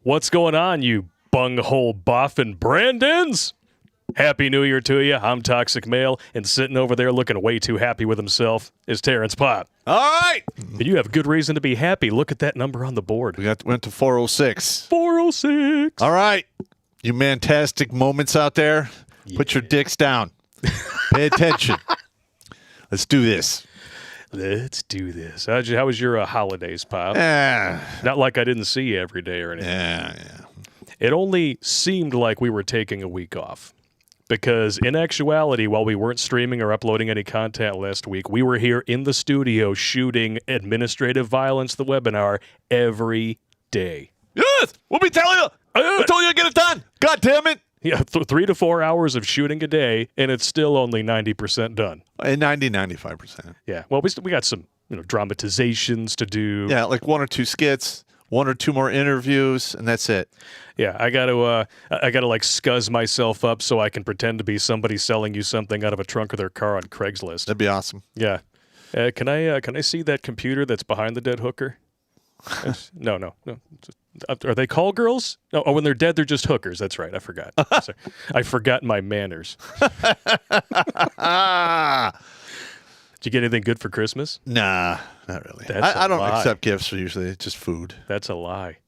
What's going on, you bunghole boffin Brandons? Happy New Year to you. I'm Toxic Male, and sitting over there looking way too happy with himself is Terrence Pop. All right. And you have good reason to be happy. Look at that number on the board. Went to 406. 406. All right. You mantastic moments out there, put your dicks down. Pay attention. Let's do this. Let's do this. How was your holidays, Pop? Not like I didn't see you every day or anything. Yeah. It only seemed like we were taking a week off. Because in actuality, while we weren't streaming or uploading any content last week, we were here in the studio shooting Administrative Violence, the webinar, every day. Yes! What we tell you? I told you to get it done. God damn it. Yeah, 3 to 4 hours of shooting a day, and it's still only 90% done. 95%. Yeah, well, we got some dramatizations to do. Yeah, like 1 or 2 skits, 1 or 2 more interviews, and that's it. Yeah, I gotta like scuzz myself up so I can pretend to be somebody selling you something out of a trunk of their car on Craigslist. That'd be awesome. Yeah, can I see that computer that's behind the dead hooker? No. Are they call girls? No. Oh, when they're dead, they're just hookers. That's right. I forgot. Sorry. I forgot my manners. Did you get anything good for Christmas? Nah, not really. I don't accept gifts usually. It's just food. That's a lie.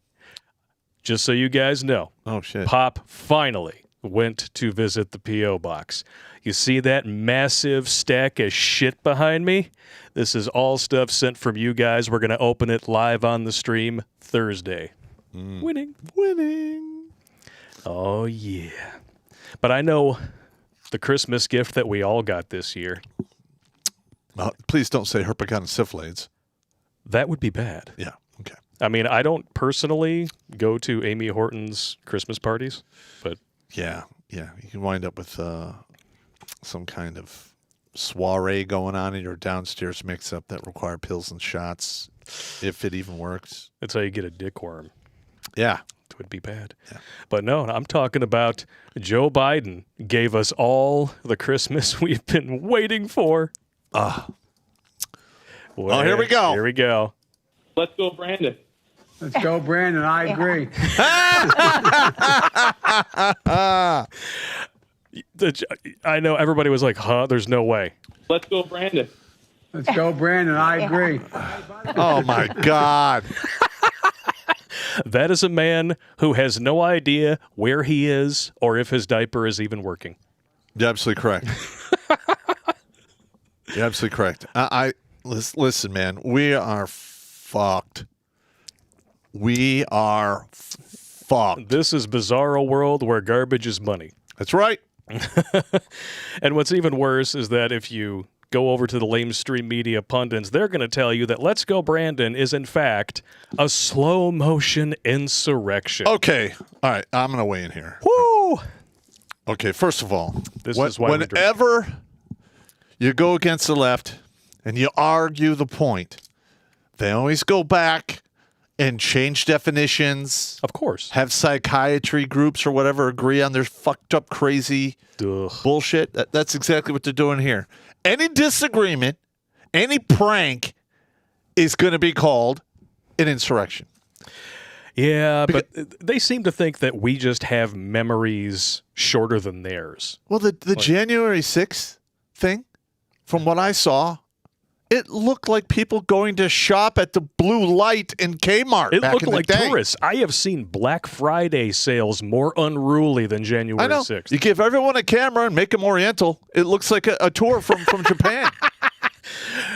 Just so you guys know. Oh, shit. Pop finally went to visit the P.O. box. You see that massive stack of shit behind me? This is all stuff sent from you guys. We're going to open it live on the stream Thursday. Winning. Oh, yeah. But I know the Christmas gift that we all got this year. Please don't say herpes and syphilis. That would be bad. Yeah, okay. I mean, I don't personally go to Amy Horton's Christmas parties, but... Yeah. You can wind up with some kind of soiree going on in your downstairs mix-up that require pills and shots, if it even works. That's how you get a dick worm. Yeah. It would be bad. Yeah. But no, I'm talking about Joe Biden gave us all the Christmas we've been waiting for. Well, here we go. Here we go. Let's go, Brandon. Let's go, Brandon. I agree. I know everybody was like, huh? There's no way. Let's go, Brandon. Let's go, Brandon. I agree. Oh, my God. That is a man who has no idea where he is or if his diaper is even working. You're absolutely correct. You're absolutely correct. Listen, man, we are fucked. We are fucked. This is Bizarro World where garbage is money. That's right. And what's even worse is that if you go over to the lamestream media pundits, they're going to tell you that Let's Go Brandon is, in fact, a slow-motion insurrection. Okay. All right. I'm going to weigh in here. Woo! Okay. First of all, This is why whenever you go against the left and you argue the point, they always go back and change definitions. Of course. Have psychiatry groups or whatever agree on their fucked up, crazy bullshit. That's exactly what they're doing here. Any disagreement, any prank is going to be called an insurrection. Yeah, but they seem to think that we just have memories shorter than theirs. Well, the January 6th thing, from what I saw, it looked like people going to shop at the Blue Light in Kmart. It back looked in the like day. tourists. I have seen Black Friday sales more unruly than January I know. 6th. You give everyone a camera and make them Oriental. It looks like a tour from Japan.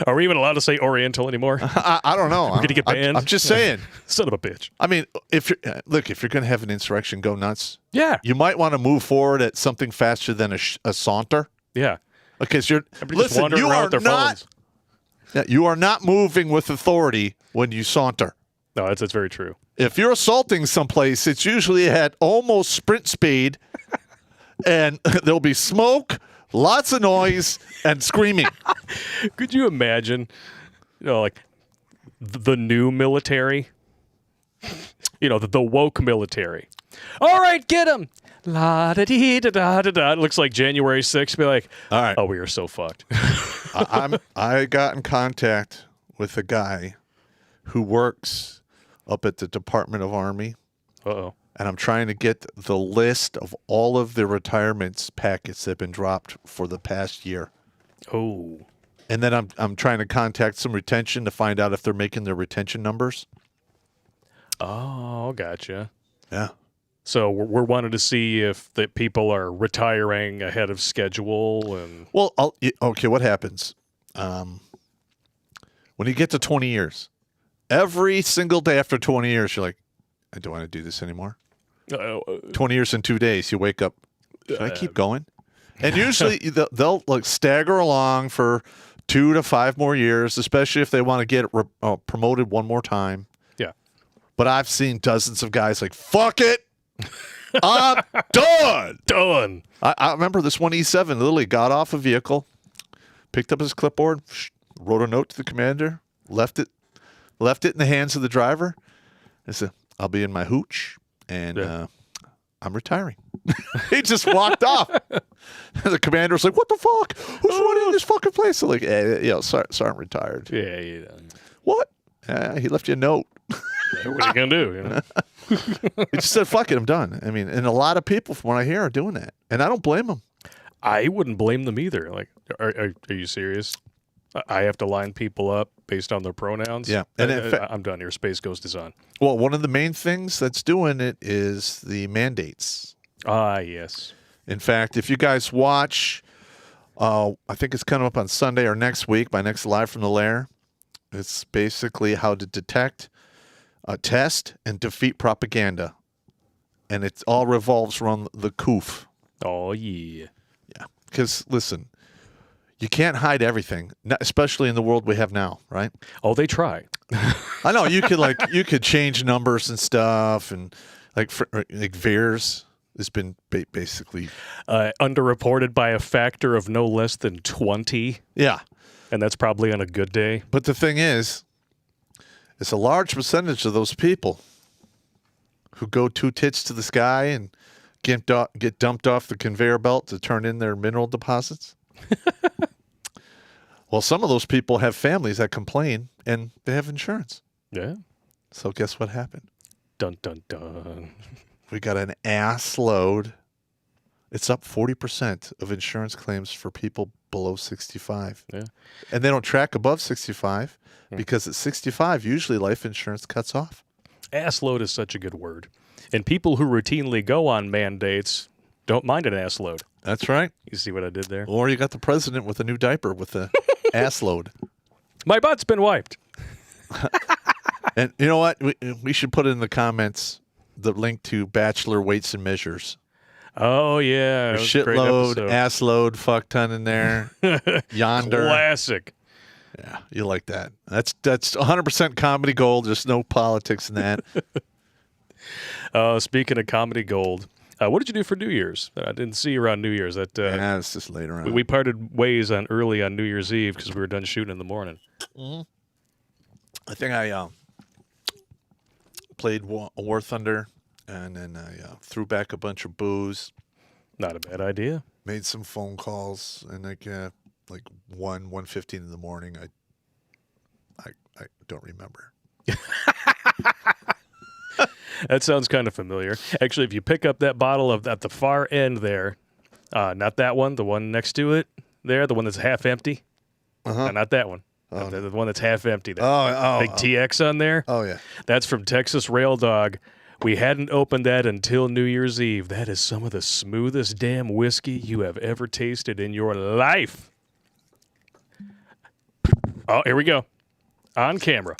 Are we even allowed to say Oriental anymore? I don't know. We're going to get banned? I'm just saying. Son of a bitch. I mean, if you're going to have an insurrection, go nuts. Yeah. You might want to move forward at something faster than a saunter. Yeah. Because you're Everybody just wandering around with their phones. Yeah, you are not moving with authority when you saunter. No, that's very true. If you're assaulting someplace, it's usually at almost sprint speed, and there'll be smoke, lots of noise, and screaming. Could you imagine, like the new military? The woke military. All right, get him. La da dee da da da da. It looks like January 6th. Be like, all right. Oh, we are so fucked. I got in contact with a guy who works up at the Department of Army, Uh-oh. And I'm trying to get the list of all of the retirements packets that have been dropped for the past year. Oh. And then I'm trying to contact some retention to find out if they're making their retention numbers. Oh, gotcha. Yeah. So we're wanting to see if the people are retiring ahead of schedule. And Well, okay, what happens? When you get to 20 years, every single day after 20 years, you're like, I don't want to do this anymore. 20 years and 2 days, you wake up, should I keep going? And usually they'll like stagger along for 2 to 5 more years, especially if they want to get promoted one more time. Yeah. But I've seen dozens of guys like, fuck it. I'm done. Done. I remember this one E7 literally got off a vehicle, picked up his clipboard, wrote a note to the commander, left it in the hands of the driver. I said, I'll be in my hooch, and I'm retiring. He just walked off. The commander was like, what the fuck? Who's running this fucking place? I'm like, Sergeant retired. Yeah, yeah. What? He left you a note. What are you going to do? You know? He just said, fuck it, I'm done. I mean, and a lot of people, from what I hear, are doing that. And I don't blame them. I wouldn't blame them either. Like, are you serious? I have to line people up based on their pronouns? Yeah. And I'm done here. Space Ghost is on. Well, one of the main things that's doing it is the mandates. Ah, yes. In fact, if you guys watch, I think it's coming up on Sunday or next week, my next Live from the Lair. It's basically how to detect, test, and defeat propaganda. And it all revolves around the COOF. Oh, yeah. Yeah. Because, listen, you can't hide everything, especially in the world we have now, right? Oh, they try. I know. You could change numbers and stuff, and like VAERS has been basically underreported by a factor of no less than 20. Yeah. And that's probably on a good day. But the thing is, it's a large percentage of those people who go 2 tits to the sky and get dumped off the conveyor belt to turn in their mineral deposits. Well, some of those people have families that complain, and they have insurance. Yeah. So guess what happened? Dun, dun, dun. We got an ass load. It's up 40% of insurance claims for people below 65. Yeah. And they don't track above 65 because at 65, usually life insurance cuts off. Ass load is such a good word. And people who routinely go on mandates don't mind an ass load. That's right. You see what I did there? Or you got the president with a new diaper with a ass load. My butt's been wiped. And you know what? We should put in the comments the link to Bachelor Weights and Measures. Oh, yeah. There's shitload, ass load, fuck ton in there. Yonder. Classic. Yeah, you like that. That's 100% comedy gold. There's no politics in that. Speaking of comedy gold, what did you do for New Year's? I didn't see you around New Year's. It's just later on. We parted ways early on New Year's Eve because we were done shooting in the morning. Mm-hmm. I think I played War Thunder, and then I threw back a bunch of booze. Not a bad idea. Made some phone calls, and like 1:15 in the morning. I don't remember. That sounds kind of familiar. Actually, if you pick up that bottle at the far end there, not that one, the one next to it there, the one that's half empty. No, not that one. Oh, the one that's half empty. That big TX on there. Oh, yeah. That's from Texas Rail Dog. We hadn't opened that until New Year's Eve. That is some of the smoothest damn whiskey you have ever tasted in your life. Oh, here we go. On camera.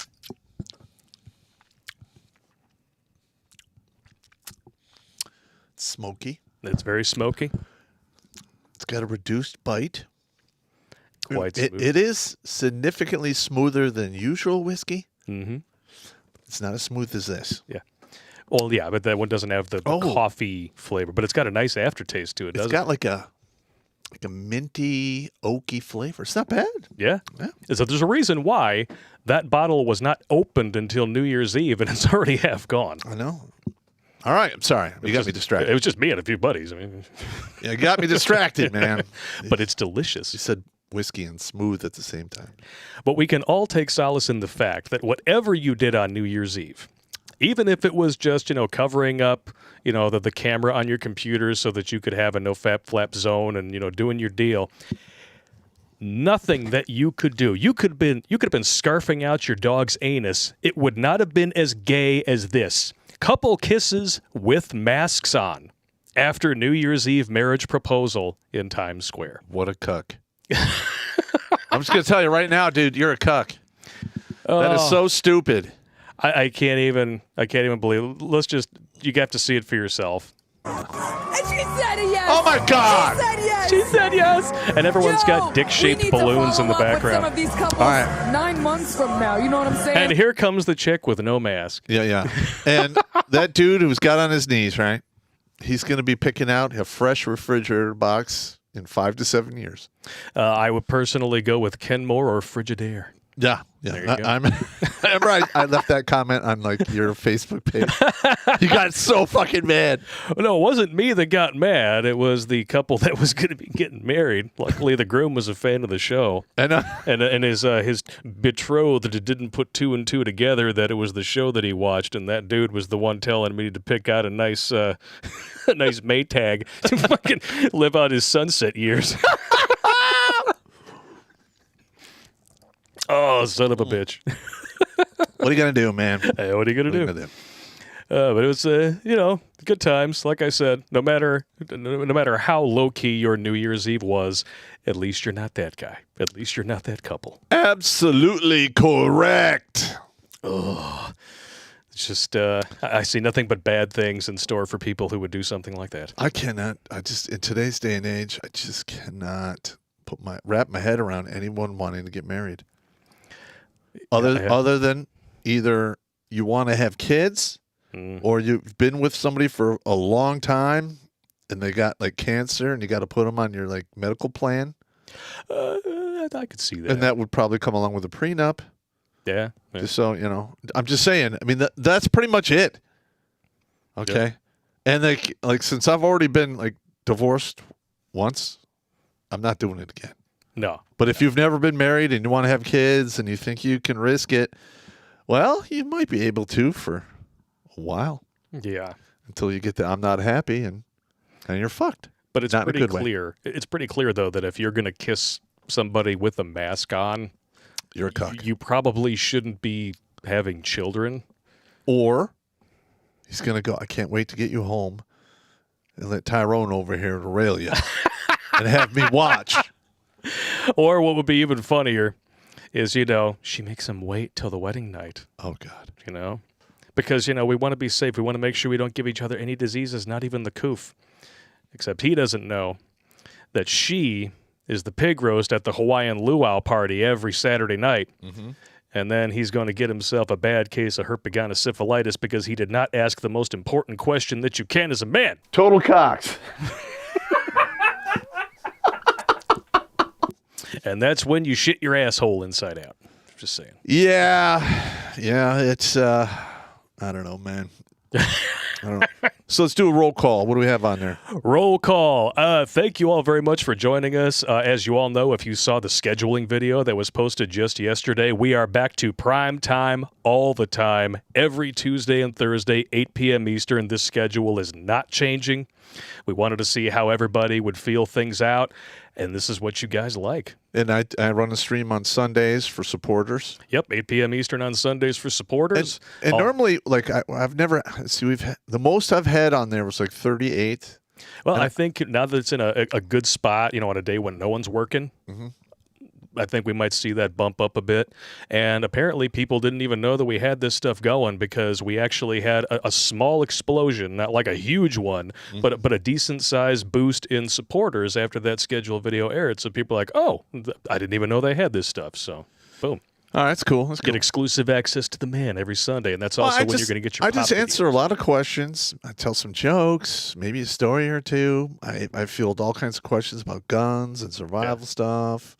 Smoky. It's very smoky. It's got a reduced bite. Quite smooth. It is significantly smoother than usual whiskey. Mm-hmm. It's not as smooth as this. Yeah. Well, yeah, but that one doesn't have the coffee flavor, but it's got a nice aftertaste to it, doesn't it? It's got like a minty, oaky flavor. It's not bad. Yeah. So there's a reason why that bottle was not opened until New Year's Eve, and it's already half gone. I know. All right. I'm sorry. You got me distracted. It was just me and a few buddies. I mean, you got me distracted, man. But it's delicious. You said whiskey and smooth at the same time. But we can all take solace in the fact that whatever you did on New Year's Eve, Even if it was just, covering up, the camera on your computer so that you could have a no flap zone and, doing your deal. Nothing that you could do. You could have been scarfing out your dog's anus. It would not have been as gay as this. Couple kisses with masks on after New Year's Eve marriage proposal in Times Square. What a cuck. I'm just going to tell you right now, dude, you're a cuck. That is so stupid. I can't even believe it. You have to see it for yourself. And she said yes. Oh my God. She said yes. She said yes. And everyone's got dick-shaped balloons in the background. Some of these couples All right. 9 months from now. You know what I'm saying? And here comes the chick with no mask. Yeah. And that dude who's got on his knees, right? He's going to be picking out a fresh refrigerator box in 5 to 7 years. I would personally go with Kenmore or Frigidaire. Yeah. There you go. Remember I left that comment on your Facebook page. You got so fucking mad. No, it wasn't me that got mad. It was the couple that was going to be getting married. Luckily, the groom was a fan of the show, and his betrothed didn't put 2 and 2 together that it was the show that he watched, and that dude was the one telling me to pick out a nice a nice Maytag to fucking live out his sunset years. Oh, son of a bitch. What are you going to do, man? Hey, what are you going to do? But it was, good times. Like I said, no matter how low-key your New Year's Eve was, at least you're not that guy. At least you're not that couple. Absolutely correct. Oh, it's just, I see nothing but bad things in store for people who would do something like that. In today's day and age, I just cannot wrap my head around anyone wanting to get married. Other than either you want to have kids or you've been with somebody for a long time and they got cancer and you got to put them on your medical plan. I could see that. And that would probably come along with a prenup. Yeah. Just so, I'm just saying, I mean, that's pretty much it. Okay. Yep. And since I've already been divorced once, I'm not doing it again. No. But if you've never been married and you want to have kids and you think you can risk it, well, you might be able to for a while. Yeah. Until you get to I'm not happy and you're fucked. But it's not pretty in a good clear. Way. It's pretty clear, though, that if you're going to kiss somebody with a mask on, you're a cuck. You probably shouldn't be having children. Or he's going to go, I can't wait to get you home and let Tyrone over here rail you and have me watch. Or what would be even funnier is, she makes him wait till the wedding night. Oh, God. Because, we want to be safe. We want to make sure we don't give each other any diseases, not even the coof. Except he doesn't know that she is the pig roast at the Hawaiian luau party every Saturday night. Mm-hmm. And then he's going to get himself a bad case of herpetogonosyphilitis because he did not ask the most important question that you can as a man. Total cocks. And that's when you shit your asshole inside out. Just saying. Yeah. It's, I don't know, man. I don't know. So let's do a roll call. What do we have on there? Roll call. Thank you all very much for joining us. As you all know, if you saw the scheduling video that was posted just yesterday, we are back to prime time all the time, every Tuesday and Thursday, 8 p.m. Eastern. This schedule is not changing. We wanted to see how everybody would feel things out, and this is what you guys like. And I run a stream on Sundays for supporters. Yep, 8 p.m. Eastern on Sundays for supporters. And normally, I've never the most I've had on there was 38. Well, I think now that it's in a good spot, on a day when no one's working, I think we might see that bump up a bit. And apparently people didn't even know that we had this stuff going because we actually had a small explosion, not like a huge one, but a decent-sized boost in supporters after that scheduled video aired. So people are like, oh, I didn't even know they had this stuff. So, boom. All right, that's cool. Get exclusive access to the man every Sunday, and that's also when you're going to get your I just pop answer videos. a lot of questions. I tell some jokes, maybe a story or two. I field all kinds of questions about guns and survival stuff.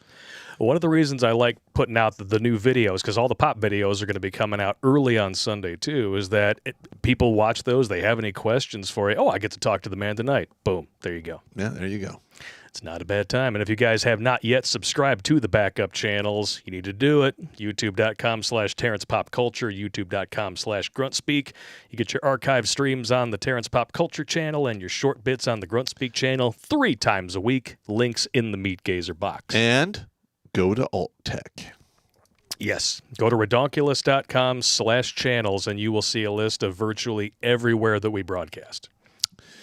One of the reasons I like putting out the new videos, because all the pop videos are going to be coming out early on Sunday too, is that people watch those, they have any questions for you. Oh, I get to talk to the man tonight. Boom, there you go. Yeah, there you go. It's not a bad time. And if you guys have not yet subscribed to the backup channels, you need to do it. YouTube.com/TerrencePopCulture, YouTube.com/Grunt Speak. You get your archive streams on the Terrence Pop Culture channel and your short bits on the Grunt Speak channel 3 times a week. Links in the Meat Gazer box. And go to Alt Tech. Yes. Go to redonkulas.com/channels and you will see a list of virtually everywhere that we broadcast.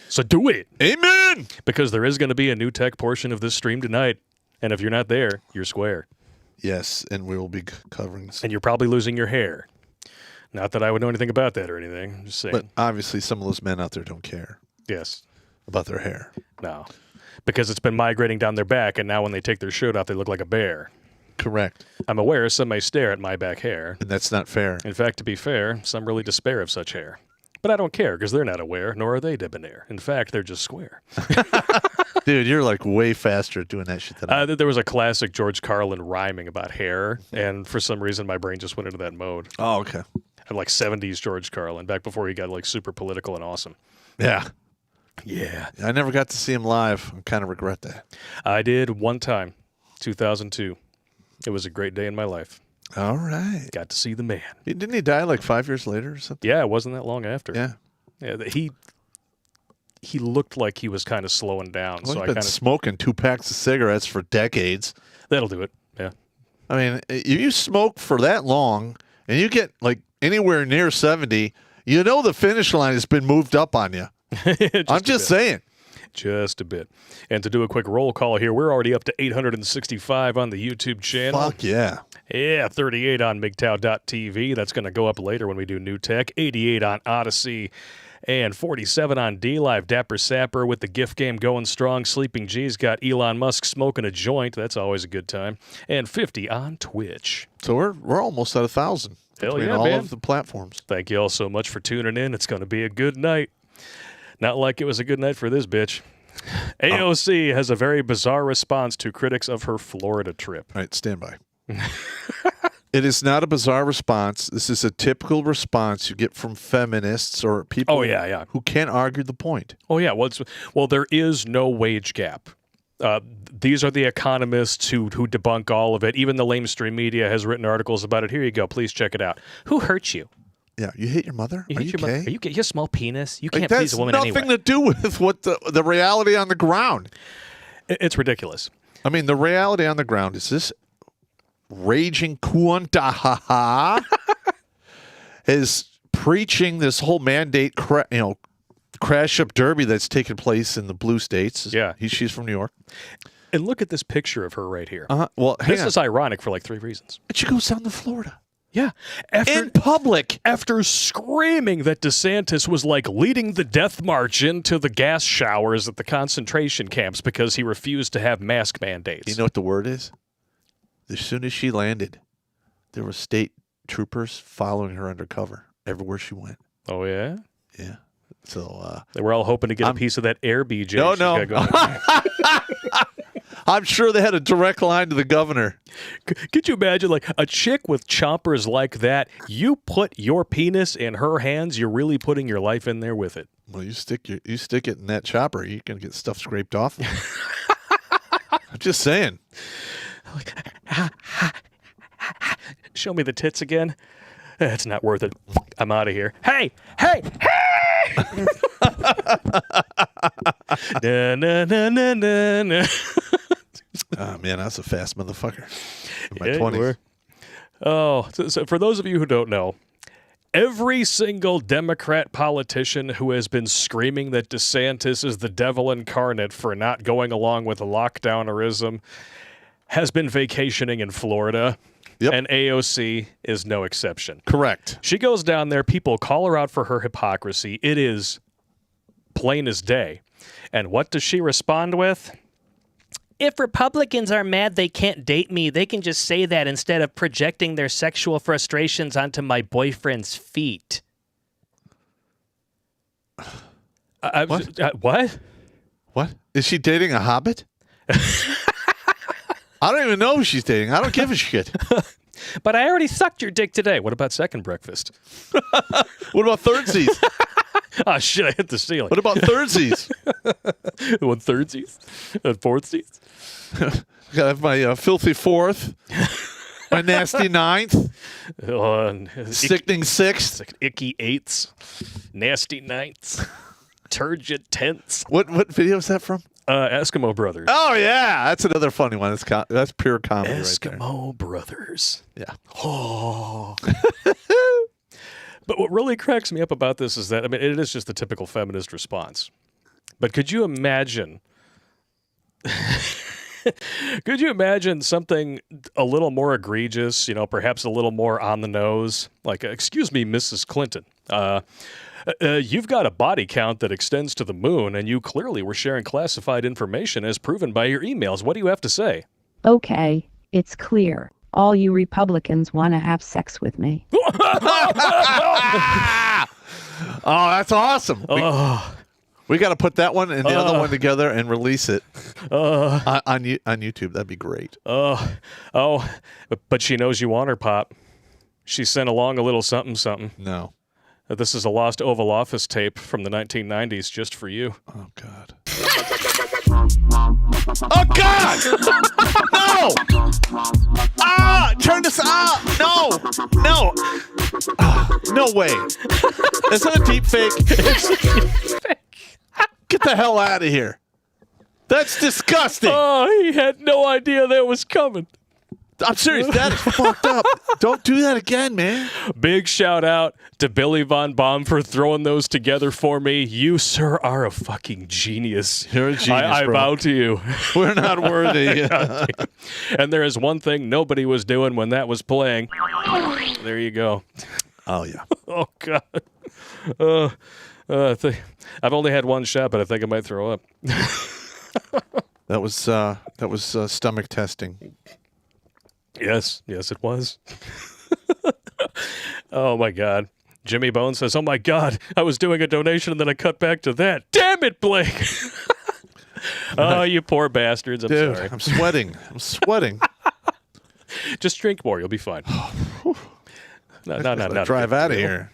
So do it. Amen. Because there is going to be a new tech portion of this stream tonight. And if you're not there, you're square. Yes, and we will be covering this. And you're probably losing your hair. Not that I would know anything about that or anything. I'm just saying. But obviously some of those men out there don't care Yes. about their hair. No. Because it's been migrating down their back, and now when they take their shirt off, they look like a bear. Correct. I'm aware some may stare at my back hair. And that's not fair. In fact, to be fair, some really despair of such hair. But I don't care because they're not aware, nor are they debonair. In fact, they're just square. Dude, you're like way faster at doing that shit than I am. There was a classic George Carlin rhyming about hair, and for some reason my brain just went into that mode. Oh, okay. And like 70s George Carlin, back before he got like super political and awesome. Yeah. Yeah. I never got to see him live. I kind of regret that. I did one time, 2002. It was a great day in my life. All right. Got to see the man. Didn't he die like 5 years later or something? Yeah, it wasn't that long after. Yeah. Yeah, he looked like he was kind of slowing down. Well, so I he's been kind of smoking 2 packs of cigarettes for decades. that'll do it. Yeah. I mean, if you smoke for that long and you get like anywhere near 70, you know the finish line has been moved up on you. I'm just saying. Just a bit. And to do a quick roll call here, we're already up to 865 on the YouTube channel. Fuck yeah. Yeah, 38 on MGTOW.tv. That's going to go up later when we do new tech. 88 on Odyssey. And 47 on D-Live. Dapper Sapper with the GIF game going strong. Sleeping G's got Elon Musk smoking a joint. That's always a good time. And 50 on Twitch. So we're almost at 1,000 Hell between yeah, all man. of the platforms. Thank you all so much for tuning in. It's going to be a good night. Not like it was a good night for this bitch. AOC has a very bizarre response to critics of her Florida trip. All right, stand by. It is not a bizarre response. This is a typical response you get from feminists or people who can't argue the point. Oh, yeah. Well, there is no wage gap. These are the economists who debunk all of it. Even the lamestream media has written articles about it. Here you go. Please check it out. Who hurt you? Yeah, you hate your mother? You Are hate you your mother? okay? Are you a small penis? You Like, can't please a woman anyway. That's nothing to do with what the reality on the ground. It's ridiculous. I mean, the reality on the ground is this raging Kuantahaha is preaching this whole mandate, crash up derby that's taking place in the blue states. Yeah. She's from New York. And look at this picture of her right here. Well, This is ironic for like 3 reasons. But she goes down to Florida. Yeah. In public. After screaming that DeSantis was like leading the death march into the gas showers at the concentration camps because he refused to have mask mandates. You know what the word is? As soon as she landed, there were state troopers following her undercover everywhere she went. Oh, yeah? Yeah. So they were all hoping to get a piece of that air BJ. No. I'm sure they had a direct line to the governor. Could you imagine, like, a chick with chompers like that, you put your penis in her hands, you're really putting your life in there with it. Well, you stick it in that chopper, you can get stuff scraped off. I'm just saying. Show me the tits again. It's not worth it. I'm out of here. Hey! Na, na, na, na, na, na. Oh, man, that's a fast motherfucker. In my Yeah, 20s. you were. Oh, so for those of you who don't know, every single Democrat politician who has been screaming that DeSantis is the devil incarnate for not going along with the lockdownerism has been vacationing in Florida. Yep. And AOC is no exception. Correct. She goes down there. People call her out for her hypocrisy. It is plain as day. And what does she respond with? If Republicans are mad they can't date me, they can just say that instead of projecting their sexual frustrations onto my boyfriend's feet. What? What? Is she dating a hobbit? I don't even know who she's dating. I don't give a shit. But I already sucked your dick today. What about second breakfast? What about third season? Oh, shit, I hit the ceiling. What about thirdsies? 1/3sies? And 4thsies? Gotta have my filthy fourth, my nasty ninth, sickening sixth. Icky 8ths, nasty 9ths, turgid 10ths. What video is that from? Eskimo Brothers. Oh yeah, that's another funny one. That's pure comedy right Eskimo Brothers. there. Yeah. Oh. But what really cracks me up about this is that, I mean, it is just the typical feminist response. But could you imagine... Could you imagine something a little more egregious, perhaps a little more on the nose? Like, excuse me, Mrs. Clinton. You've got a body count that extends to the moon, and you clearly were sharing classified information as proven by your emails. What do you have to say? Okay, it's clear. All you Republicans want to have sex with me. Oh, that's awesome. We got to put that one and the other one together and release it on YouTube. That'd be great. But she knows you want her, Pop. She sent along a little something, something. No. This is a lost Oval Office tape from the 1990s just for you. Oh, God. Oh, God! No! Turn this off! No! No way. Is that a deep fake? Get the hell out of here. That's disgusting. Oh, he had no idea that was coming. I'm serious. That is fucked up. Don't do that again, man. Big shout out to Billy Von Baum for throwing those together for me. You, sir, are a fucking genius. You're a genius, I bro. bow to you. We're not worthy. And there is one thing nobody was doing when that was playing. There you go. Oh, yeah. Oh, God. I've only had one shot, but I think I might throw up. That was stomach testing. Yes, it was. Oh, my God. Jimmy Bone says, oh, my God, I was doing a donation and then I cut back to that. Damn it, Blake. Oh, you poor bastards. I'm Dude, sorry. I'm sweating. Just drink more. You'll be fine. No. Drive out of here.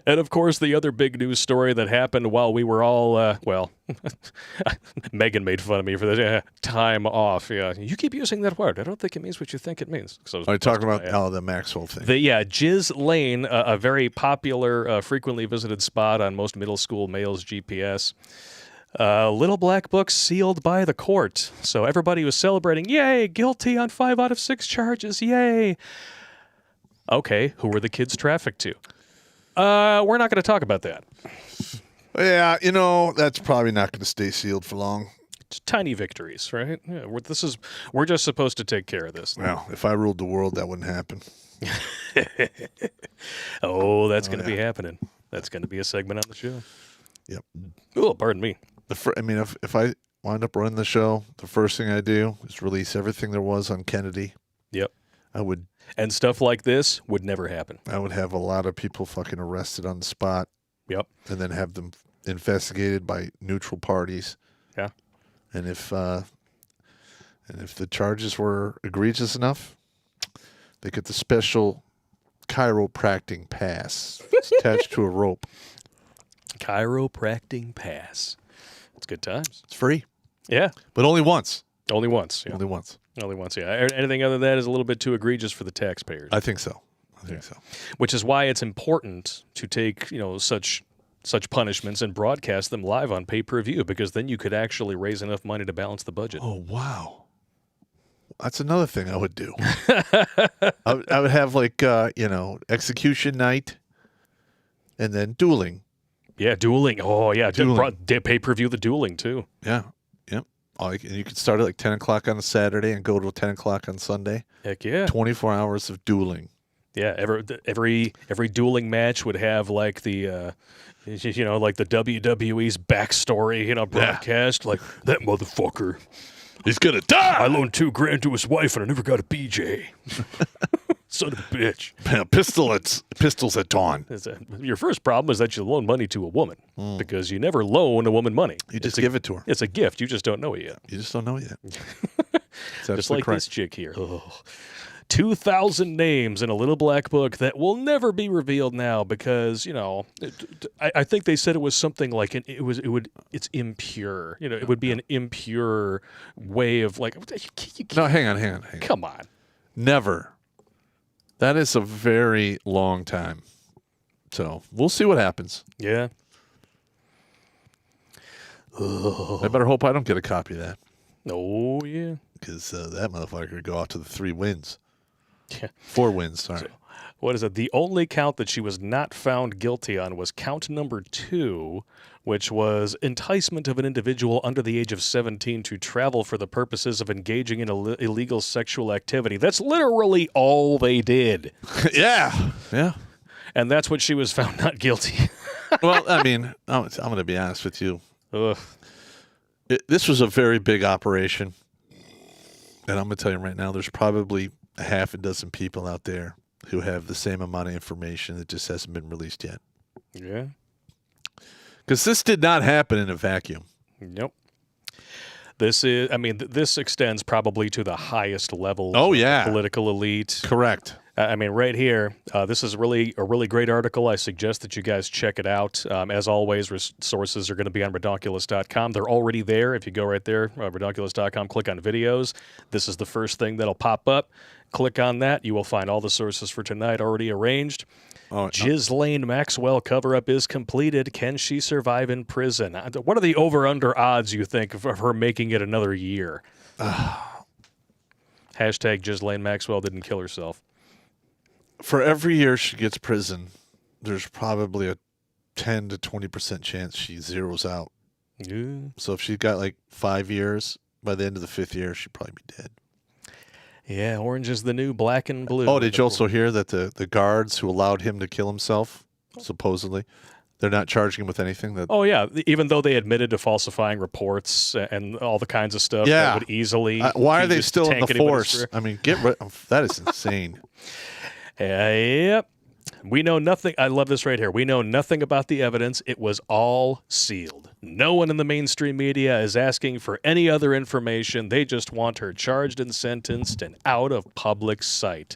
And, of course, the other big news story that happened while we were all, Megan made fun of me for the time off. Yeah, you keep using that word. I don't think it means what you think it means. So Are you talking about the Maxwell thing? Jizz Lane, a very popular, frequently visited spot on most middle school males' GPS. Little black book sealed by the court. So everybody was celebrating, yay, guilty on 5 out of 6 charges, yay. Okay, who were the kids trafficked to? We're not going to talk about that. Yeah, that's probably not going to stay sealed for long. It's tiny victories, right? Yeah, we're just supposed to take care of this. Well, if I ruled the world, that wouldn't happen. Oh, that's going to be happening. That's going to be a segment on the show. Yep. Oh, pardon me. If I wind up running the show, the first thing I do is release everything there was on Kennedy. Yep. And stuff like this would never happen. I would have a lot of people fucking arrested on the spot. Yep. And then have them investigated by neutral parties. Yeah. And if the charges were egregious enough, they get the special chiropractic pass. It's attached to a rope. Chiropractic pass. It's good times. It's free. Yeah. But only once. Only once. Yeah. Only once. Only once, yeah. Anything other than that is a little bit too egregious for the taxpayers. I think so. Which is why it's important to take, such punishments and broadcast them live on pay-per-view, because then you could actually raise enough money to balance the budget. Oh, wow. That's another thing I would do. I would have execution night and then dueling. Yeah, dueling. Oh, yeah. Dueling. Pay-per-view the dueling, too. Yeah. Yep. You could start at 10 o'clock on a Saturday and go to 10 o'clock on Sunday. Heck yeah. 24 hours of dueling. Yeah, every dueling match would have like the WWE's backstory, broadcast. Yeah. Like, that motherfucker, he's gonna die. I loaned $2,000 to his wife and I never got a BJ. Son of a bitch. Pistols at dawn. Your first problem is that you loan money to a woman because you never loan a woman money. You just give it to her. It's a gift. You just don't know it yet. You just don't know it yet. Just like this chick here. Oh. 2,000 names in a little black book that will never be revealed now because, I think they said it was something like it's impure. It would be an impure way of like. No, hang on. Come on. Never. That is a very long time. So we'll see what happens. Yeah. I better hope I don't get a copy of that. Oh, yeah. Because that motherfucker could go out to the 3 wins. Yeah. 4 wins, sorry. So, what is it? The only count that she was not found guilty on was count number 2, which was enticement of an individual under the age of 17 to travel for the purposes of engaging in illegal sexual activity. That's literally all they did. Yeah. And that's what she was found not guilty. Well, I mean, I'm going to be honest with you. Ugh. This was a very big operation. And I'm going to tell you right now, there's probably a half a dozen people out there who have the same amount of information that just hasn't been released yet. Yeah. Because this did not happen in a vacuum. Nope. This extends probably to the highest level Oh, of yeah. the political elite. Correct. Right here, this is a really great article. I suggest that you guys check it out. As always, sources are going to be on Redonkulas.com. They're already there. If you go right there, Redonkulas.com, click on videos. This is the first thing that'll pop up. Click on that. You will find all the sources for tonight already arranged. Oh, Ghislaine Maxwell cover-up is completed. Can she survive in prison? What are the over-under odds, you think, of her making it another year? Hashtag Ghislaine Maxwell didn't kill herself. For every year she gets prison, there's probably a 10 to 20% chance she zeroes out. Yeah. So if she's got like 5 years, by the end of the 5th year, she'd probably be dead. Yeah, orange is the new black and blue. Oh, did you also hear that the guards who allowed him to kill himself, supposedly, they're not charging him with anything? Oh, yeah, even though they admitted to falsifying reports and all the kinds of stuff that would easily... why are they just still in tank the anybody's force? career. I mean, get rid that is insane. Yep. We know nothing. I love this right here. We know nothing about the evidence. It was all sealed. No one in the mainstream media is asking for any other information. They just want her charged and sentenced and out of public sight.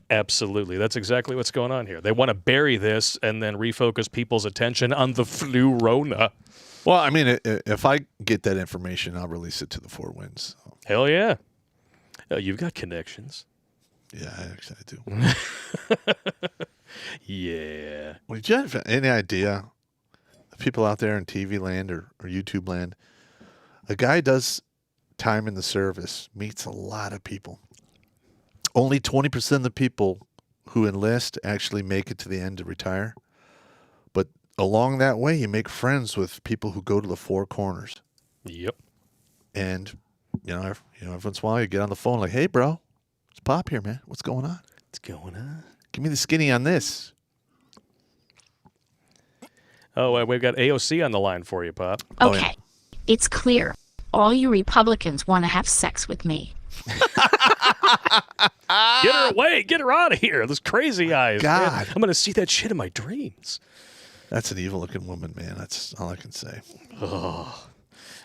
Absolutely. That's exactly what's going on here. They want to bury this and then refocus people's attention on the flu-rona. Well, I mean, if I get that information, I'll release it to the 4 Winds. Hell yeah. You've got connections. Yeah, actually I do. Yeah. Well, do you have any idea, the people out there in TV land or YouTube land, a guy does time in the service, meets a lot of people. Only 20% of the people who enlist actually make it to the end to retire. But along that way, you make friends with people who go to the 4 corners. Yep. And, every once in a while you get on the phone like, hey, bro, it's Pop here, man. What's going on? What's going on? Give me the skinny on this. Oh, we've got AOC on the line for you, Pop. Oh, Okay, yeah. it's clear. All you Republicans want to have sex with me. Get her away. Get her out of here. Those crazy eyes. God. Man. I'm going to see that shit in my dreams. That's an evil-looking woman, man. That's all I can say.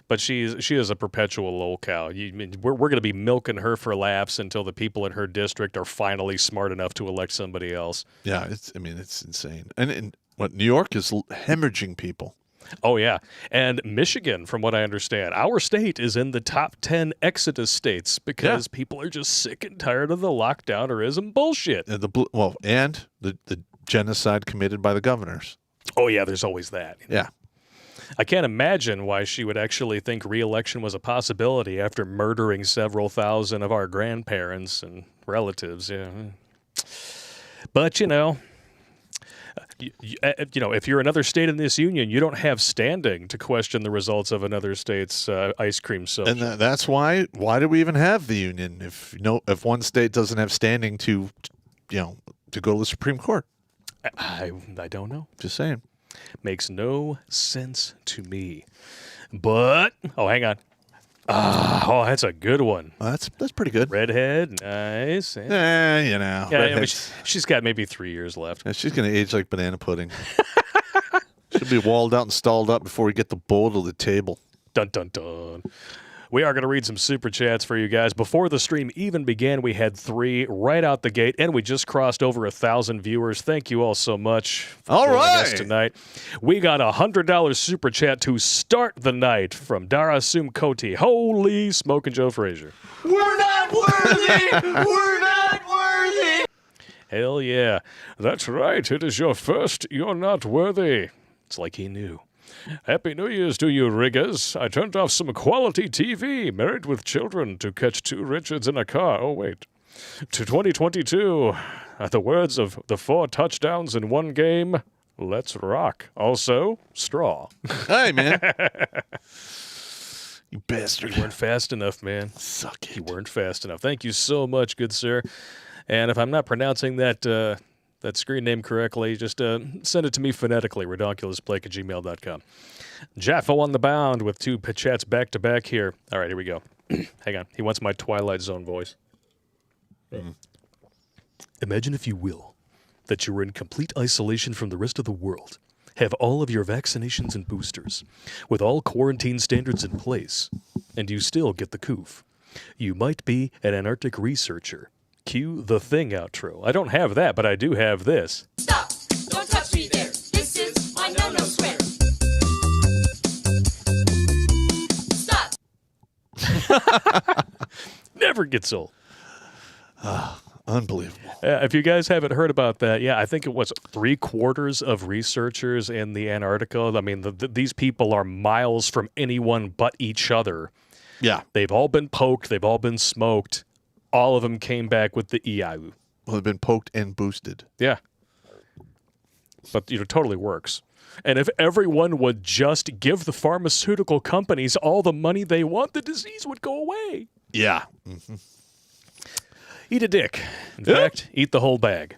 But she is a perpetual lolcow. We're going to be milking her for laughs until the people in her district are finally smart enough to elect somebody else. Yeah, it's insane. And what New York is hemorrhaging people. Oh, yeah. And Michigan, from what I understand, our state is in the top 10 exodus states because people are just sick and tired of the lockdownerism bullshit. And the genocide committed by the governors. Oh, yeah, there's always that. Yeah. I can't imagine why she would actually think re-election was a possibility after murdering several thousand of our grandparents and relatives. Yeah. But, if you're another state in this union, you don't have standing to question the results of another state's ice cream social. And that's why do we even have the union if one state doesn't have standing to go to the Supreme Court? I don't know. Just saying. Makes no sense to me. But hang on. That's a good one. That's pretty good. Redhead, nice. Yeah, she's got maybe 3 years left. Yeah, she's going to age like banana pudding. She'll be walled out and stalled up before we get the bowl to the table. Dun, dun, dun. We are going to read some super chats for you guys. Before the stream even began, we had 3 right out the gate, and we just crossed over 1,000 viewers. Thank you all so much for joining us tonight. We got a $100 super chat to start the night from Dara Sumkoti. Holy smoking Joe Frazier. We're not worthy! We're not worthy! Hell yeah. That's right. It is your first. You're not worthy. It's like he knew. Happy New Year's to you, riggers. I turned off some quality TV, married with children, to catch 2 Richards in a car. Oh, wait. To 2022. The words of the 4 touchdowns in 1 game. Let's rock. Also, straw. Hey, man. You bastard. You weren't fast enough, man. Suck it. You weren't fast enough. Thank you so much, good sir. And if I'm not pronouncing that screen name correctly, just send it to me phonetically, redonkulasblake@gmail.com. Jaffo on the bound with 2 chats back-to-back here. All right, here we go. Hang on. He wants my Twilight Zone voice. Imagine, if you will, that you're in complete isolation from the rest of the world, have all of your vaccinations and boosters, with all quarantine standards in place, and you still get the coof. You might be an Antarctic researcher. Cue the Thing outro. I don't have that, but I do have this. Stop! Don't touch me there. This is my no-no swear. Stop! Never gets old. Unbelievable. If you guys haven't heard about that, yeah, I think it was 3/4 of researchers in the Antarctica. I mean, these people are miles from anyone but each other. Yeah. They've all been poked. They've all been smoked. All of them came back with the EIU. Well, they've been poked and boosted. Yeah. But, totally works. And if everyone would just give the pharmaceutical companies all the money they want, the disease would go away. Yeah. Eat a dick. In fact, eat the whole bag.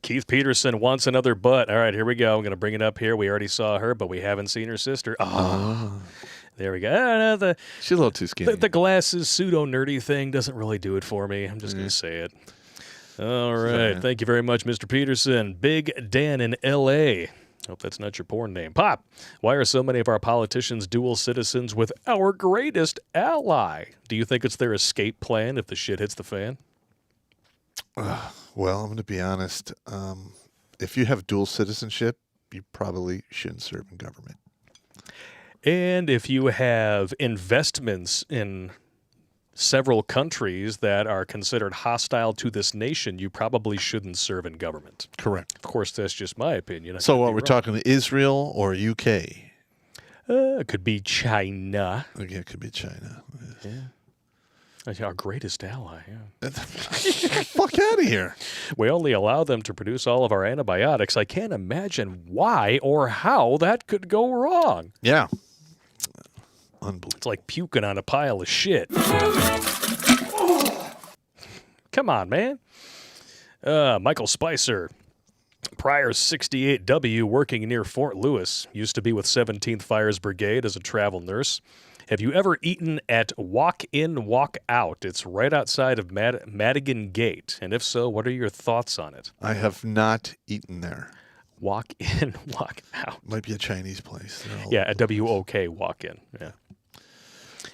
Keith Peterson wants another butt. All right, here we go. I'm going to bring it up here. We already saw her, but we haven't seen her sister. Oh. There we go. She's a little too skinny. The glasses pseudo-nerdy thing doesn't really do it for me. I'm just going to say it. All right. Thank you very much, Mr. Peterson. Big Dan in L.A. Hope that's not your porn name. Pop, why are so many of our politicians dual citizens with our greatest ally? Do you think it's their escape plan if the shit hits the fan? Well, I'm going to be honest. If you have dual citizenship, you probably shouldn't serve in government. And if you have investments in several countries that are considered hostile to this nation, you probably shouldn't serve in government. Correct. Of course, that's just my opinion. So what, we're talking Israel or UK? It could be China. Okay, it could be China. Yeah. Our greatest ally, yeah. Fuck out of here. We only allow them to produce all of our antibiotics. I can't imagine why or how that could go wrong. Yeah. Unbelievable. It's like puking on a pile of shit. Come on, man. Michael Spicer. Prior 68W, working near Fort Lewis. Used to be with 17th Fires Brigade as a travel nurse. Have you ever eaten at Walk In, Walk Out? It's right outside of Madigan Gate. And if so, what are your thoughts on it? I have not eaten there. Walk In, Walk Out. Might be a Chinese place. Yeah, a WOK Walk In. Yeah.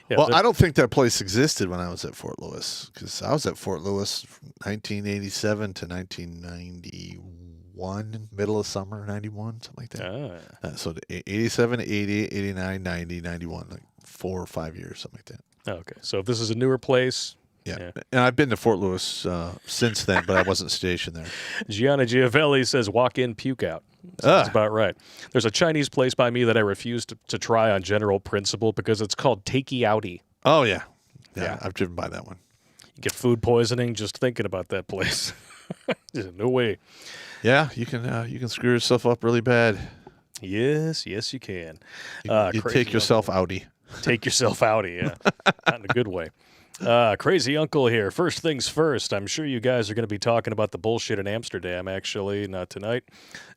Well, I don't think that place existed when I was at Fort Lewis, because I was at Fort Lewis from 1987 to 1991, middle of summer, 91, something like that. So 87, 88, 89, 90, 91, like 4 or 5 years, something like that. Okay, so if this is a newer place... Yeah. And I've been to Fort Lewis since then, but I wasn't stationed there. Gianna Giavelli says, walk in, puke out. That's about right. There's a Chinese place by me that I refuse to try on general principle because it's called Takey Outie. Oh, yeah. Yeah, I've driven by that one. You get food poisoning just thinking about that place. No way. Yeah, you can screw yourself up really bad. Yes, you can. You take yourself outie. Take yourself outie, yeah. Not in a good way. Crazy Uncle here. First things first, I'm sure you guys are going to be talking about the bullshit in Amsterdam, actually, not tonight.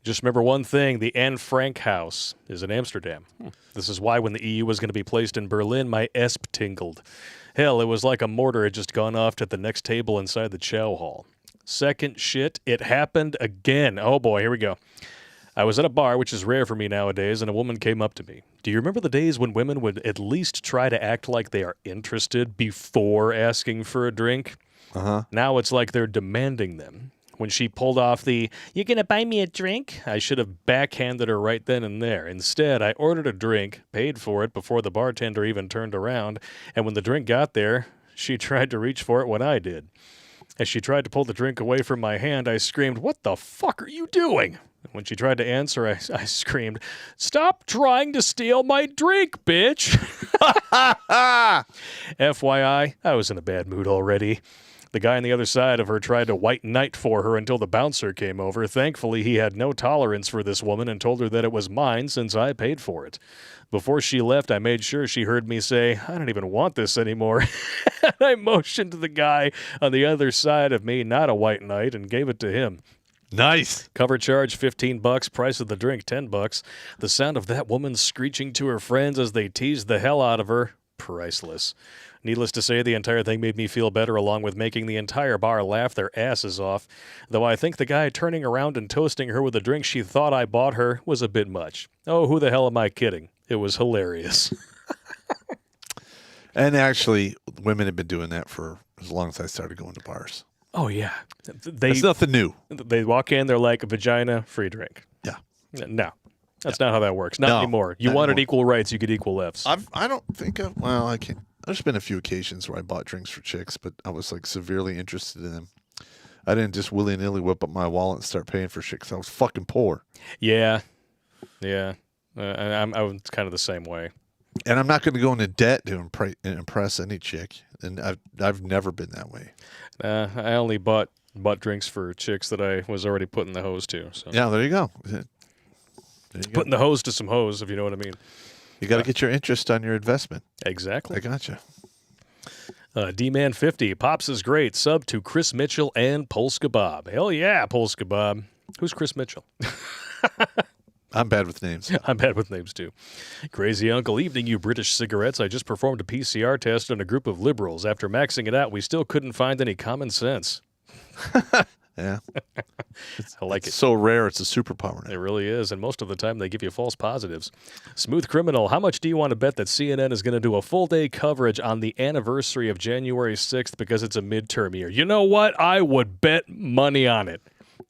Just remember one thing, the Anne Frank house is in Amsterdam. This is why when the EU was going to be placed in Berlin, my esp tingled. Hell, it was like a mortar had just gone off to the next table inside the chow hall. Second shit, it happened again. Oh boy, here we go. I was at a bar, which is rare for me nowadays, and a woman came up to me. Do you remember the days when women would at least try to act like they are interested before asking for a drink? Uh-huh. Now it's like they're demanding them. When she pulled off the, "You gonna buy me a drink?" I should have backhanded her right then and there. Instead, I ordered a drink, paid for it before the bartender even turned around, and when the drink got there, she tried to reach for it when I did. As she tried to pull the drink away from my hand, I screamed, "What the fuck are you doing?" When she tried to answer, I screamed, "Stop trying to steal my drink, bitch!" FYI, I was in a bad mood already. The guy on the other side of her tried to white knight for her until the bouncer came over. Thankfully, he had no tolerance for this woman and told her that it was mine since I paid for it. Before she left, I made sure she heard me say, "I don't even want this anymore." I motioned to the guy on the other side of me, not a white knight, and gave it to him. Nice. Cover charge $15, price of the drink $10. The sound of that woman screeching to her friends as they teased the hell out of her, priceless. Needless to say, the entire thing made me feel better, along with making the entire bar laugh their asses off. Though I think the guy turning around and toasting her with a drink she thought I bought her was a bit much. Oh, who the hell am I kidding? It was hilarious. And actually, women have been doing that for as long as I started going to bars. Oh, yeah. It's nothing new. They walk in, they're like, "Vagina, free drink." Yeah. No. That's not how that works. Not No, anymore. You not wanted anymore. equal rights, you get equal lefts. I don't think well, I can't. There's been a few occasions where I bought drinks for chicks, but I was like severely interested in them. I didn't just willy-nilly whip up my wallet and start paying for shit because I was fucking poor. Yeah. Yeah. I was kind of the same way. And I'm not going to go into debt to impress any chick. And I've never been that way. I only bought drinks for chicks that I was already putting the hose to. So. Yeah, there you go. There you go. Putting the hose to some hose, if you know what I mean. You got to get your interest on your investment. Exactly. I gotcha. D-Man 50. Pops is great. Sub to Chris Mitchell and Polska Bob. Hell yeah, Polska Bob. Who's Chris Mitchell? I'm bad with names. I'm bad with names, too. Crazy Uncle, evening, you British cigarettes. I just performed a PCR test on a group of liberals. After maxing it out, we still couldn't find any common sense. Yeah. I like it. It's so rare, it's a superpower. It really is, and most of the time they give you false positives. Smooth Criminal, how much do you want to bet that CNN is going to do a full-day coverage on the anniversary of January 6th because it's a midterm year? You know what? I would bet money on it.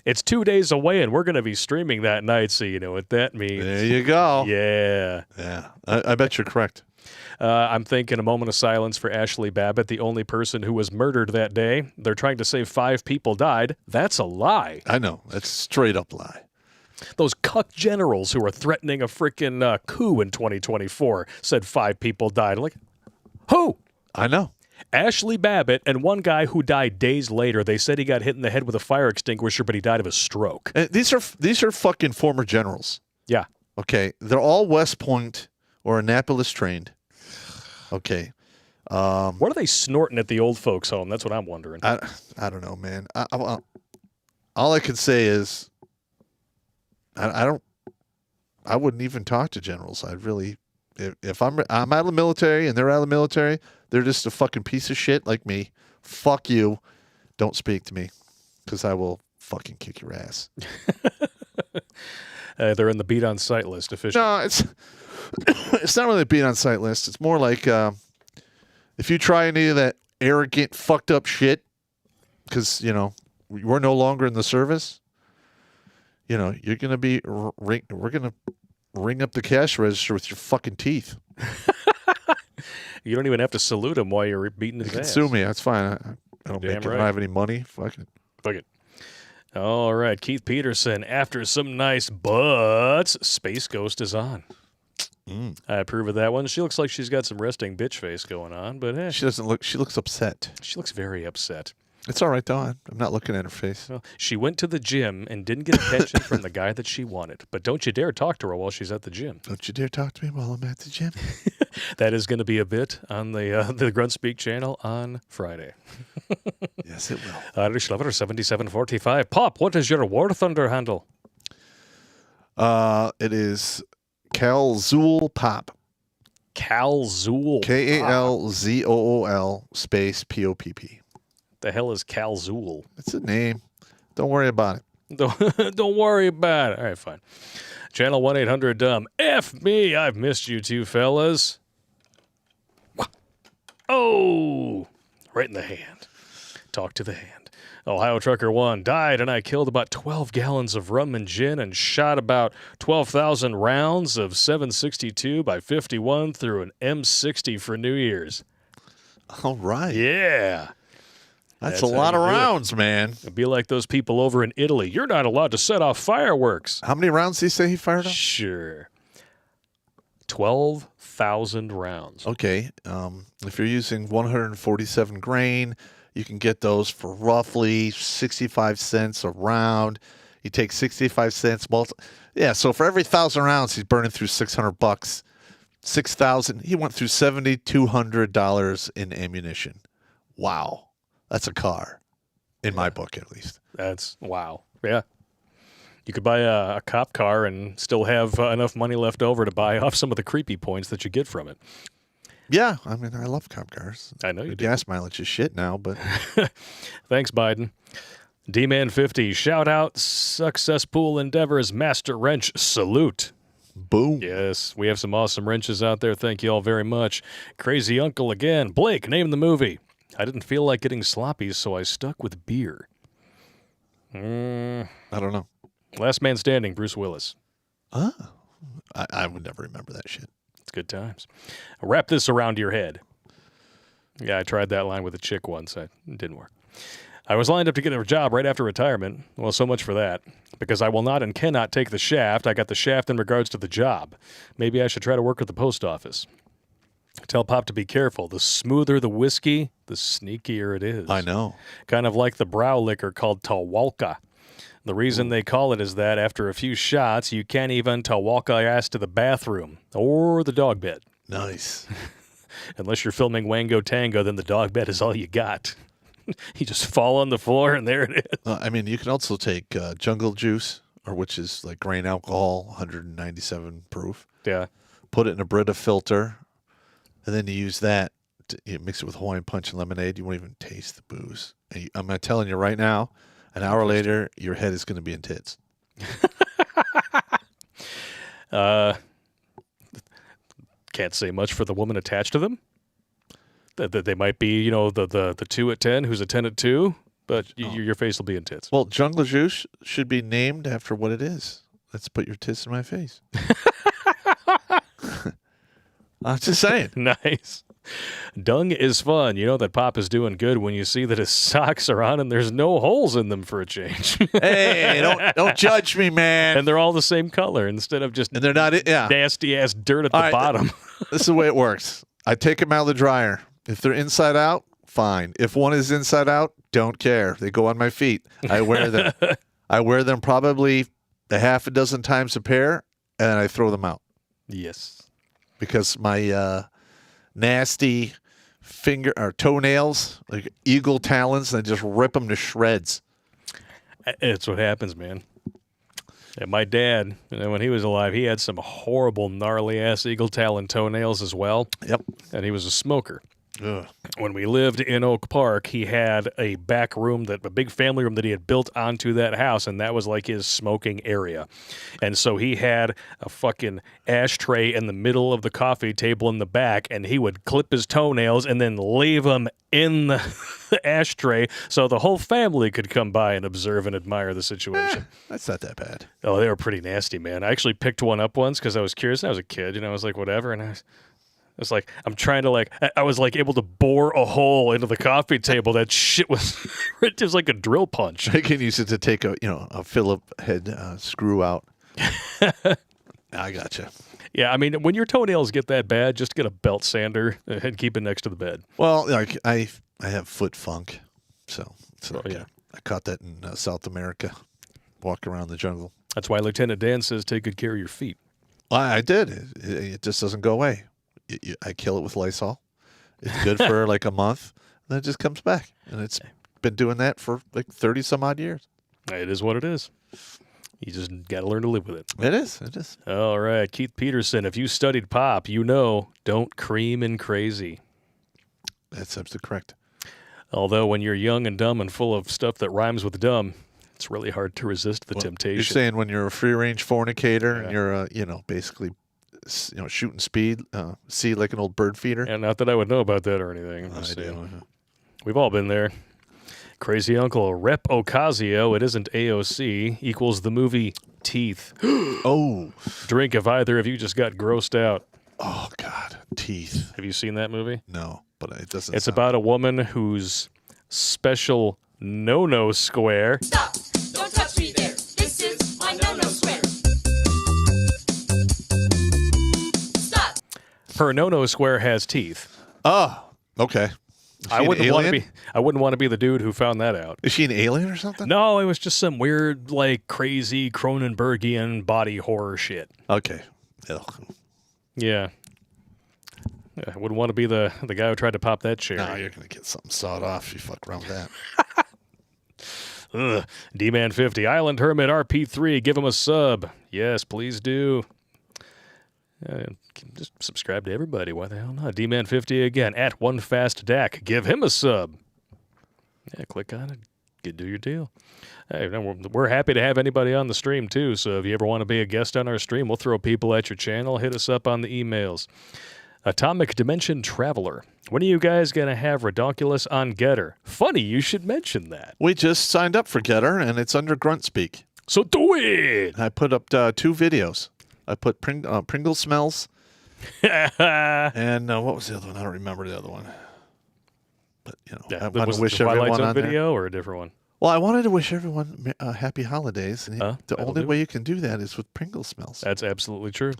It's 2 days away, and we're going to be streaming that night, so you know what that means. There you go. Yeah. Yeah. I bet you're correct. I'm thinking a moment of silence for Ashley Babbitt, the only person who was murdered that day. They're trying to say 5 people died. That's a lie. I know. That's a straight up lie. Those cuck generals who are threatening a freaking coup in 2024 said 5 people died. I'm like, who? I know. Ashley Babbitt and one guy who died days later. They said he got hit in the head with a fire extinguisher, but he died of a stroke. And these are fucking former generals. Yeah. Okay. They're all West Point or Annapolis trained. Okay. What are they snorting at the old folks' home? That's what I'm wondering. I don't know, man. All I can say is I wouldn't even talk to generals. I'd really, if I'm out of the military and they're out of the military, they're just a fucking piece of shit like me. Fuck you. Don't speak to me because I will fucking kick your ass. They're in the beat on site list officially. No, it's not really a beat on site list. It's more like if you try any of that arrogant, fucked up shit, because we're no longer in the service. You're gonna be we're gonna ring up the cash register with your fucking teeth. You don't even have to salute him while you're beating his You can ass. sue me. That's fine. I don't Damn make it. I right. don't have any money. Fuck it. Fuck it. All right, Keith Peterson. After some nice butts, Space Ghost is on. I approve of that one. She looks like she's got some resting bitch face going on, but She doesn't look. She looks upset. she looks very upset. It's all right though. I'm not looking at her face. Well, she went to the gym and didn't get attention from the guy that she wanted. But don't you dare talk to her while she's at the gym. Don't you dare talk to me while I'm at the gym. That is going to be a bit on the Grunt Speak channel on Friday. Yes, it will. Irish Lover 7745. Pop, what is your War Thunder handle? It is Calzool Pop. Calzool. Kalzool space POPP. The hell is Calzool? It's a name. Don't worry about it. Don't worry about it. All right, fine. Channel 1-800-DUMB. F me. I've missed you two fellas. Oh, right in the hand. Talk to the hand. Ohio Trucker 1 died, and I killed about 12 gallons of rum and gin and shot about 12,000 rounds of 7.62 by 51 through an M60 for New Year's. All right. Yeah. That's a lot of rounds, man. It'd be like those people over in Italy. You're not allowed to set off fireworks. How many rounds did he say he fired off? Sure. 12,000 rounds. Okay. If you're using 147 grain, you can get those for roughly 65 cents a round. You take 65 cents, so for every 1,000 rounds, he's burning through $600. 6,000. He went through $7,200 in ammunition. Wow. That's a car, in my book at least. That's, wow. Yeah. You could buy a cop car and still have enough money left over to buy off some of the creepy points that you get from it. Yeah, I mean, I love cop cars. I know you the do. Gas mileage is shit now, but... Thanks, Biden. D-Man 50, shout out Success Pool Endeavors Master Wrench Salute. Boom. Yes, we have some awesome wrenches out there. Thank you all very much. Crazy Uncle again. Blake, name the movie. I didn't feel like getting sloppy, so I stuck with beer. I don't know. Last Man Standing, Bruce Willis. I would never remember that shit. It's good times. Wrap this around your head. Yeah, I tried that line with a chick once. It didn't work. I was lined up to get a job right after retirement. Well, so much for that. Because I will not and cannot take the shaft. I got the shaft in regards to the job. Maybe I should try to work at the post office. Tell Pop to be careful. The smoother the whiskey, the sneakier it is. I know. Kind of like the brow liquor called Tawalka. The reason they call it is that after a few shots, you can't even Tawalka ass to the bathroom or the dog bed. Nice. Unless you're filming Wango Tango, then the dog bed is all you got. You just fall on the floor, and there it is. I mean, you can also take jungle juice, which is like grain alcohol, 197 proof. Yeah. Put it in a Brita filter, and then you use that. You mix it with Hawaiian Punch and lemonade. You won't even taste the booze. And I'm telling you right now, an hour later, your head is going to be in tits. Can't say much for the woman attached to them. That they might be, the 2 at 10 who's a 10 at 2, but your face will be in tits. Well, jungle juice should be named after what it is. Let's put your tits in my face. I'm just saying. Nice. Dung is fun. You know that Pop is doing good when you see that his socks are on and there's no holes in them for a change. Hey, don't judge me, man. And they're all the same color instead of just they're not, nasty ass dirt at the bottom. This is the way it works. I take them out of the dryer. If they're inside out, fine. If one is inside out, don't care. They go on my feet. I wear them. I wear them probably a half a dozen times a pair, and I throw them out. Yes. Because my nasty finger or toenails, like eagle talons, and I just rip them to shreds. It's what happens, man. And my dad, when he was alive, he had some horrible, gnarly-ass eagle talon toenails as well. Yep. And he was a smoker. Ugh. When we lived in Oak Park, he had a back room, a big family room that he had built onto that house, and that was like his smoking area. And so he had a fucking ashtray in the middle of the coffee table in the back, and he would clip his toenails and then leave them in the ashtray so the whole family could come by and observe and admire the situation. That's not that bad. Oh, they were pretty nasty, man. I actually picked one up once because I was curious. I was a kid, I was like, whatever, and it's like, I'm trying to I was like able to bore a hole into the coffee table. That shit was, it was like a drill punch. I can use it to take a Phillip head screw out. I gotcha. Yeah, I mean, when your toenails get that bad, just get a belt sander and keep it next to the bed. Well, like I have foot funk, so yeah. I caught that in South America, walking around the jungle. That's why Lieutenant Dan says take good care of your feet. I did. It just doesn't go away. I kill it with Lysol. It's good for like a month, and then it just comes back. And it's been doing that for like 30 some odd years. It is what it is. You just got to learn to live with it. It is. It is. All right. Keith Peterson, if you studied Pop, don't cream and crazy. That's absolutely correct. Although when you're young and dumb and full of stuff that rhymes with dumb, It's really hard to resist the temptation. You're saying when you're a free-range fornicator and you're, basically, shooting speed, see like an old bird feeder? And not that I would know about that or anything. I'm just saying. We've all been there. Crazy Uncle Rep Ocasio, it isn't AOC, equals the movie Teeth. Oh. Drink if either of you just got grossed out. Oh, God. Teeth. Have you seen that movie? No, but it doesn't It's sound... about a woman whose special no-no square... Stop! Don't touch me there. This is my no-no square. Stop! Her no-no square has teeth. Oh, okay. I wouldn't want to be the dude who found that out. Is she an alien or something? No, it was just some weird, like, crazy Cronenbergian body horror shit. Okay. Ugh. Yeah. I wouldn't want to be the guy who tried to pop that cherry. No, you're going to get something sawed off if you fuck around with that. Ugh. D-Man 50, Island Hermit RP3, give him a sub. Yes, please do. Just subscribe to everybody. Why the hell not? D-Man 50 again, at OneFastDac. Give him a sub. Yeah, click on it. Do your deal. Hey, we're happy to have anybody on the stream, too. So if you ever want to be a guest on our stream, we'll throw people at your channel. Hit us up on the emails. Atomic Dimension Traveler. When are you guys going to have Redonkulas on Getter? Funny, you should mention that. We just signed up for Getter, and it's under Grunt Speak. So do it! I put up 2 videos. I put Pringle Smells, and what was the other one? I don't remember the other one. But, I want to wish everyone on video there. Or a different one? Well, I wanted to wish everyone happy holidays, and the that'll only do. way you can do that is with Pringle Smells. That's absolutely true.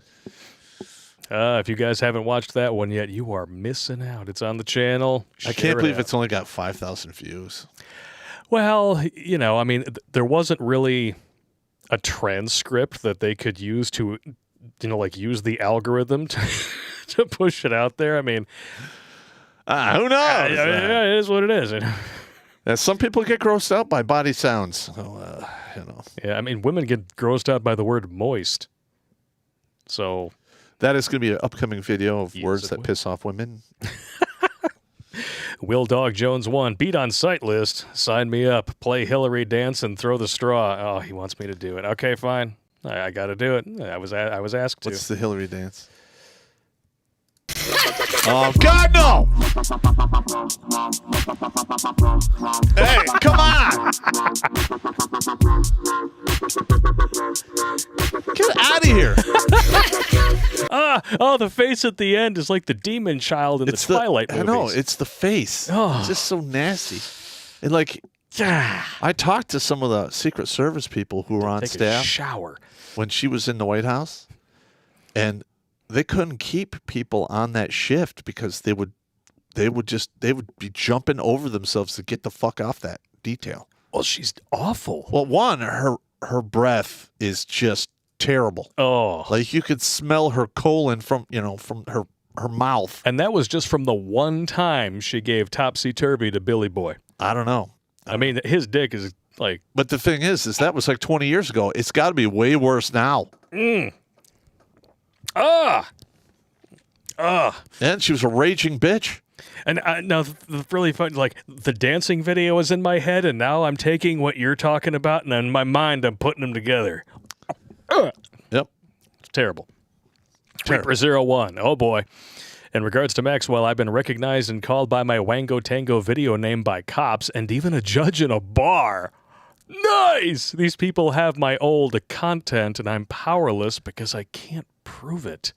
If you guys haven't watched that one yet, you are missing out. It's on the channel. I can't believe it's only got 5,000 views. Well, I mean, there wasn't really a transcript that they could use to, use the algorithm to push it out there. I mean, who knows? Yeah, it is what it is. Some people get grossed out by body sounds. So, Yeah, I mean, women get grossed out by the word moist. So that is going to be an upcoming video of Yes, words it that will. piss off women. Will Dog Jones 1, beat on site list. Sign me up. Play Hillary dance and throw the straw. Oh, he wants me to do it. Okay, fine. I got to do it. I was asked to. What's the Hillary dance? Oh, God, no! Hey, come on! Get out of here! The face at the end is like the demon child in the Twilight movies. I know, it's the face. Oh. It's just so nasty. And I talked to some of the Secret Service people who were on Take staff a shower. when she was in the White House, and they couldn't keep people on that shift because they would be jumping over themselves to get the fuck off that detail. Well, she's awful. Well, one, her breath is just terrible. Oh. Like you could smell her colon from her mouth. And that was just from the one time she gave topsy-turvy to Billy Boy. I don't know. I mean, his dick is like... But the thing is that was like 20 years ago. It's got to be way worse now. And she was a raging bitch. And now the really fun, the dancing video is in my head, and now I'm taking what you're talking about, and in my mind, I'm putting them together. Yep. It's terrible. Reaper 01. Oh, boy. In regards to Maxwell, I've been recognized and called by my Wango Tango video name by cops and even a judge in a bar. Nice! These people have my old content, and I'm powerless because I can't prove it.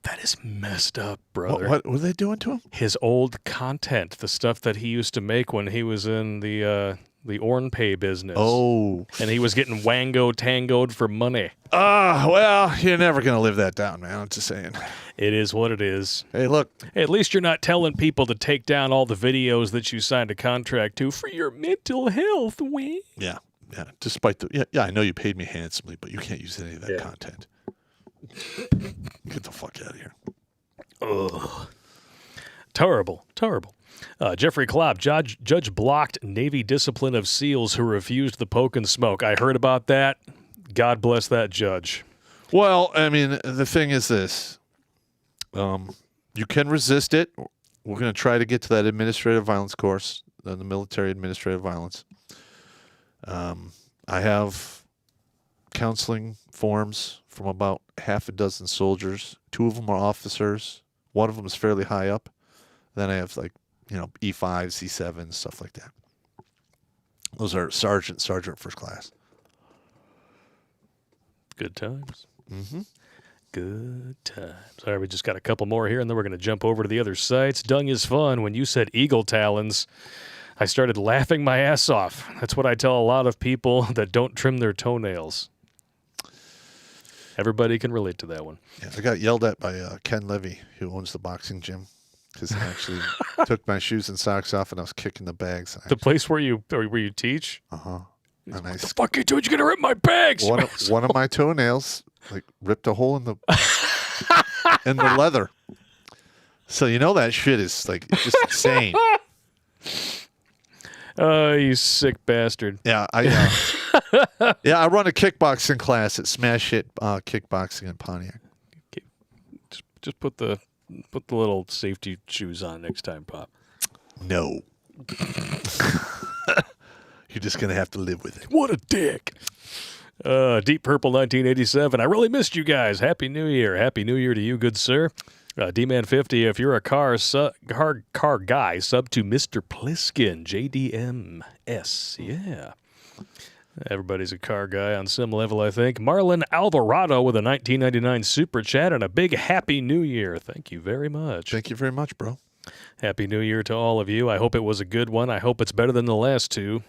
That is messed up, brother. What were they doing to him? His old content, the stuff that he used to make when he was in the Ornpay business. Oh. And he was getting Wango Tangoed for money. Well, you're never going to live that down, man. I'm just saying. It is what it is. Hey, look. At least you're not telling people to take down all the videos that you signed a contract to for your mental health, Wayne. Yeah. Despite I know you paid me handsomely, but you can't use any of that content. Get the fuck out of here. Ugh. Terrible. Jeffrey Klopp, judge blocked Navy discipline of SEALs who refused the poke and smoke. I heard about that. God bless that judge. Well, I mean, the thing is this. You can resist it. We're going to try to get to that administrative violence course, the military administrative violence. I have counseling forms from about half a dozen soldiers. 2 of them are officers. 1 of them is fairly high up. Then I have E5s, E7s, stuff like that. Those are sergeant, first class. Good times. Mm-hmm. Good times. All right, we just got a couple more here, and then we're going to jump over to the other sites. Dung is fun. When you said eagle talons, I started laughing my ass off. That's what I tell a lot of people that don't trim their toenails. Everybody can relate to that one. Yeah, I got yelled at by Ken Levy, who owns the boxing gym, because I actually took my shoes and socks off, and I was kicking the bags. The place where you teach? Uh-huh. And what the fuck you doing? You're going to rip my bags! One of my toenails ripped a hole in the in the leather. So that shit is just insane. Oh, you sick bastard. Yeah, I run a kickboxing class at Smash Hit Kickboxing in Pontiac. Just put the little safety shoes on next time, Pop. No. You're just going to have to live with it. What a dick. Deep Purple 1987. I really missed you guys. Happy New Year. Happy New Year to you, good sir. D-Man 50, if you're a car guy, sub to Mr. Pliskin, JDMS. Yeah. Everybody's a car guy on some level, I think. Marlon Alvarado with a 1999 super chat and a big Happy New Year. Thank you very much. Thank you very much, bro. Happy New Year to all of you. I hope it was a good one. I hope it's better than the last two.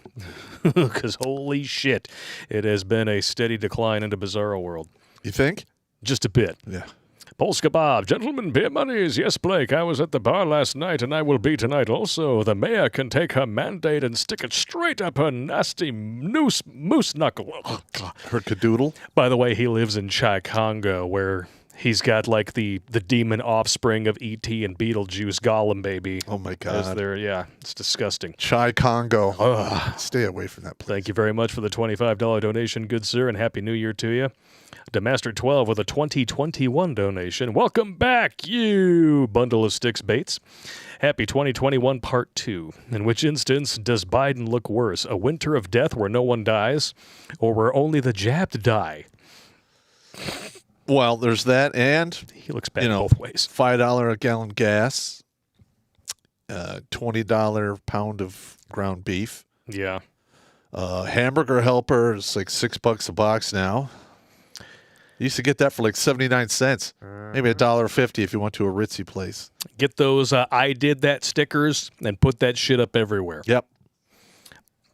Because holy shit, it has been a steady decline into Bizarro World. You think? Just a bit. Yeah. Polska Bob, gentlemen, beer monies. Yes, Blake, I was at the bar last night, and I will be tonight also. The mayor can take her Mandate and stick it straight up her nasty moose knuckle. Her cadoodle. By the way, he lives in Chicago, where he's got like the demon offspring of E.T. and Beetlejuice, Gollum baby. Oh, my God. Yeah, it's disgusting. Chai Congo. Stay away from that place. Thank you very much for the $25 donation, good sir, and Happy New Year to you. Demaster12 with a 2021 donation. Welcome back, you bundle of sticks baits. Happy 2021 Part 2. In which instance does Biden look worse? A winter of death where no one dies, or where only the jabbed die? Well, there's that, and he looks bad both ways. $5 a gallon gas, $20 pound of ground beef. Yeah. Hamburger helper is like $6 a box now. You used to get that for like 79 cents, maybe $1.50 if you went to a ritzy place. Get those I did that stickers and put that shit up everywhere. Yep.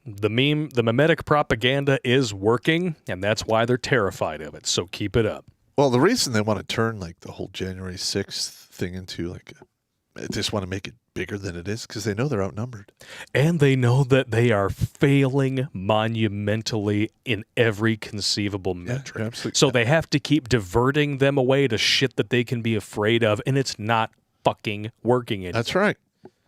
The memetic propaganda is working, and that's why they're terrified of it. So keep it up. Well, the reason they want to turn like the whole January 6th thing into they just want to make it bigger than it is because they know they're outnumbered. And they know that they are failing monumentally in every conceivable metric. Absolutely. So they have to keep diverting them away to shit that they can be afraid of, and it's not fucking working anymore. That's right.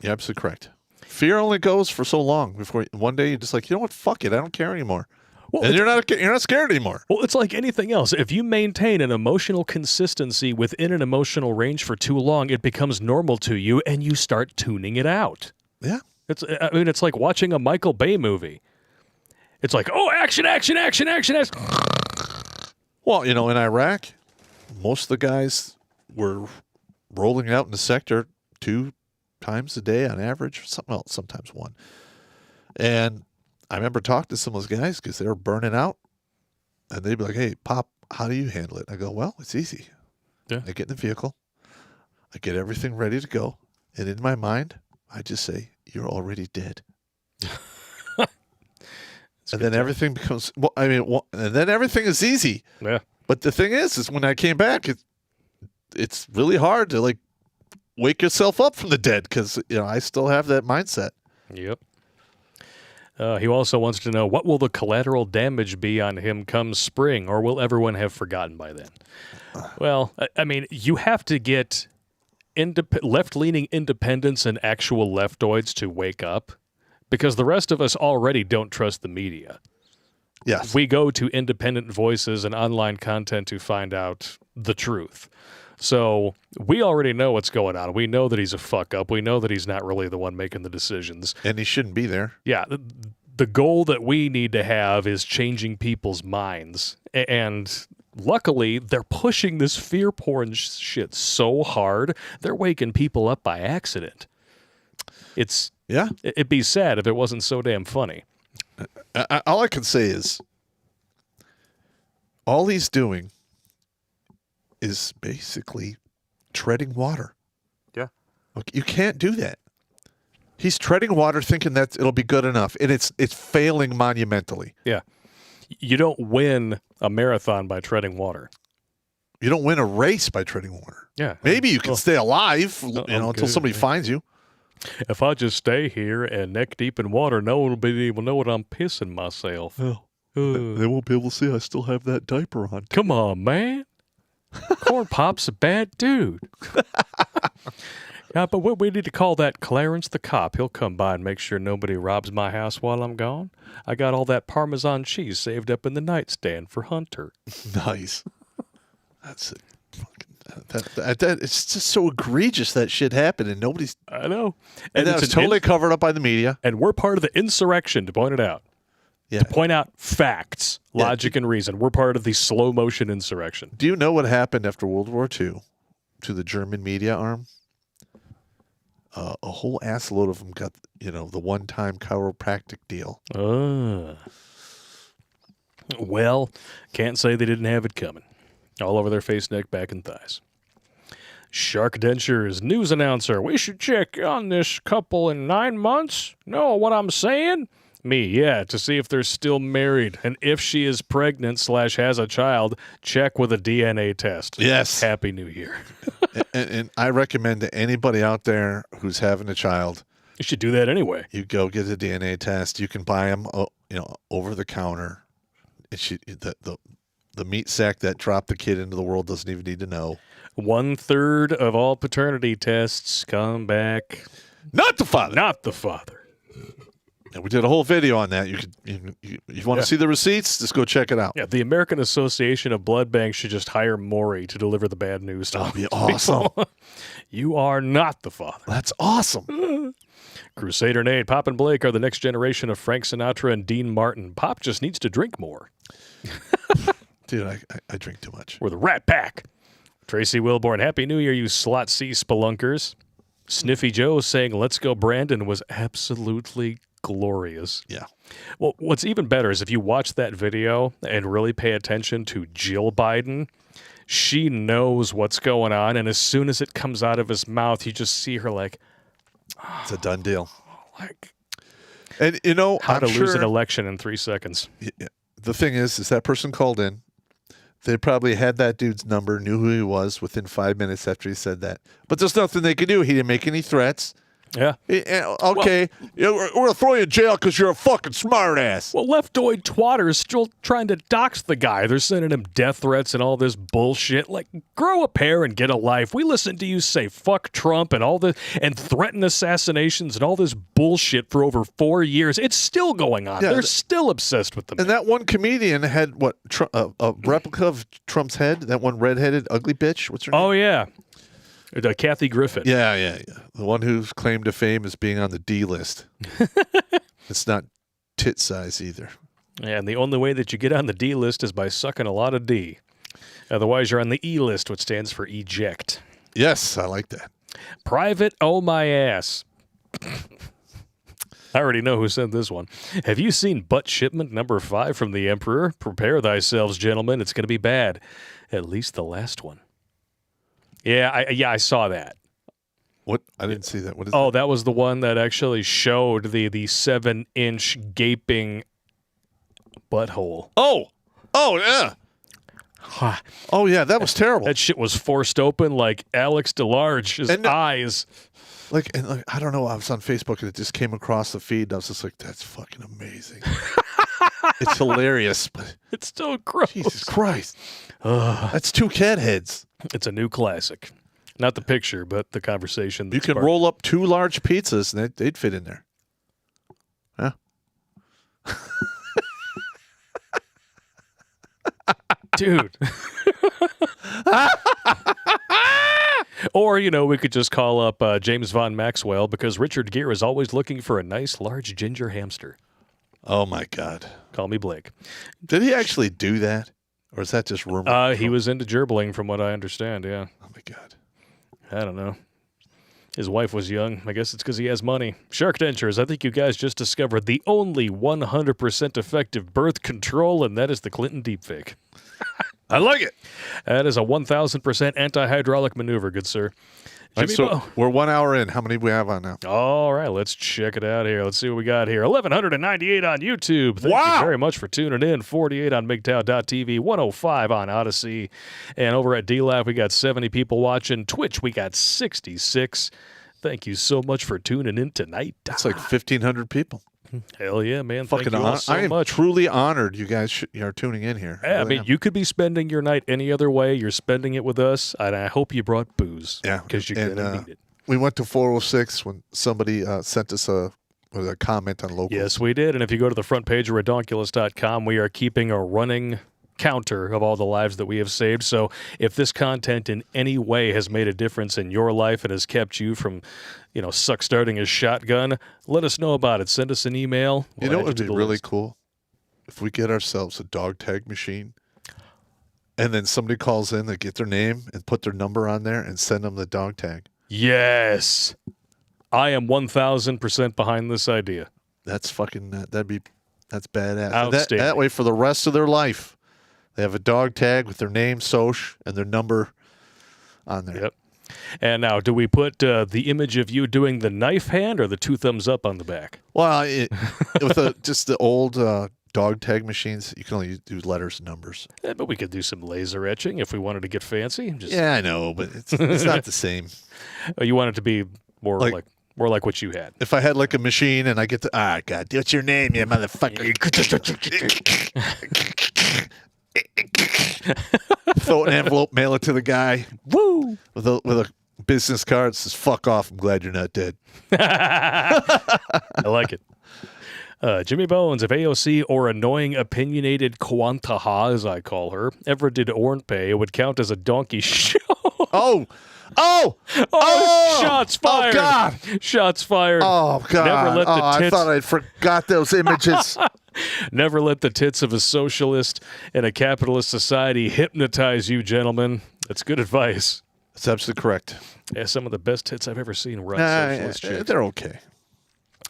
You're absolutely correct. Fear only goes for so long before one day you're just like, you know what, fuck it, I don't care anymore. Well, and you're not scared anymore. Well, it's like anything else. If you maintain an emotional consistency within an emotional range for too long, it becomes normal to you, and you start tuning it out. Yeah. It's like watching a Michael Bay movie. It's like, oh, action, action, action, action, action. Well, in Iraq, most of the guys were rolling out in the sector 2 times a day on average. Sometimes 1. And I remember talking to some of those guys because they were burning out. And they'd be like, hey, Pop, how do you handle it? I go, well, it's easy. Yeah. I get in the vehicle. I get everything ready to go. And in my mind, I just say, you're already dead. And then everything becomes, and then everything is easy. Yeah. But the thing is when I came back, it's really hard to wake yourself up from the dead because, I still have that mindset. Yep. He also wants to know, what will the collateral damage be on him come spring, or will everyone have forgotten by then? Well, you have to get left-leaning independents and actual leftoids to wake up, because the rest of us already don't trust the media. Yes. We go to independent voices and online content to find out the truth. So we already know what's going on. We know that he's a fuck-up. We know that he's not really the one making the decisions. And he shouldn't be there. Yeah. the goal that we need to have is changing people's minds. And luckily, they're pushing this fear porn shit so hard, they're waking people up by accident. It'd be sad if it wasn't so damn funny. All I can say is, all he's doing is basically treading water. Yeah. Look, you can't do that. He's treading water thinking that it'll be good enough, and it's failing monumentally. Yeah. You don't win a marathon by treading water. You don't win a race by treading water. Yeah. Maybe you can stay alive, until somebody finds you. If I just stay here and neck deep in water, no one will be able to know what I'm pissing myself. They won't be able to see I still have that diaper on. Come on, man. Corn Pop's a bad dude. Yeah, but we need to call that Clarence the cop. He'll come by and make sure nobody robs my house while I'm gone. I got all that Parmesan cheese saved up in the nightstand for Hunter. Nice. That's it. It's just so egregious that shit happened, and nobody's. I know. And that was totally covered up by the media. And we're part of the insurrection to point it out. Yeah. To point out facts, logic, and reason. We're part of the slow motion insurrection. Do you know what happened after World War II to the German media arm? A whole assload of them got, the one-time chiropractic deal. Well, can't say they didn't have it coming. All over their face, neck, back, and thighs. Shark Dentures news announcer. We should check on this couple in 9 months. Know what I'm saying? Me, yeah, to see if they're still married. And if she is pregnant / has a child, check with a DNA test. Yes. Happy New Year. and I recommend to anybody out there who's having a child. You should do that anyway. You go get a DNA test. You can buy them, over the counter. The meat sack that dropped the kid into the world doesn't even need to know. 1/3 of all paternity tests come back. Not the father. Not the father. And we did a whole video on that. You want to see the receipts? Just go check it out. Yeah, the American Association of Blood Banks should just hire Maury to deliver the bad news to That'd be awesome. You are not the father. That's awesome. Crusader Nate, Pop and Blake are the next generation of Frank Sinatra and Dean Martin. Pop just needs to drink more. Dude, I drink too much. We're the Rat Pack. Tracy Wilborn, Happy New Year, you Slot C spelunkers. Sniffy Joe saying, let's go Brandon was absolutely glorious. Yeah. Well, what's even better is if you watch that video and really pay attention to Jill Biden, she knows what's going on, and as soon as it comes out of his mouth, you just see her like, it's a done deal. Like, and how to lose an election in 3 seconds. The thing is that person called in. They probably had that dude's number, knew who he was within 5 minutes after he said that. But there's nothing they could do. He didn't make any threats. Yeah. Okay, we're going to throw you in jail because you're a fucking smartass. Well, leftoid twatters still trying to dox the guy. They're sending him death threats and all this bullshit. Like, grow a pair and get a life. We listened to you say fuck Trump and all this and threaten assassinations and all this bullshit for over 4 years. It's still going on. Yeah, They're still obsessed with them. And that one comedian had a replica of Trump's head. That one redheaded ugly bitch. What's her name? Oh yeah. Kathy Griffin. Yeah. The one who's claimed to fame as being on the D list. It's not tit size either. Yeah, and the only way that you get on the D list is by sucking a lot of D. Otherwise, you're on the E list, which stands for eject. Yes, I like that. Private, oh my ass. I already know who sent this one. Have you seen butt shipment number 5 from the Emperor? Prepare thyselves, gentlemen. It's going to be bad. At least the last one. Yeah, I saw that. What? I didn't see that. What is that? That was the one that actually showed the 7-inch gaping butthole. Oh, yeah. Oh, yeah, that was terrible. That shit was forced open like Alex DeLarge's eyes. Like, I don't know, I was on Facebook and it just came across the feed. And I was just like, that's fucking amazing. It's hilarious, but it's still gross. Jesus Christ. That's 2 cat heads. It's a new classic. Not the picture, but the conversation. You can roll up 2 large pizzas and they'd fit in there. Huh? Dude. Or, we could just call up James Von Maxwell because Richard Gere is always looking for a nice, large ginger hamster. Oh, my God. Call me Blake. Did he actually do that? Or is that just rumor? He was into gerbling, from what I understand, yeah. Oh, my God. I don't know. His wife was young. I guess it's because he has money. Shark Dentures, I think you guys just discovered the only 100% effective birth control, and that is the Clinton deepfake. I like it. That is a 1,000% anti-hydraulic maneuver, good sir. All right, Jimmy so Bo. we're 1 hour in. How many do we have on now? All right, let's check it out here. Let's see what we got here. 1,198 on YouTube. Thank Wow. you very much for tuning in. 48 on MGTOW.tv, 105 on Odyssey. And over at DLAV, we got 70 people watching. Twitch, we got 66. Thank you so much for tuning in tonight. That's like 1,500 people. Hell yeah, man. Fucking Thank you all so I am much. truly honored you guys are tuning in here. Yeah, I really mean, am. you could be spending your night any other way. You're spending it with us, and I hope you brought booze. Yeah, because you're and, going to need it. We went to 406 when somebody sent us a comment on locals. Yes, we did. And if you go to the front page of redonkulas.com, we are keeping a running counter of all the lives that we have saved. So if this content in any way has made a difference in your life and has kept you from, suck starting a shotgun, let us know about it. Send us an email. You know We'll what add would to be the really list. cool? If we get ourselves a dog tag machine and then somebody calls in, they get their name and put their number on there and send them the dog tag. Yes. I am 1,000% behind this idea. That's fucking, that's badass. Outstanding. That way for the rest of their life, they have a dog tag with their name, soch, and their number on there. Yep. And now, do we put the image of you doing the knife hand or the 2 thumbs up on the back? Well, with just the old dog tag machines, you can only do letters and numbers. Yeah, but we could do some laser etching if we wanted to get fancy. Just, Yeah, I know, but it's not the same. You want it to be more Like- like what you had. If I had like a machine and I get to, God, what's your name, you motherfucker? Throw an envelope, mail it to the guy. Woo! With a business card that says, fuck off, I'm glad you're not dead. I like it. Jimmy Bones, if AOC or annoying opinionated Kwantaha, as I call her, ever did Ornpay, it would count as a donkey show. Oh, Shots fired. Oh, God. Shots fired. Oh, God. Never let the I tits, thought I forgot those images. never let the tits of a socialist in a capitalist society hypnotize you, gentlemen. That's good advice. That's absolutely correct. Yeah, some of the best tits I've ever seen were on socialist chicks. They're okay.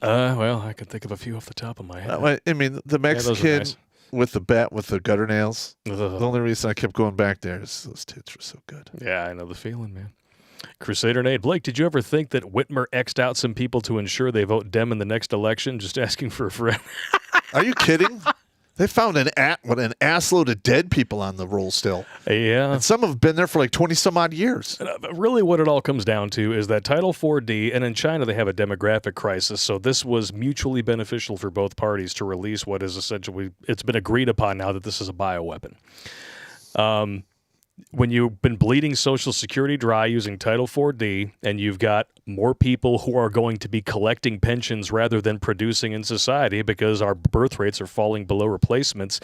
Well, I can think of a few off the top of my head. I mean, the those are Mexican nice. with the bat with the gutter nails. Ugh. The only reason I kept going back there is those tits were so good. Yeah, I know the feeling, man. Crusader Nate, Blake, did you ever think that Whitmer X'd out some people to ensure they vote Dem in the next election? Just asking for a friend. Are you kidding? They found an assload of dead people on the roll still. Yeah. And some have been there for like 20 some odd years. But really what it all comes down to is that Title 4D, and in China they have a demographic crisis, so this was mutually beneficial for both parties to release what is essentially, it's been agreed upon now that this is a bioweapon. When you've been bleeding Social Security dry using Title 4D, and you've got more people who are going to be collecting pensions rather than producing in society because our birth rates are falling below replacements,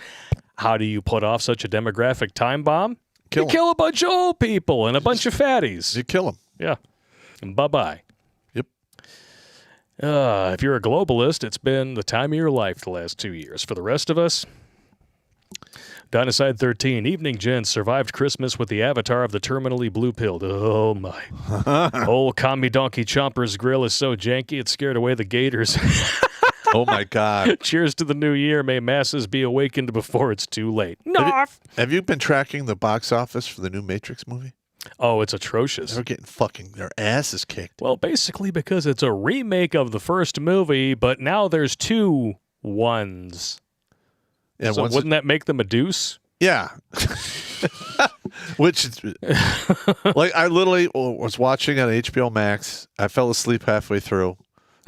how do you put off such a demographic time bomb? Kill 'em. Kill a bunch of old people and a bunch of fatties. You kill them. Yeah. And bye-bye. Yep. If you're a globalist, it's been the time of your life the last 2 years. For the rest of us, Dynaside 13, evening gents, survived Christmas with the avatar of the terminally blue-pilled. Oh, my. Old commie donkey Chomper's grill is so janky it scared away the gators. Oh, my God. Cheers to the new year. May masses be awakened before it's too late. Narf! Have you been tracking the box office for the new Matrix movie? Oh, it's atrocious. They're getting fucking their asses kicked. Well, basically because it's a remake of the first movie, but now there's 2 ones. Yeah, So wouldn't that make them a deuce? Yeah. Which, like, I literally was watching on HBO Max. I fell asleep halfway through,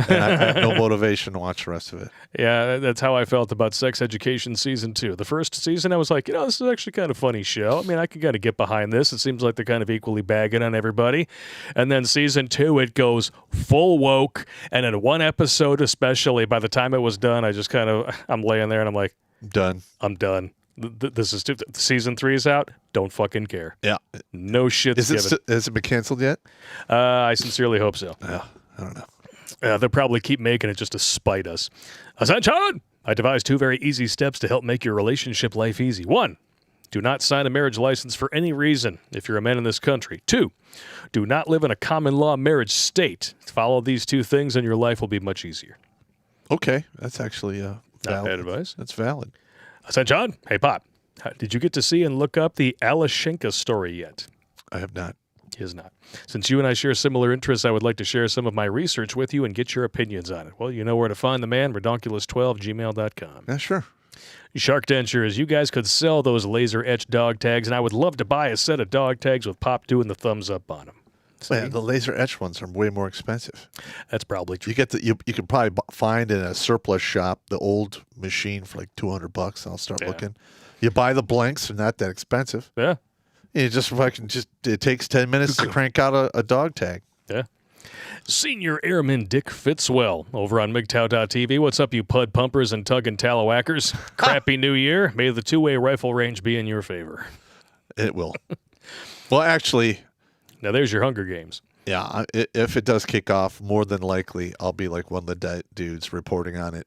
and I had no motivation to watch the rest of it. Yeah, that's how I felt about Sex Education Season 2. The first season, I was like, this is actually kind of funny show. I mean, I can kind of get behind this. It seems like they're kind of equally bagging on everybody. And then Season 2, it goes full woke. And in one episode especially, by the time it was done, I just I'm laying there and I'm like, Done. I'm done. This is Season 3 is out. Don't fucking care. Yeah. No shit's given. Has it been canceled yet? I sincerely hope so. Yeah. I don't know. They'll probably keep making it just to spite us. Ascension! I devised 2 very easy steps to help make your relationship life easy. 1, do not sign a marriage license for any reason if you're a man in this country. 2, do not live in a common law marriage state. Follow these 2 things and your life will be much easier. Okay, that's actually Not valid. bad advice. That's valid. I said, John, hey, Pop, did you get to see and look up the Alashenka story yet? I have not. He is not. Since you and I share similar interests, I would like to share some of my research with you and get your opinions on it. Well, you know where to find the man, redonkulas12gmail.com. Yeah, sure. Shark Dentures, you guys could sell those laser-etched dog tags, and I would love to buy a set of dog tags with Pop doing the thumbs up on them. Yeah, the laser etched ones are way more expensive. That's probably true. You get you can probably find in a surplus shop the old machine for like $200. I'll start looking. You buy the blanks; they're not that expensive. Yeah. You just it takes 10 minutes to crank out a dog tag. Yeah. Senior Airman Dick Fitzwell over on MGTOW.tv. What's up, you pud pumpers and tug and tallowackers? Crappy New Year. May the 2-way rifle range be in your favor. It will. Well, actually, now there's your Hunger Games. yeah. If it does kick off, more than likely, I'll be like one of the dudes reporting on it.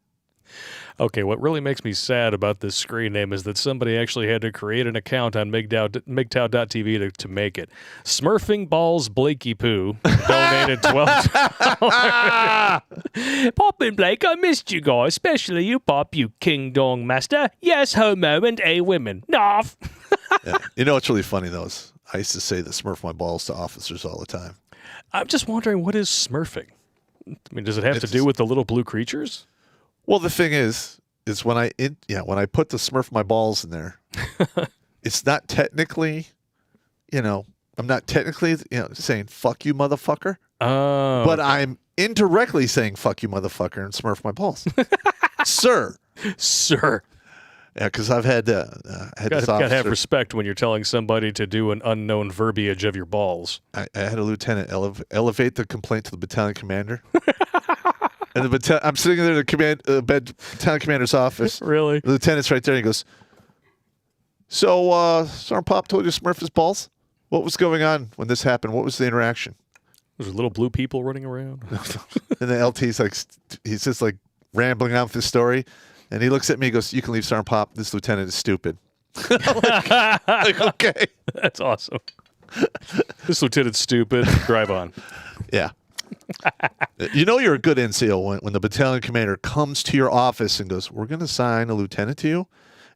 Okay, what really makes me sad about this screen name is that somebody actually had to create an account on MGTOW.tv to make it. Smurfing Balls Blakey Poo donated $12. Pop and Blake, I missed you guys, especially you, Pop, you King Dong Master. Yes, homo and a women. Noff. Yeah. You know what's really funny, though, is I used to say the Smurf my balls to officers all the time. I'm just wondering, what is smurfing? I mean, does it have to do with the little blue creatures? Well, the thing is when I put the Smurf my balls in there, it's not technically, I'm not technically, saying fuck you, motherfucker. Oh. But I'm indirectly saying fuck you, motherfucker, and Smurf my balls, sir. Yeah, because I've had this officer. Gotta have respect when you're telling somebody to do an unknown verbiage of your balls. I had a lieutenant elevate the complaint to the battalion commander. And I'm sitting there in the battalion commander's office. Really? The lieutenant's right there. And he goes, "So, Sergeant Pop told you to Smurf his balls? What was going on when this happened? What was the interaction?" There's little blue people running around. And the LT's like, he's just like rambling on with this story. And he looks at me and goes, "You can leave, Sergeant Pop. This lieutenant is stupid." like, okay. That's awesome. This lieutenant's stupid. Drive on. Yeah. You're a good NCO when the battalion commander comes to your office and goes, "We're going to assign a lieutenant to you,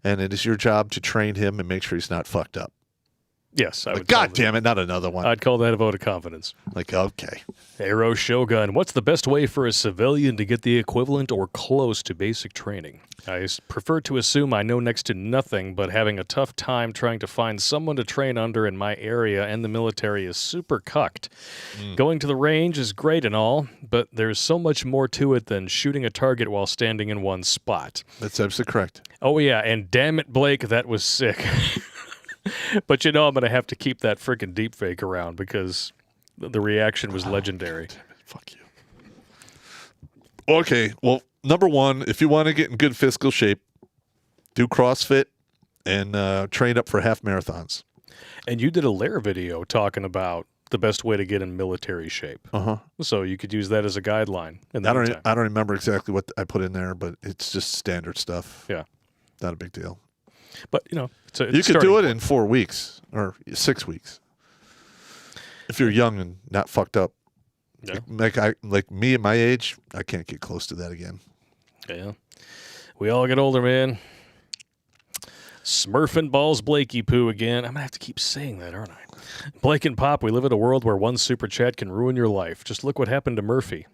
and it is your job to train him and make sure he's not fucked up." Yes, I would. God damn it, not another one. I'd call that a vote of confidence. Like, okay. Arrow Shogun, what's the best way for a civilian to get the equivalent or close to basic training? I prefer to assume I know next to nothing, but having a tough time trying to find someone to train under in my area, and the military is super cucked. Going to the range is great and all, but there's so much more to it than shooting a target while standing in one spot. That's absolutely correct. Oh, yeah, and damn it, Blake, that was sick. But I'm going to have to keep that freaking deep fake around because the reaction was legendary. Damn it, fuck you. Okay, well, number one, if you want to get in good physical shape, do CrossFit and train up for half marathons. And you did a Lair video talking about the best way to get in military shape. Uh-huh. So you could use that as a guideline. I don't remember exactly what I put in there, but it's just standard stuff. Yeah. Not a big deal. But, it's you could do it in 4 weeks or 6 weeks if you're young and not fucked up. Yeah. Like me at my age, I can't get close to that again. Yeah. We all get older, man. Smurfing Balls Blakey Poo again. I'm going to have to keep saying that, aren't I? Blake and Pop, we live in a world where one super chat can ruin your life. Just look what happened to Murphy.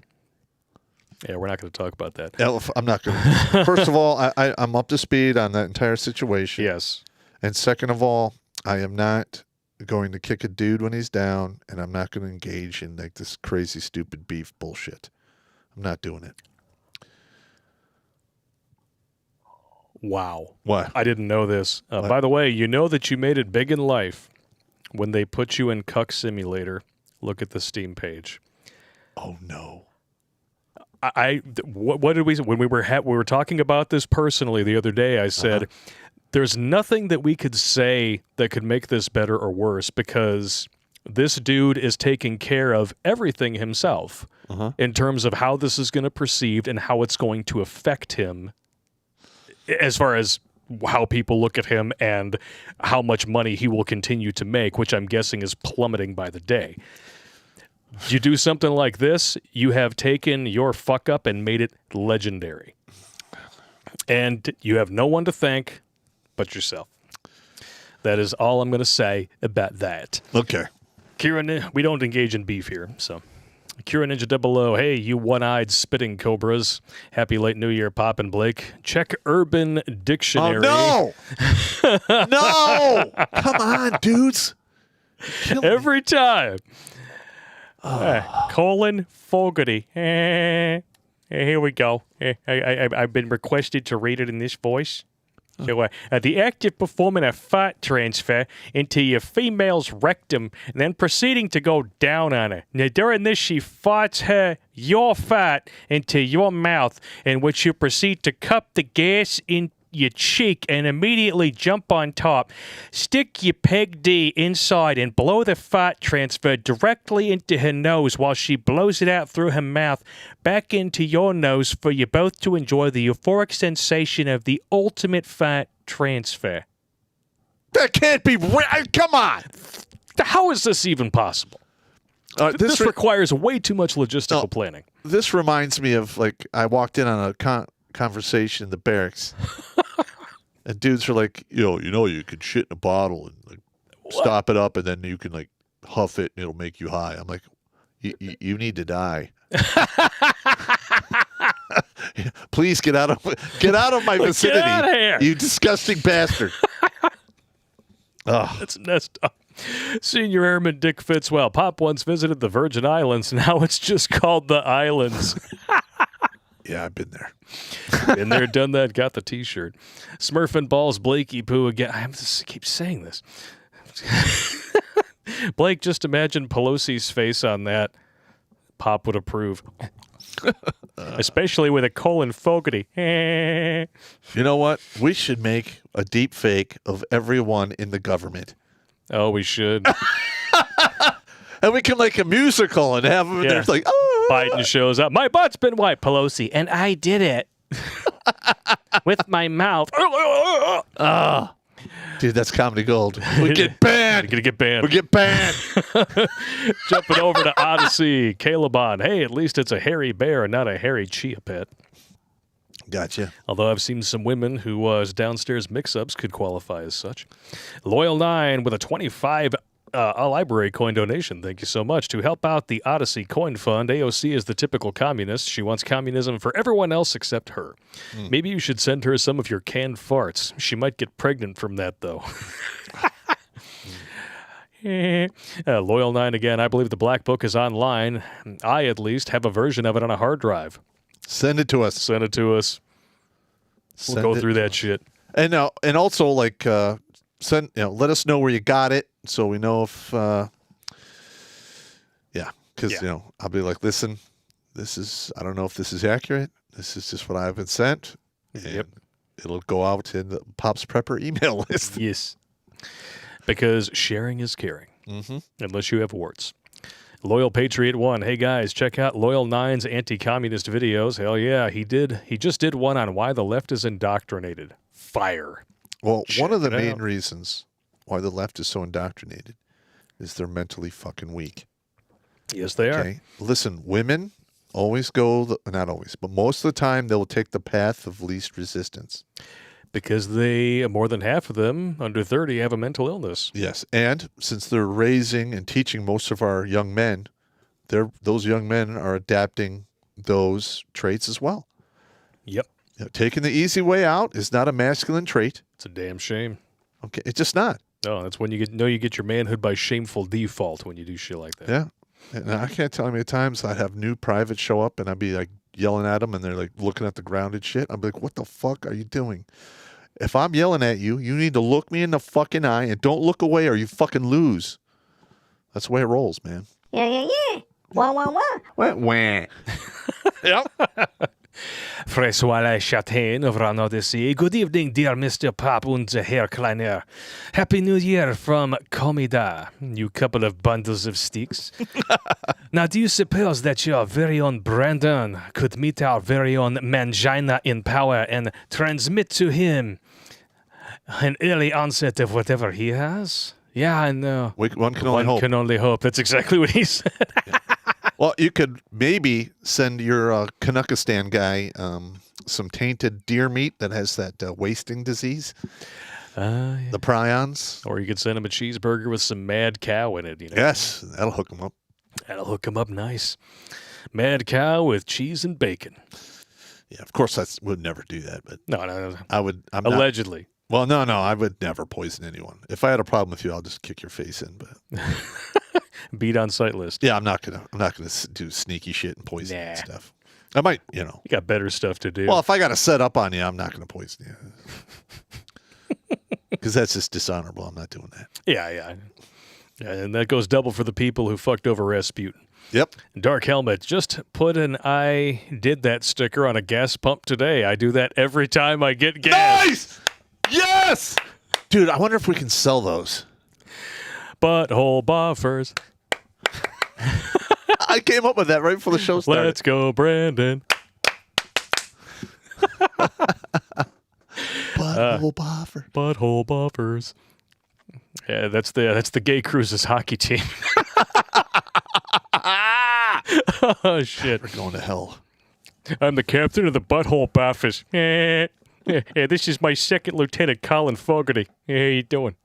Yeah, we're not going to talk about that. I'm not going to. First of all, I'm up to speed on that entire situation. Yes. And second of all, I am not going to kick a dude when he's down, and I'm not going to engage in like this crazy, stupid beef bullshit. I'm not doing it. Wow. What? I didn't know this. By the way, you know that you made it big in life when they put you in Cuck Simulator. Look at the Steam page. Oh, no. What did we when we were talking about this personally the other day? I said there's nothing that we could say that could make this better or worse because this dude is taking care of everything himself in terms of how this is going to perceive and how it's going to affect him as far as how people look at him and how much money he will continue to make, which I'm guessing is plummeting by the day. You do something like this, you have taken your fuck up and made it legendary. And you have no one to thank but yourself. That is all I'm going to say about that. Okay. Kira, we don't engage in beef here, so. Kira Ninja 00, hey, you one-eyed spitting cobras. Happy late New Year, Pop and Blake. Check Urban Dictionary. Oh, no! No! Come on, dudes. Every time. Colin Fogarty. Here we go. I've been requested to read it in this voice. So, the act of performing a fat transfer into your female's rectum and then proceeding to go down on her. Now, during this, she farts your fat into your mouth, in which you proceed to cup the gas in your cheek and immediately jump on top. Stick your peg D inside and blow the fat transfer directly into her nose while she blows it out through her mouth back into your nose for you both to enjoy the euphoric sensation of the ultimate fat transfer. That can't be real. Come on. How is this even possible? This requires way too much logistical planning. This reminds me of, like, I walked in on a conversation in the barracks. And dudes are like, you could shit in a bottle and like stop it up, and then you can like huff it and it'll make you high. I'm like, you need to die. Please get out of my vicinity. Get out of here. You disgusting bastard. That's messed up. Senior Airman Dick Fitzwell. Pop once visited the Virgin Islands. Now it's just called the Islands. Yeah, I've been there. Been there, done that, got the T-shirt. Smurfing Balls, Blakey Poo again. I keep saying this. Blake, just imagine Pelosi's face on that. Pop would approve. Especially with a Colin Fogarty. You know what? We should make a deep fake of everyone in the government. Oh, we should. And we can make a musical and have them there like, oh. Biden shows up. My butt's been wiped, Pelosi, and I did it. With my mouth. Dude, that's comedy gold. We get banned. We're going to get banned. We get banned. Jumping over to Odyssey. Calebon. Hey, at least it's a hairy bear and not a hairy chia pet. Gotcha. Although I've seen some women who downstairs mix-ups could qualify as such. Loyal 9 with a 25 a library coin donation. Thank you so much. To help out the Odyssey Coin Fund, AOC is the typical communist. She wants communism for everyone else except her. Maybe you should send her some of your canned farts. She might get pregnant from that, though. Loyal 9 again. I believe the Black Book is online. I, at least, have a version of it on a hard drive. Send it to us. Send it to us. We'll go through that shit. And also, like, let us know where you got it, so we know if, because I'll be like, listen, I don't know if this is accurate. This is just what I've been sent. And it'll go out in the Pops Prepper email list. Yes, because sharing is caring, unless you have warts. Loyal Patriot 1. Hey guys, check out Loyal 9's anti-communist videos. Hell yeah, he just did one on why the left is indoctrinated. Fire. Well, one of the main reasons why the left is so indoctrinated is they're mentally fucking weak. Yes, they are. Listen, women always go, not always, but most of the time they will take the path of least resistance. Because more than half of them, under 30, have a mental illness. Yes, and since they're raising and teaching most of our young men, those young men are adapting those traits as well. Yep. Taking the easy way out is not a masculine trait. It's a damn shame. Okay, it's just not. No, that's when you get your manhood by shameful default when you do shit like that. Yeah, and I can't tell how many times I'd have new privates show up and I'd be like yelling at them and they're like looking at the ground and shit. I'd be like, what the fuck are you doing? If I'm yelling at you, you need to look me in the fucking eye and don't look away or you fucking lose. That's the way it rolls, man. Yeah. Wah, wah, wah. Wah. Yep. Freswala Chatain of Ron Odyssey. Good evening, dear Mr. Pop und Herr Kleiner. Happy New Year from Comida, you couple of bundles of sticks. Now, do you suppose that your very own Brandon could meet our very own Mangina in power and transmit to him an early onset of whatever he has? Yeah, I know. One can only hope. Can only hope. That's exactly what he said. Well, you could maybe send your Canuckistan guy some tainted deer meat that has that wasting disease. Yeah. The prions. Or you could send him a cheeseburger with some mad cow in it. You know? Yes, that'll hook him up. That'll hook him up nice. Mad cow with cheese and bacon. Yeah, of course I would never do that, but No. I would. I'm Allegedly. Not, well, no, I would never poison anyone. If I had a problem with you, I'll just kick your face in. But Beat on sight list. yeah, I'm not gonna do sneaky shit and poison and stuff. I might, You got better stuff to do. Well, if I got to set up on you, I'm not gonna poison you because that's just dishonorable. I'm not doing that. Yeah. And that goes double for the people who fucked over Rasputin. Yep. Dark Helmet, just put an I did that sticker on a gas pump today. I do that every time I get gas. Nice. Yes, dude. I wonder if we can sell those. Butthole buffers. I came up with that right before the show started. Let's go, Brandon. Butthole buffer. Butthole buffers. Yeah, that's the Gay Cruises hockey team. Oh shit! We're going to hell. I'm the captain of the Butthole Buffers. Yeah, this is my second lieutenant, Colin Fogarty. How you doing?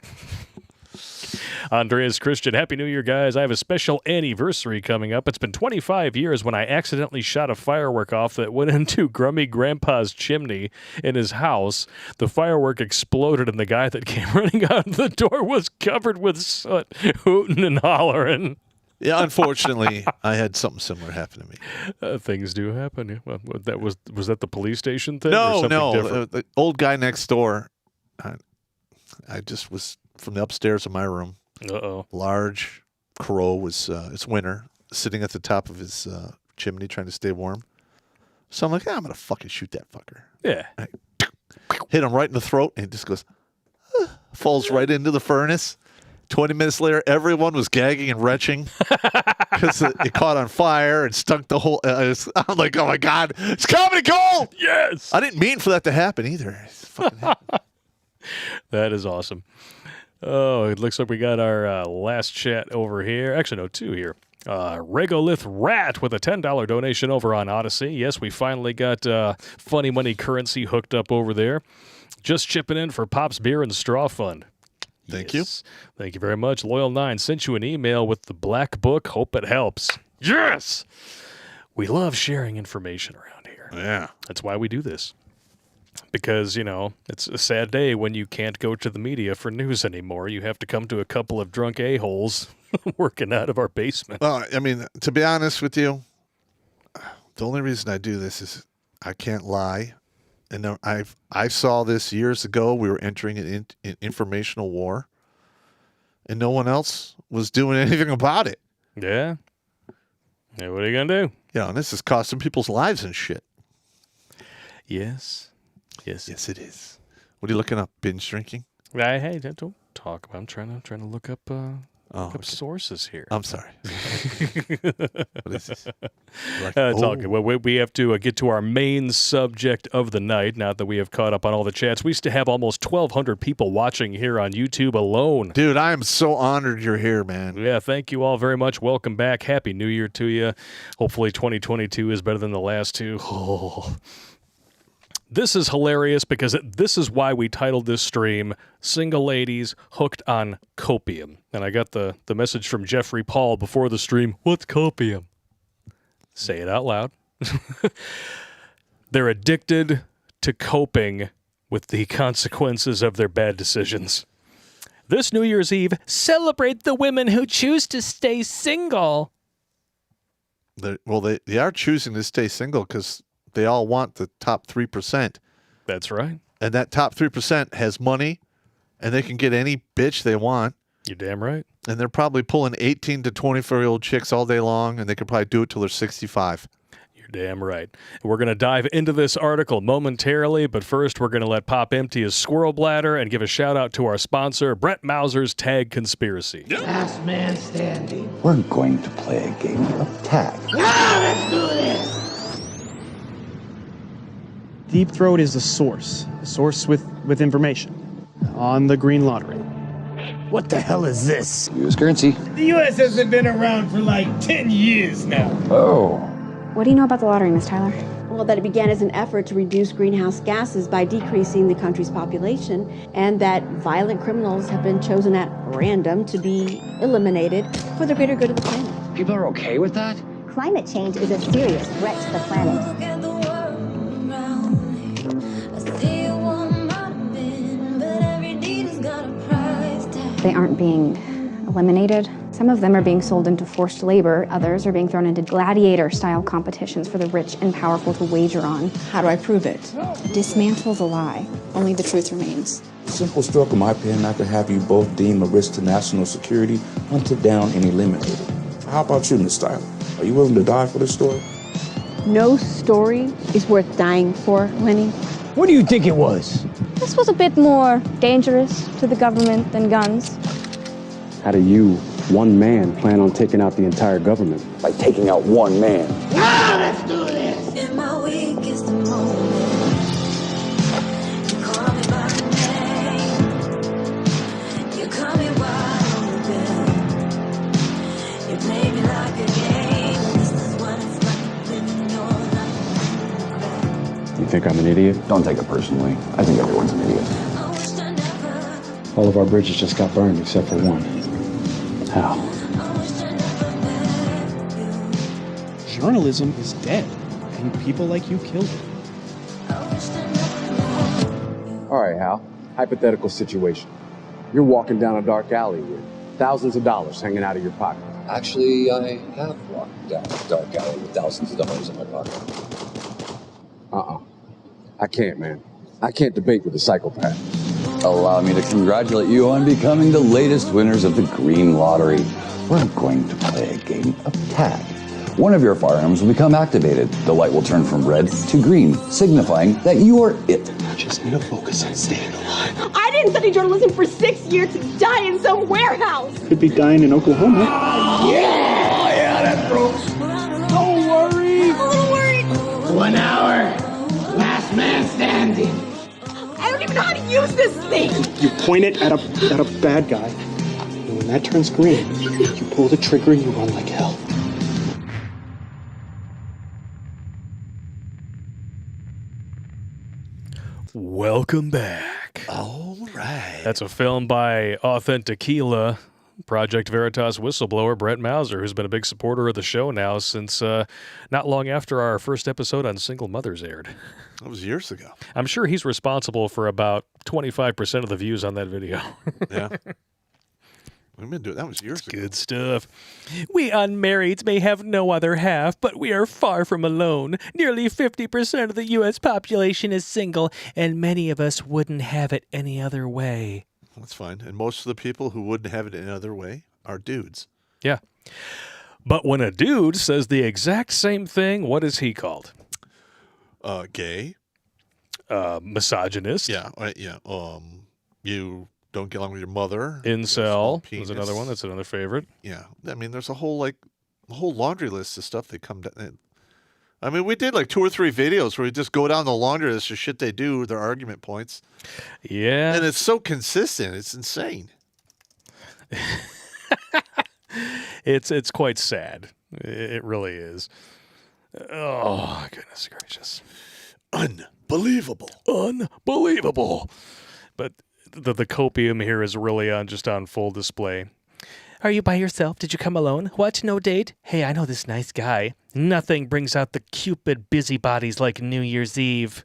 Andreas Christian, Happy New Year, guys. I have a special anniversary coming up. It's been 25 years when I accidentally shot a firework off that went into Grummy Grandpa's chimney in his house. The firework exploded, and the guy that came running out the door was covered with soot, hooting and hollering. Yeah, unfortunately, I had something similar happen to me. Things do happen. Yeah. Well, was that the police station thing? or No, something different? the old guy next door. I just was from the upstairs of my room. Uh-oh. Large crow was. It's winter, sitting at the top of his chimney trying to stay warm. So I'm like, I'm gonna fucking shoot that fucker. Yeah. Hit him right in the throat, and he just goes, falls right into the furnace. 20 minutes later, everyone was gagging and retching because it caught on fire and stunk the whole. I'm like, oh my God, it's comedy gold! Yes! I didn't mean for that to happen either. It's fucking happened. That is awesome. Oh, it looks like we got our last chat over here. Actually, no, two here. Regolith Rat with a $10 donation over on Odyssey. Yes, we finally got funny money currency hooked up over there. Just chipping in for Pop's Beer and Straw Fund. Thank you. Thank you very much. Loyal9 sent you an email with the black book. Hope it helps. Yes! We love sharing information around here. Yeah. That's why we do this. Because, it's a sad day when you can't go to the media for news anymore. You have to come to a couple of drunk a-holes working out of our basement. Well, I mean, to be honest with you, the only reason I do this is I can't lie. And I saw this years ago. We were entering an informational war, and no one else was doing anything about it. Yeah. Yeah, what are you going to do? And this is costing people's lives and shit. Yes, it is. What are you looking up? Binge drinking? Hey, don't talk about. I'm trying to look up sources here. I'm sorry. What is this? It's all good. Well, we have to get to our main subject of the night. Now that we have caught up on all the chats, we used to have almost 1,200 people watching here on YouTube alone. Dude, I am so honored you're here, man. Yeah, thank you all very much. Welcome back. Happy New Year to you. Hopefully 2022 is better than the last two. Oh. This is hilarious because this is why we titled this stream Single Ladies Hooked on Copium. And I got the message from Jeffrey Paul before the stream. What's Copium? Say it out loud. They're addicted to coping with the consequences of their bad decisions. This New Year's Eve, celebrate the women who choose to stay single. They are choosing to stay single because they all want the top 3%. That's right. And that top 3% has money, and they can get any bitch they want. You're damn right. And they're probably pulling 18 to 24-year-old chicks all day long, and they could probably do it till they're 65. You're damn right. We're going to dive into this article momentarily, but first we're going to let Pop empty his squirrel bladder and give a shout out to our sponsor, Brett Mauser's Tag Conspiracy. Last man standing. We're going to play a game of tag. Now let's do this! Deep Throat is a source with information on the green lottery. What the hell is this? U.S. currency. The U.S. hasn't been around for like 10 years now. Oh. What do you know about the lottery, Miss Tyler? Well, that it began as an effort to reduce greenhouse gases by decreasing the country's population, and that violent criminals have been chosen at random to be eliminated for the greater good of the planet. People are okay with that? Climate change is a serious threat to the planet. They aren't being eliminated. Some of them are being sold into forced labor. Others are being thrown into gladiator-style competitions for the rich and powerful to wager on. How do I prove it? Dismantle the lie. Only the truth remains. Simple stroke of my pen not to have you both deem a risk to national security, hunted down and eliminated. How about you, Miss Tyler? Are you willing to die for this story? No story is worth dying for, Lenny. What do you think it was? This was a bit more dangerous to the government than guns. How do you, one man, plan on taking out the entire government? By taking out one man. Now let's do this! In my weakest moment, you call me by name. You call me wild open. You play me like a game. This is what it's like living your life. You think I'm an idiot? Don't take it personally. I think everyone's an idiot. I wish I never, All of our bridges just got burned except for one. How? I wish I never met you. Journalism is dead, and people like you killed it. I wish I never met you. All right, Hal. Hypothetical situation. You're walking down a dark alley with thousands of dollars hanging out of your pocket. Actually, I have walked down a dark alley with thousands of dollars in my pocket. I can't, man. I can't debate with a psychopath. Allow me to congratulate you on becoming the latest winners of the Green Lottery. We're going to play a game of tag. One of your firearms will become activated. The light will turn from red to green, signifying that you are it. I just need to focus on staying alive. I didn't study journalism for 6 years to die in some warehouse. Could be dying in Oklahoma. Yeah, that's Brooks. Don't worry. I'm a little worried. 1 hour. Last man standing. I don't even know how to use this thing. You point it at a bad guy, and when that turns green, you pull the trigger and you run like hell. Welcome back. All right. That's a film by Authentiquila, Project Veritas whistleblower Brett Mauser, who's been a big supporter of the show now since not long after our first episode on single mothers aired. That was years ago. I'm sure he's responsible for about 25% of the views on that video. Yeah. We've been doing that was years ago. Good stuff. We unmarrieds may have no other half, but we are far from alone. Nearly 50% of the U.S. population is single, and many of us wouldn't have it any other way. That's fine. And most of the people who wouldn't have it any other way are dudes. Yeah. But when a dude says the exact same thing, what is he called? Gay. Misogynist. Yeah. Yeah. You don't get along with your mother. Incel is another one. That's another favorite. Yeah. I mean, there's a whole laundry list of stuff they come down. I mean, we did like 2 or 3 videos where we just go down the laundry list of shit they do, their argument points. Yeah. And it's so consistent. It's insane. It's quite sad. It really is. Oh, goodness gracious. Unbelievable. Unbelievable. But the copium here is really on full display. Are you by yourself? Did you come alone? What? No date? Hey, I know this nice guy. Nothing brings out the Cupid busybodies like New Year's Eve.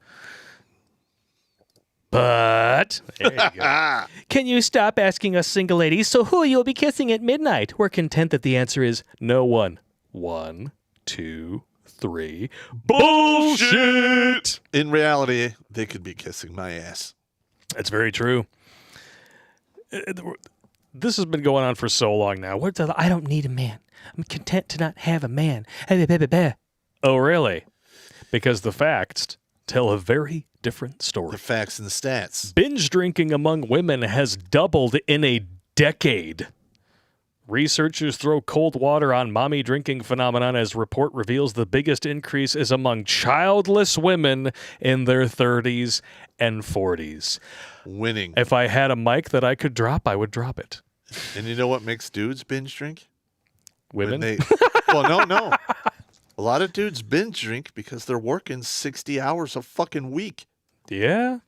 But, there you go. Can you stop asking us single ladies, so who you'll be kissing at midnight? We're content that the answer is no one. 1, 2, 3. Bullshit! In reality, they could be kissing my ass. That's very true. This has been going on for so long now. I don't need a man. I'm content to not have a man. Oh, really? because the facts tell a very different story. The facts and the stats. Binge drinking among women has doubled in a decade. Researchers throw cold water on mommy drinking phenomenon as report reveals the biggest increase is among childless women in their 30s and 40s. Winning. If I had a mic that I could drop, I would drop it. And you know what makes dudes binge drink? Women? Well, no. A lot of dudes binge drink because they're working 60 hours a fucking week. Yeah.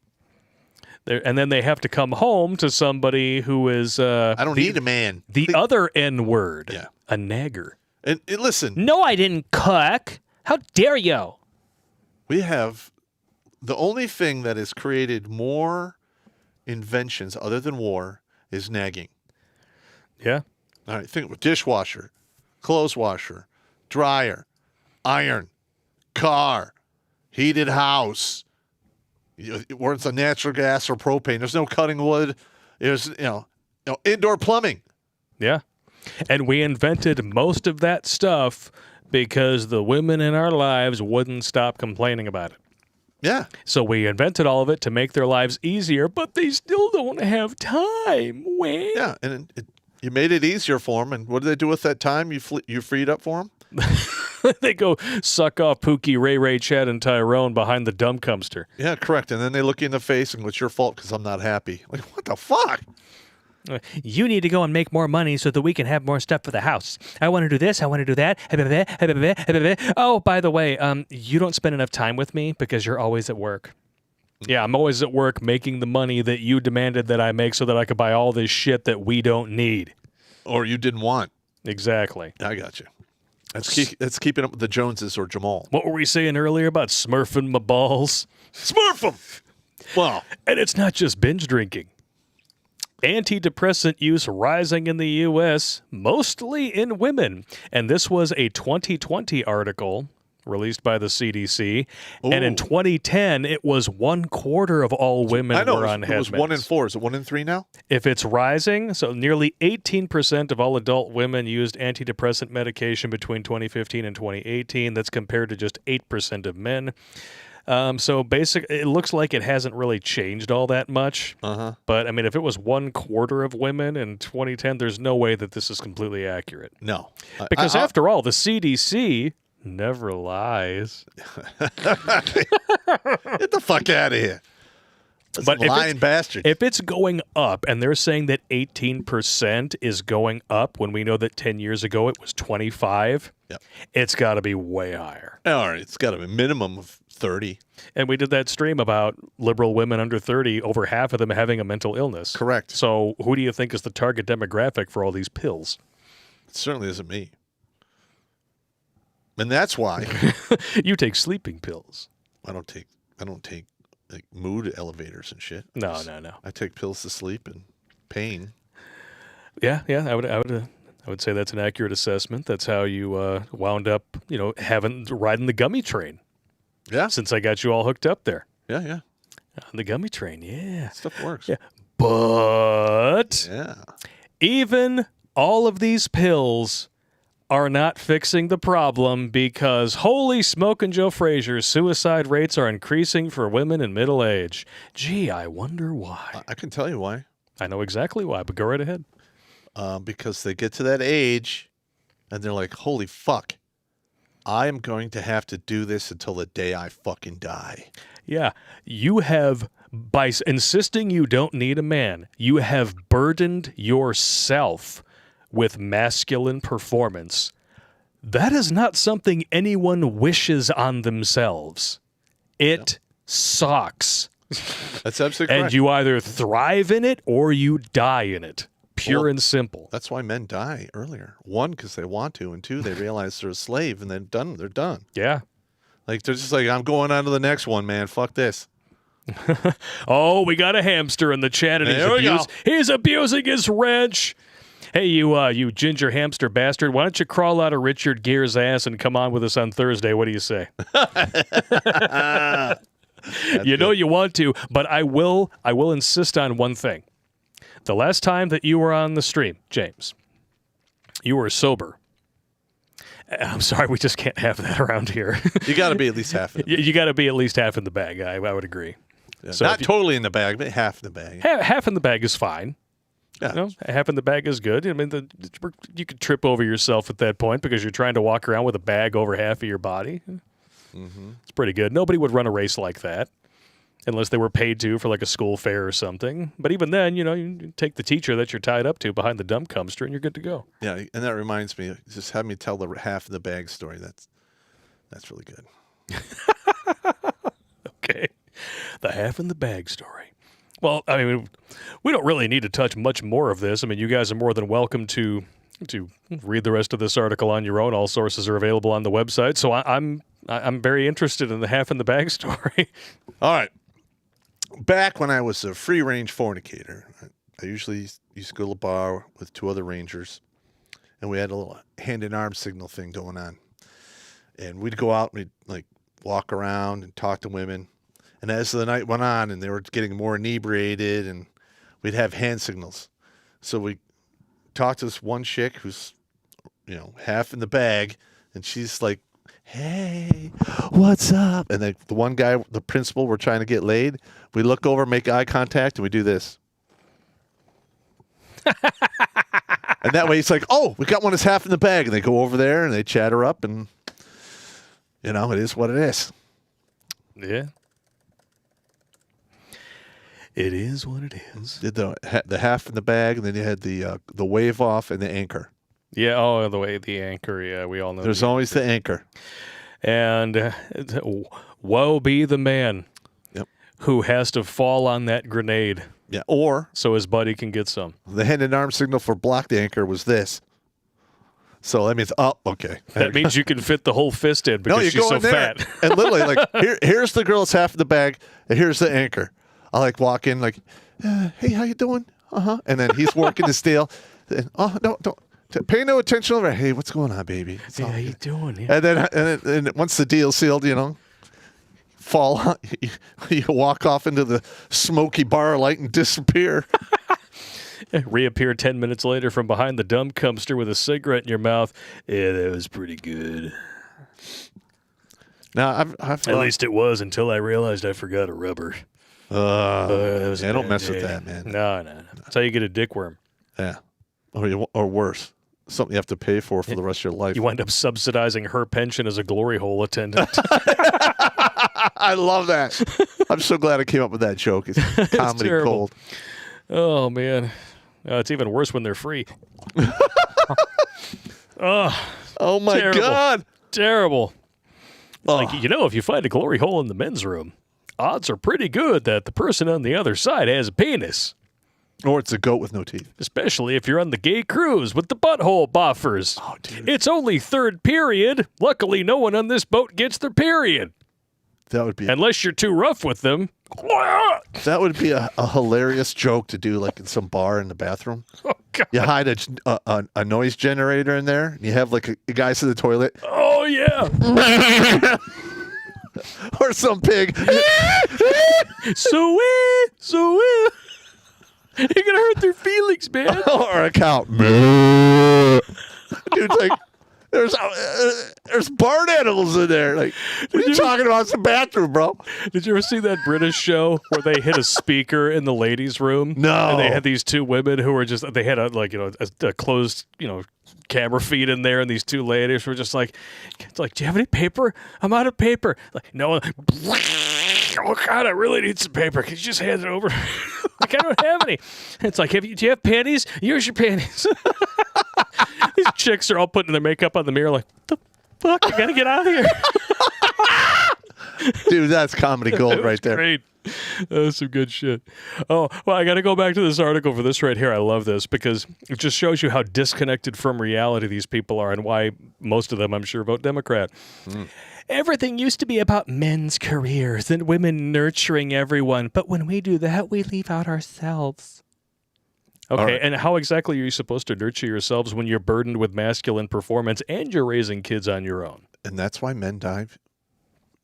And then they have to come home to somebody who is... I don't need a man. The other N-word. Yeah. A nagger. And listen. No, I didn't cook. How dare you? We have... The only thing that has created more inventions other than war is nagging. Yeah. All right, think of dishwasher, clothes washer, dryer, iron, car, heated house. Where it's a natural gas or propane. There's no cutting wood. There's indoor plumbing. Yeah. And we invented most of that stuff because the women in our lives wouldn't stop complaining about it. Yeah. So we invented all of it to make their lives easier, but they still don't have time. Well, yeah, and you made it easier for them. And what do they do with that time you freed up for them? They go suck off Pookie, Ray Ray, Chad, and Tyrone behind the dump dumpster. Yeah, correct. And then they look you in the face and go, it's your fault because I'm not happy. Like, what the fuck? You need to go and make more money so that we can have more stuff for the house. I want to do this. I want to do that. Oh, by the way, you don't spend enough time with me because you're always at work. Yeah, I'm always at work making the money that you demanded that I make so that I could buy all this shit that we don't need. Or you didn't want. Exactly. I got you. That's keeping up with the Joneses or Jamal. What were we saying earlier about smurfing my balls? Smurf them! Well, and it's not just binge drinking. Antidepressant use rising in the U.S., mostly in women. And this was a 2020 article released by the CDC. Ooh. And in 2010, it was 1/4 of all women were on head meds. It was 1 in 4. Is it 1 in 3 now? If it's rising, so nearly 18% of all adult women used antidepressant medication between 2015 and 2018. That's compared to just 8% of men. So basically, it looks like it hasn't really changed all that much. Uh-huh. But, I mean, if it was 1/4 of women in 2010, there's no way that this is completely accurate. No. Because after all, the CDC never lies. Get the fuck out of here. That's a lying bastard. If it's going up, and they're saying that 18% is going up when we know that 10 years ago it was 25, it's got to be way higher. All right, it's got to be a minimum of 30. And we did that stream about liberal women under 30, over half of them having a mental illness. Correct. So who do you think is the target demographic for all these pills? It certainly isn't me. And that's why you take sleeping pills. I don't take like mood elevators and shit. No. I take pills to sleep and pain. Yeah. I would say that's an accurate assessment. That's how you wound up, riding the gummy train. Yeah. Since I got you all hooked up there. Yeah. On the gummy train, yeah. Stuff works. Yeah. But even all of these pills are not fixing the problem because holy smoke and Joe Frazier, suicide rates are increasing for women in middle age. Gee, I wonder why. I can tell you why. I know exactly why, but go right ahead. Because they get to that age and they're like, holy fuck, I am going to have to do this until the day I fucking die. Yeah, you have, by insisting you don't need a man, you have burdened yourself with masculine performance. That is not something anyone wishes on themselves. It sucks. That's absolutely correct. And you either thrive in it or you die in it. Pure and simple. That's why men die earlier. 1, because they want to, and 2, they realize they're a slave, and they're done. Yeah. Like, they're just like, I'm going on to the next one, man. Fuck this. Oh, we got a hamster in the chat, and he's abusing his wrench. Hey, you ginger hamster bastard, why don't you crawl out of Richard Gere's ass and come on with us on Thursday? What do you say? You want to, but I will insist on one thing. The last time that you were on the stream, James, you were sober. I'm sorry, we just can't have that around here. You got to be at least half. You got to be at least half in the bag. I would agree. Yeah, So not totally in the bag, but half in the bag. Half in the bag is fine. Yeah. You know, half in the bag is good. I mean, you could trip over yourself at that point because you're trying to walk around with a bag over half of your body. Mm-hmm. It's pretty good. Nobody would run a race like that unless they were paid to for like a school fair or something. But even then, you take the teacher that you're tied up to behind the dump dumpster and you're good to go. Yeah, and that reminds me, just have me tell the half in the bag story. That's really good. Okay. The half in the bag story. Well, I mean, we don't really need to touch much more of this. I mean, you guys are more than welcome to read the rest of this article on your own. All sources are available on the website. So I'm very interested in the half in the bag story. All right. Back when I was a free-range fornicator, I usually used to go to the bar with 2 other rangers, and we had a little hand-in-arm signal thing going on. And we'd go out and we'd like walk around and talk to women. And as the night went on and they were getting more inebriated, and we'd have hand signals. So we talked to this one chick who's, half in the bag, and she's like, hey, what's up? And the one guy, the principal, we're trying to get laid. We look over, make eye contact, and we do this. And that way it's like, oh, we got one that's half in the bag. And they go over there and they chat her up, and, it is what it is. Yeah. It is what it is. Did the half in the bag, and then you had the wave off and the anchor. Yeah, the anchor, yeah, we all know. There's always the anchor. And woe be the man who has to fall on that grenade. Yeah, or so his buddy can get some. The hand and arm signal for block the anchor was this. So that means, okay. That means you can fit the whole fist in because she's so fat. And literally, like, here's the girl that's half in the bag, and here's the anchor. I like walk in like, hey, how you doing? And then he's working the steel. And, no, don't pay no attention over. Hey, what's going on, baby? Yeah, how you doing? Yeah. And then once the deal's sealed, fall on, you walk off into the smoky bar light and disappear. Reappear 10 minutes later from behind the dump dumpster with a cigarette in your mouth. Yeah, that was pretty good. Now, I've at least it was until I realized I forgot a rubber. Don't mess with that, man. No. That's how you get a dick worm. Yeah. Or worse. Something you have to pay for the rest of your life. You wind up subsidizing her pension as a glory hole attendant. I love that. I'm so glad I came up with that joke. It's comedy gold. Oh, man. It's even worse when they're free. Oh, my terrible. God. Terrible. Like, if you find a glory hole in the men's room, odds are pretty good that the person on the other side has a penis. Or it's a goat with no teeth. Especially if you're on the gay cruise with the butthole buffers. Oh, dude. It's only third period. Luckily, no one on this boat gets their period. That would be... Unless you're too rough with them. That would be a hilarious joke to do, like in some bar in the bathroom. Oh, God. You hide a noise generator in there, and you have like a guy to the toilet. Oh, yeah. Or some pig. So you're going to hurt their feelings, man. Or a cow. Dude's like, there's barn animals in there. Like, what are you talking about? It's the bathroom, bro. Did you ever see that British show where they hit a speaker in the ladies' room? No. And they had these 2 women who were just, they had a closed, camera feed in there, and these 2 ladies were just like, it's like, do you have any paper? I'm out of paper. Like, no. Oh, God, I really need some paper. Could you just hand it over? Like, I don't have any. It's like, do you have panties? Use your panties. These chicks are all putting their makeup on the mirror like, what the fuck? I got to get out of here. Dude, that's comedy gold right there. Great. That was some good shit. Oh, well, I got to go back to this article for this right here. I love this because it just shows you how disconnected from reality these people are and why most of them, I'm sure, vote Democrat. Everything used to be about men's careers and women nurturing everyone. But when we do that, we leave out ourselves. Okay, right. And how exactly are you supposed to nurture yourselves when you're burdened with masculine performance and you're raising kids on your own? And that's why men die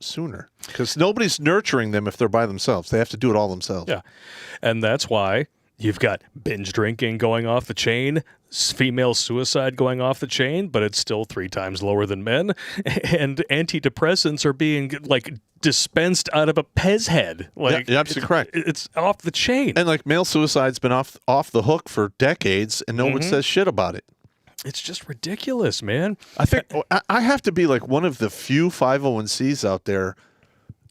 sooner. Because nobody's nurturing them if they're by themselves. They have to do it all themselves. Yeah. And that's why You've got binge drinking going off the chain, female suicide going off the chain, but it's still 3 times lower than men. And antidepressants are being like dispensed out of a Pez head. Like, you're absolutely correct. It's off the chain. And like male suicide's been off the hook for decades, and no one says shit about it. It's just ridiculous, man. I think I have to be like one of the few 501c out there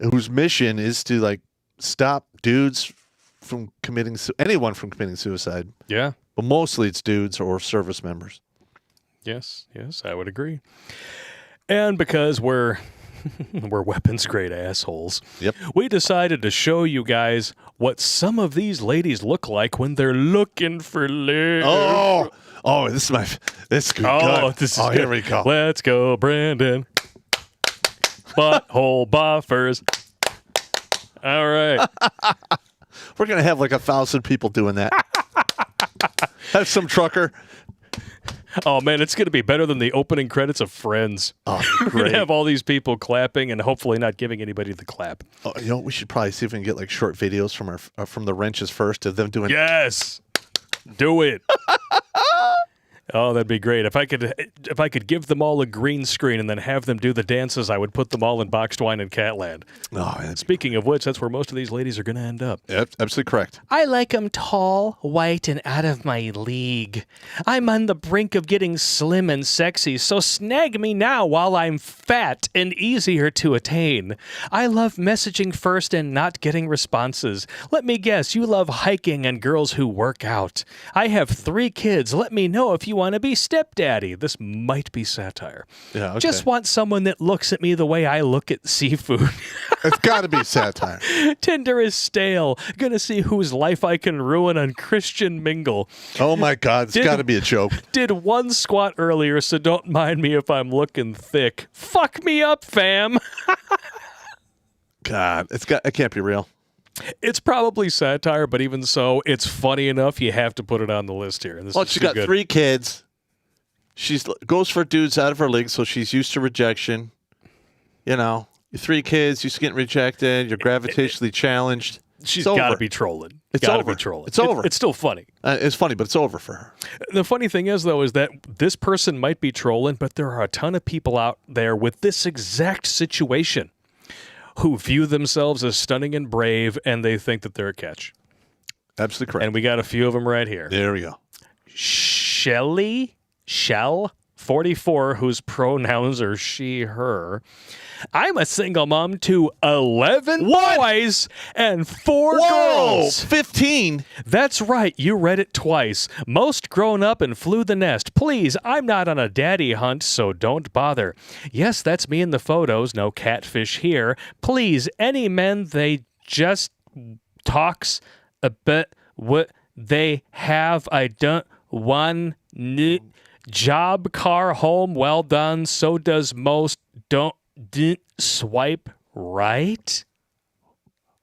whose mission is to like stop dudes from committing anyone from committing suicide. Yeah. But mostly it's dudes or service members. Yes, I would agree. And because we're weapons grade assholes, we decided to show you guys what some of these ladies look like when they're looking for love. This is good. This is good. Here we go. Let's go, Brandon. Butthole buffers. All right. We're going to have like 1,000 people doing that. Have some trucker. Oh, man, it's going to be better than the opening credits of Friends. Oh, We're going to have all these people clapping and hopefully not giving anybody the clap. Oh, we should probably see if we can get like short videos from the Wrenches First of them doing. Yes. Do it. Oh, that'd be great. If I could give them all a green screen and then have them do the dances, I would put them all in Boxed Wine and Catland. Oh, man. Speaking of which, that's where most of these ladies are going to end up. Yep, absolutely correct. I like them tall, white, and out of my league. I'm on the brink of getting slim and sexy, so snag me now while I'm fat and easier to attain. I love messaging first and not getting responses. Let me guess, you love hiking and girls who work out. I have 3 kids. Let me know if you want to be stepdaddy. This might be satire. Yeah, okay. Just want someone that looks at me the way I look at seafood. It's got to be satire. Tinder is stale. Gonna see whose life I can ruin on Christian Mingle. Oh my God, it's got to be a joke. Did 1 squat earlier, so don't mind me if I'm looking thick. Fuck me up, fam. God, it can't be real. It's probably satire, but even so, it's funny enough. You have to put it on the list here. And Well, she got 3 kids. She goes for dudes out of her league, so she's used to rejection. You know, 3 kids, used to getting rejected. You're gravitationally challenged. She's got to be trolling. It's gotta over. Be trolling. It's over. It's still funny. It's funny, but it's over for her. The funny thing is, though, is that this person might be trolling, but there are a ton of people out there with this exact situation who view themselves as stunning and brave, and they think that they're a catch. Absolutely correct. And we got a few of them right here. There we go. Shell 44, whose pronouns are she, her. I'm a single mom to 11 boys and 4 girls. 15? That's right. You read it twice. Most grown up and flew the nest. Please, I'm not on a daddy hunt, so don't bother. Yes, that's me in the photos. No catfish here. Please, any men, they just talks a bit what they have. I don't want job, car, home, well done. So does most. Didn't swipe right.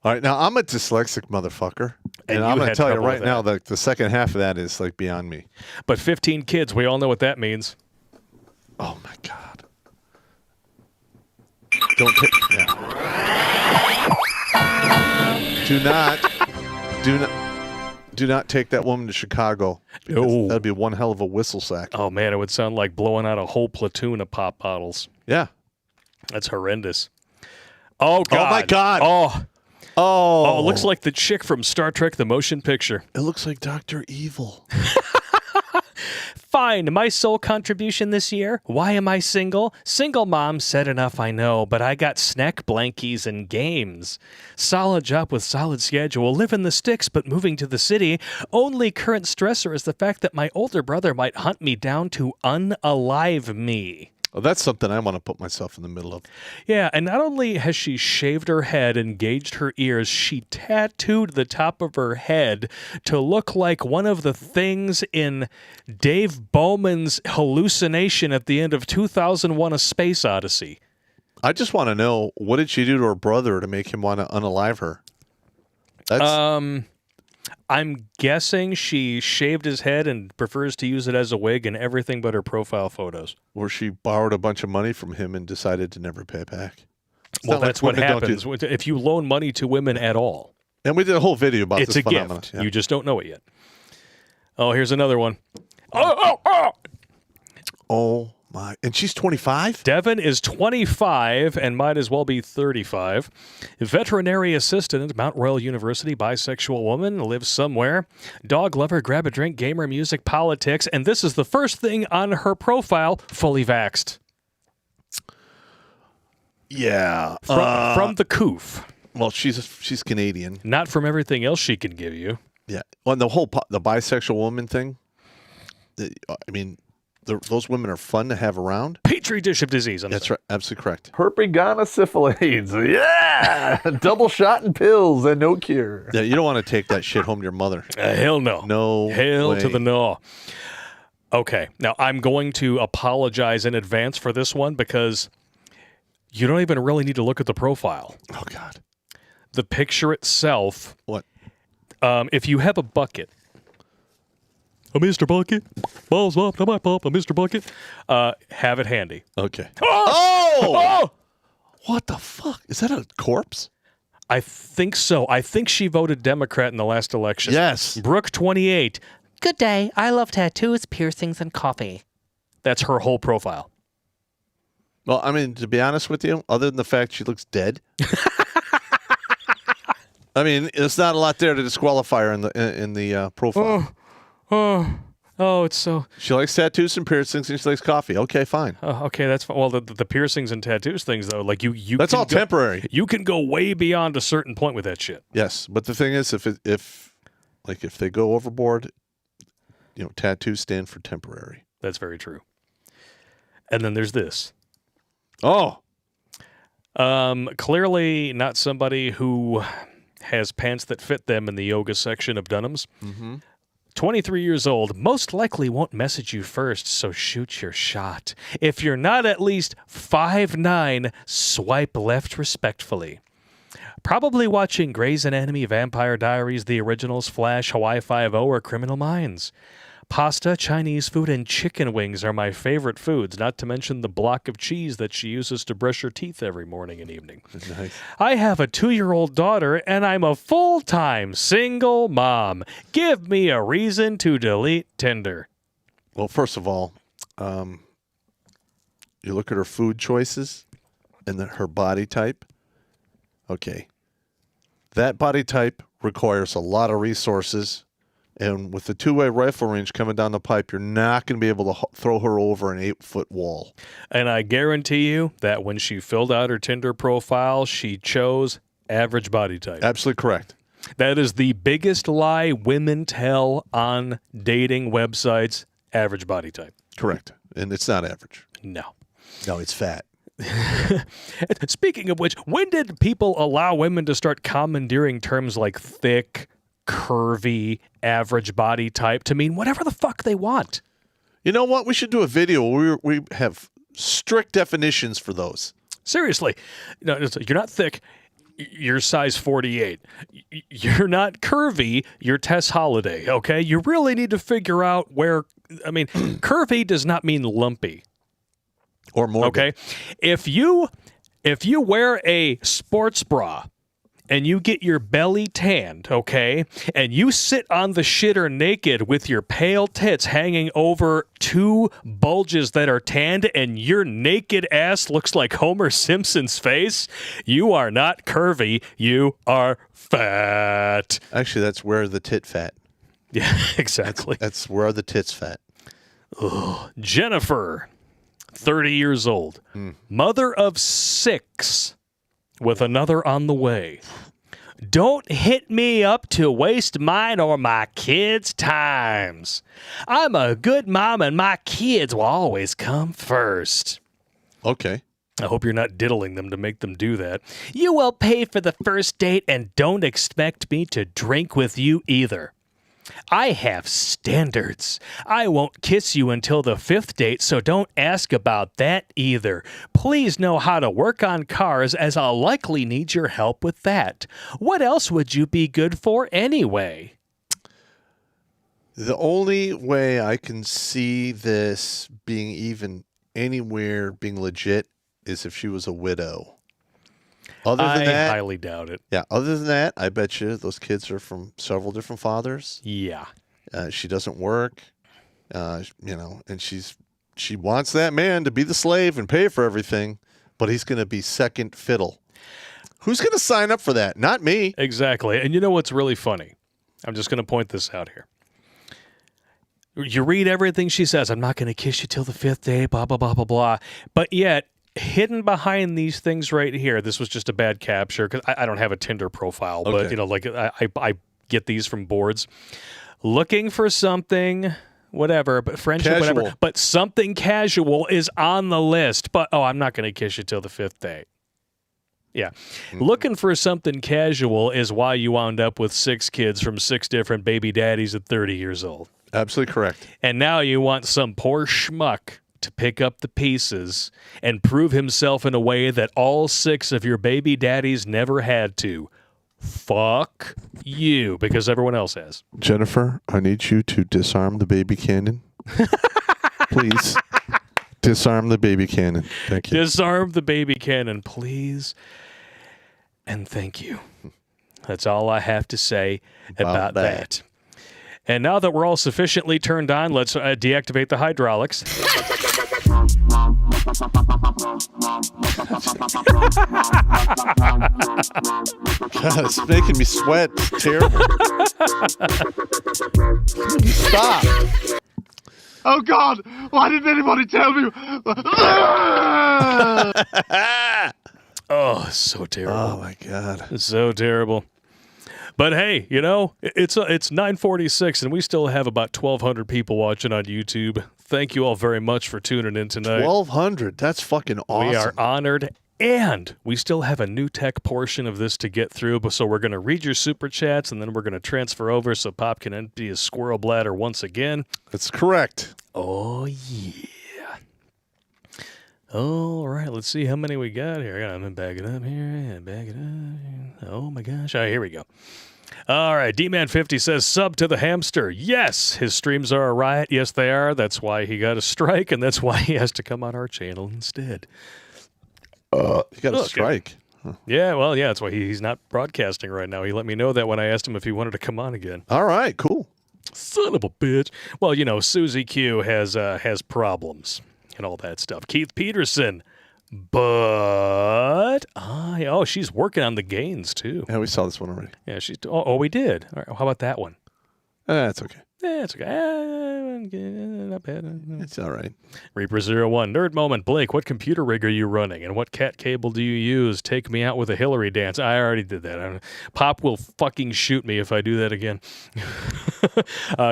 All right, now I'm a dyslexic motherfucker, and I'm going to tell you right now that the second half of that is like beyond me. But 15 kids, we all know what that means. Oh my God! Don't take. Yeah. Do not take that woman to Chicago. That'd be one hell of a whistle sack. Oh man, it would sound like blowing out a whole platoon of pop bottles. Yeah. That's horrendous. Oh, God. Oh, my God. Oh, it looks like the chick from Star Trek, the motion picture. It looks like Dr. Evil. Fine. My sole contribution this year? Why am I single? Single mom said enough, I know, but I got snack blankies and games. Solid job with solid schedule. Live in the sticks, but moving to the city. Only current stressor is the fact that my older brother might hunt me down to unalive me. Well, that's something I want to put myself in the middle of. Yeah, and not only has she shaved her head and gauged her ears, she tattooed the top of her head to look like one of the things in Dave Bowman's hallucination at the end of 2001: A Space Odyssey. I just want to know, what did she do to her brother to make him want to unalive her? I'm guessing she shaved his head and prefers to use it as a wig in everything but her profile photos. Or she borrowed a bunch of money from him and decided to never pay back. Well, that's what happens if you loan money to women at all. And we did a whole video about this phenomenon. It's a gift. Yeah. You just don't know it yet. Oh, here's another one. Oh, my. And she's 25? Devin is 25 and might as well be 35. Veterinary assistant at Mount Royal University, bisexual woman, lives somewhere. Dog lover, grab a drink, gamer, music, politics. And this is the first thing on her profile, fully vaxxed. Yeah. From the coof. Well, she's Canadian. Not from everything else she can give you. Yeah. Well, the whole the bisexual woman thing, I mean, those women are fun to have around. Petri dish of disease. That's right. Absolutely correct. Herpes-gonorrhea. Yeah. Double shot and pills and no cure. Yeah, you don't want to take that shit home to your mother. Hell no. No Hell way. to the no. Okay. Now, I'm going to apologize in advance for this one because you don't even really need to look at the profile. Oh, God. The picture itself. What? If you have a bucket. A Mr. Bucket. Balls up to my pump. A Mr. Bucket. Have it handy. Okay. Oh! What the fuck? Is that a corpse? I think so. I think she voted Democrat in the last election. Yes. Brooke, 28. Good day. I love tattoos, piercings, and coffee. That's her whole profile. Well, I mean, to be honest with you, other than the fact she looks dead, I mean, there's not a lot there to disqualify her in the profile. Oh, it's so. She likes tattoos and piercings, and she likes coffee. Okay, fine. Okay, that's fine. Well, the piercings and tattoos things though, like you that's all temporary. You can go way beyond a certain point with that shit. Yes, but the thing is, if they go overboard, tattoos stand for temporary. That's very true. And then there's this. Oh. Clearly not somebody who has pants that fit them in the yoga section of Dunham's. Mm-hmm. 23 years old, most likely won't message you first, so shoot your shot. If you're not at least 5'9", swipe left respectfully. Probably watching Grey's Anatomy, Vampire Diaries, The Originals, Flash, Hawaii Five-0, or Criminal Minds. Pasta, Chinese food, and chicken wings are my favorite foods, not to mention the block of cheese that she uses to brush her teeth every morning and evening. Nice. I have a 2-year-old daughter, and I'm a full-time single mom. Give me a reason to delete Tinder. Well, first of all, you look at her food choices and her body type. Okay. That body type requires a lot of resources. And with the two-way rifle range coming down the pipe, you're not going to be able to throw her over an 8-foot wall. And I guarantee you that when she filled out her Tinder profile, she chose average body type. Absolutely correct. That is the biggest lie women tell on dating websites, average body type. Correct. And it's not average. No. No, it's fat. Speaking of which, when did people allow women to start commandeering terms like thick, curvy, average body type to mean whatever the fuck they want? You know what? We should do a video where we have strict definitions for those. Seriously. No, you're not thick. You're size 48. You're not curvy. You're Tess Holiday, okay? You really need to figure out where... I mean, curvy does not mean lumpy. Or morbid. Okay? If you wear a sports bra and you get your belly tanned, okay, and you sit on the shitter naked with your pale tits hanging over two bulges that are tanned and your naked ass looks like Homer Simpson's face, you are not curvy, you are fat. Actually, that's where the tit fat. Yeah, exactly. That's where the tits fat. Ugh. Jennifer, 30 years old, mother of 6, with another on the way. Don't hit me up to waste mine or my kids' times. I'm a good mom and my kids will always come first. Okay. I hope you're not diddling them to make them do that. You will pay for the first date and don't expect me to drink with you either. I have standards. I won't kiss you until the 5th date, so don't ask about that either. Please know how to work on cars, as I'll likely need your help with that. What else would you be good for anyway? The only way I can see this being even anywhere being legit is if she was a widow. Other than that, I highly doubt it. Yeah, other than that, I bet you those kids are from several different fathers. Yeah. She doesn't work. And she wants that man to be the slave and pay for everything, but he's going to be second fiddle. Who's going to sign up for that? Not me. Exactly. And you know what's really funny? I'm just going to point this out here. You read everything she says. I'm not going to kiss you till the 5th day, blah, blah, blah, blah, blah. But yet, hidden behind these things right here, this was just a bad capture because I don't have a Tinder profile, but, I get these from boards. Looking for something, whatever, but friendship, casual. whatever. But something casual is on the list. But, I'm not going to kiss you till the 5th day. Yeah. Looking for something casual is why you wound up with 6 kids from 6 different baby daddies at 30 years old. Absolutely correct. And now you want some poor schmuck to pick up the pieces and prove himself in a way that all 6 of your baby daddies never had to. Fuck you, because everyone else has. Jennifer, I need you to disarm the baby cannon. Please. Disarm the baby cannon. Thank you. Disarm the baby cannon, please. And thank you. That's all I have to say about that. And now that we're all sufficiently turned on, let's deactivate the hydraulics. God, it's making me sweat. It's terrible. Stop. Oh, God! Why didn't anybody tell me? Oh, so terrible. Oh, my God. It's so terrible. But hey, it's 9:46 and we still have about 1,200 people watching on YouTube. Thank you all very much for tuning in tonight. 1,200. That's fucking awesome. We are honored. And we still have a new tech portion of this to get through. So we're going to read your super chats and then we're going to transfer over so Pop can empty his squirrel bladder once again. That's correct. Oh, yeah. All right, let's see how many we got here. I'm going to back it up here and back it up. Oh, my gosh. All right, here we go. All right, D-Man50 says, sub to the hamster. Yes, his streams are a riot. Yes, they are. That's why he got a strike, and that's why he has to come on our channel instead. He got a strike. Huh. Yeah, well, yeah, that's why he's not broadcasting right now. He let me know that when I asked him if he wanted to come on again. All right, cool. Son of a bitch. Well, Susie Q has problems and all that stuff. Keith Peterson. But she's working on the gains too. Yeah, we saw this one already. Yeah, we did. All right, how about that one? That's okay. It's okay. Not bad. It's all right. Reaper01, nerd moment. Blake, what computer rig are you running, and what cat cable do you use? Take me out with a Hillary dance. I already did that. Pop will fucking shoot me if I do that again.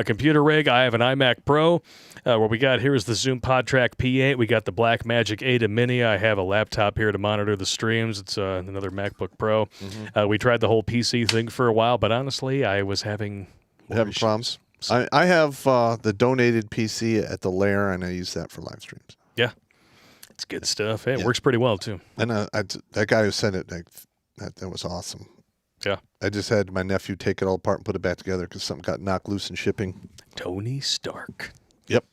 Computer rig. I have an iMac Pro. What we got here is the Zoom PodTrack P8. We got the Blackmagic Ada Mini. I have a laptop here to monitor the streams. It's another MacBook Pro. Mm-hmm. We tried the whole PC thing for a while, but honestly, I was having problems. I have the donated PC at the Lair, and I use that for live streams. Yeah, it's good stuff. Hey, it works pretty well too. And that guy who sent it, that was awesome. Yeah, I just had my nephew take it all apart and put it back together because something got knocked loose in shipping. Tony Stark. Yep.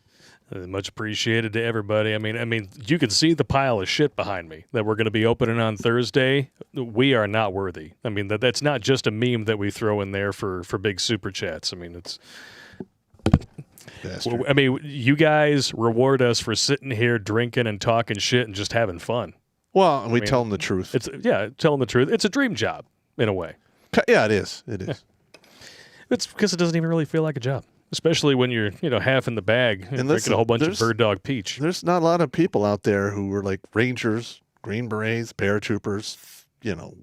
Much appreciated to everybody. I mean, you can see the pile of shit behind me that we're going to be opening on Thursday. We are not worthy. I mean, that's not just a meme that we throw in there for big super chats. I mean, it's. Bastard. I mean, you guys reward us for sitting here drinking and talking shit and just having fun. Well, we tell them the truth. Tell them the truth. It's a dream job in a way. Yeah, it is. It is. Yeah. It's because it doesn't even really feel like a job, especially when you're half in the bag and drinking a whole bunch of Bird Dog Peach. There's not a lot of people out there who were like Rangers, Green Berets, paratroopers.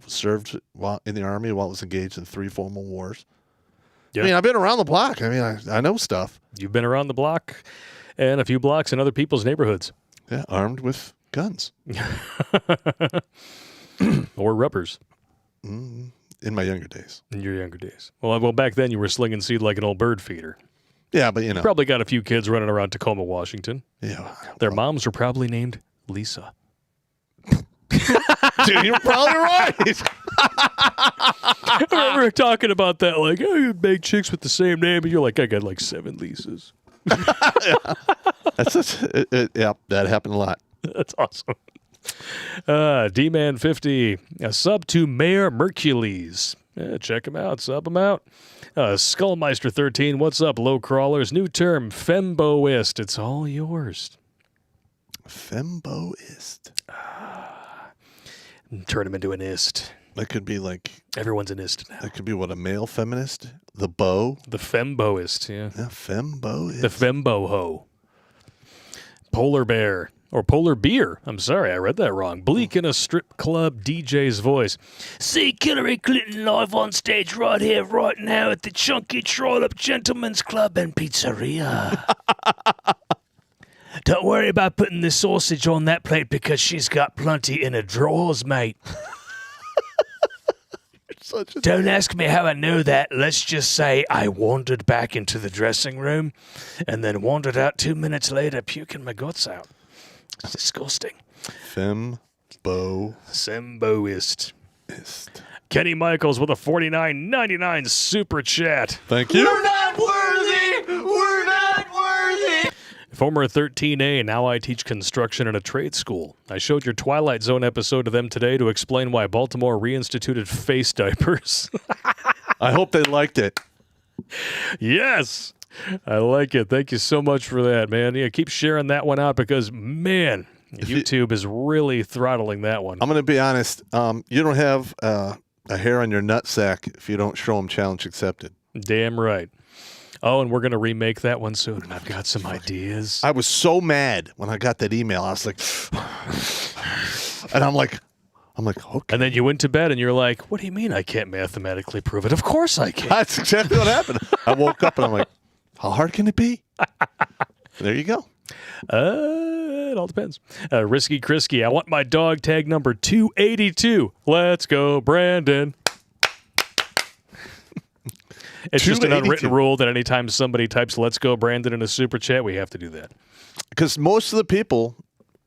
Served in the Army while it was engaged in 3 formal wars. Yeah. I mean, I've been around the block. I mean, I know stuff. You've been around the block and a few blocks in other people's neighborhoods. Yeah, armed with guns. Or rubbers. In my younger days. In your younger days. Well, back then you were slinging seed like an old bird feeder. Yeah, but You probably got a few kids running around Tacoma, Washington. Yeah. Their moms were probably named Lisa. Dude, you're probably right. I remember talking about that, like, oh, you big chicks with the same name, and you're like, I got like 7 Lisas. Yeah. That happened a lot. That's awesome. D-Man50, a sub to Mayor Mercules. Yeah, check them out. Sub them out. Skullmeister13, what's up, low crawlers? New term, femboist. It's all yours. Femboist. Turn him into an ist. That could be like... Everyone's an ist now. That could be what, a male feminist? The beau? The femboist, yeah. Yeah, femboist. The fembo-ho. Polar bear. Or polar beer. I'm sorry, I read that wrong. Bleak in a strip club DJ's voice. See Hillary Clinton live on stage right here, right now at the Chunky Trollop Gentlemen's Club and Pizzeria. Don't worry about putting the sausage on that plate because she's got plenty in her drawers, mate. Don't ask me how I know that. Let's just say I wandered back into the dressing room and then wandered out 2 minutes later, puking my guts out. It's disgusting. Semboist. Kenny Michaels with a $49.99 super chat. Thank you. We're not worthy. We're not worthy. Former 13A, now I teach construction at a trade school. I showed your Twilight Zone episode to them today to explain why Baltimore reinstituted face diapers. I hope they liked it. Yes. I like it. Thank you so much for that, man. Yeah, keep sharing that one out because, man, YouTube is really throttling that one. I'm going to be honest. You don't have a hair on your nutsack if you don't show them challenge accepted. Damn right. Oh, and we're going to remake that one soon, and I've got some ideas. I was so mad when I got that email. I was like, and I'm like, okay. And then you went to bed, and you're like, what do you mean I can't mathematically prove it? Of course I can. That's exactly what happened. I woke up, and I'm like, how hard can it be? There you go. It all depends. Risky Krisky, I want my dog tag number 282. Let's go, Brandon. It's just an unwritten rule that anytime somebody types "Let's go, Brandon" in a super chat, we have to do that. Because most of the people,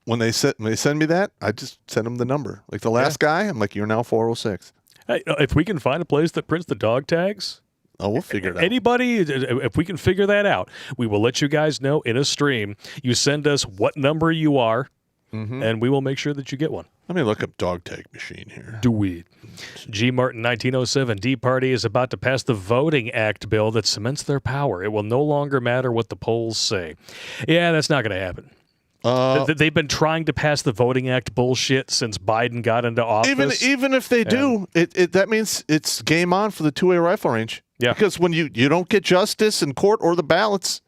when they send me that, I just send them the number. Like the last guy, I'm like, "You're now 406." Hey, if we can find a place that prints the dog tags, we'll figure it out. Anybody, if we can figure that out, we will let you guys know in a stream. You send us what number you are, and we will make sure that you get one. Let me look up dog tag machine here. Do it. G. Martin 1907, D-Party is about to pass the Voting Act bill that cements their power. It will no longer matter what the polls say. Yeah, that's not going to happen. They've been trying to pass the Voting Act bullshit since Biden got into office. Even if they do, that means it's game on for the two-way rifle range. Yeah. Because when you don't get justice in court or the ballots,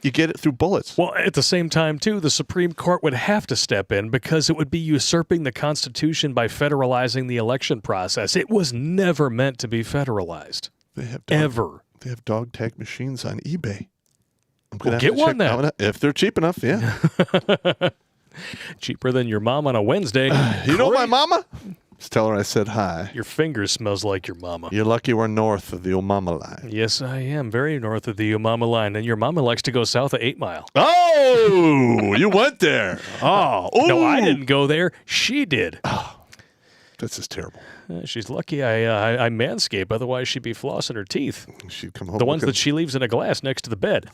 you get it through bullets. Well, at the same time, too, the Supreme Court would have to step in because it would be usurping the Constitution by federalizing the election process. It was never meant to be federalized. They have They have dog tag machines on eBay. I'm gonna get one now. If they're cheap enough, yeah. Cheaper than your mom on a Wednesday. You know my mama? Just tell her I said hi. Your finger smells like your mama. You're lucky we're north of the Umama line. Yes, I am. Very north of the Umama line. And your mama likes to go south of 8 Mile. Oh, you went there. Oh. No, I didn't go there. She did. Oh, this is terrible. She's lucky I manscape. Otherwise, she'd be flossing her teeth. She'd come home. The ones that she leaves in a glass next to the bed.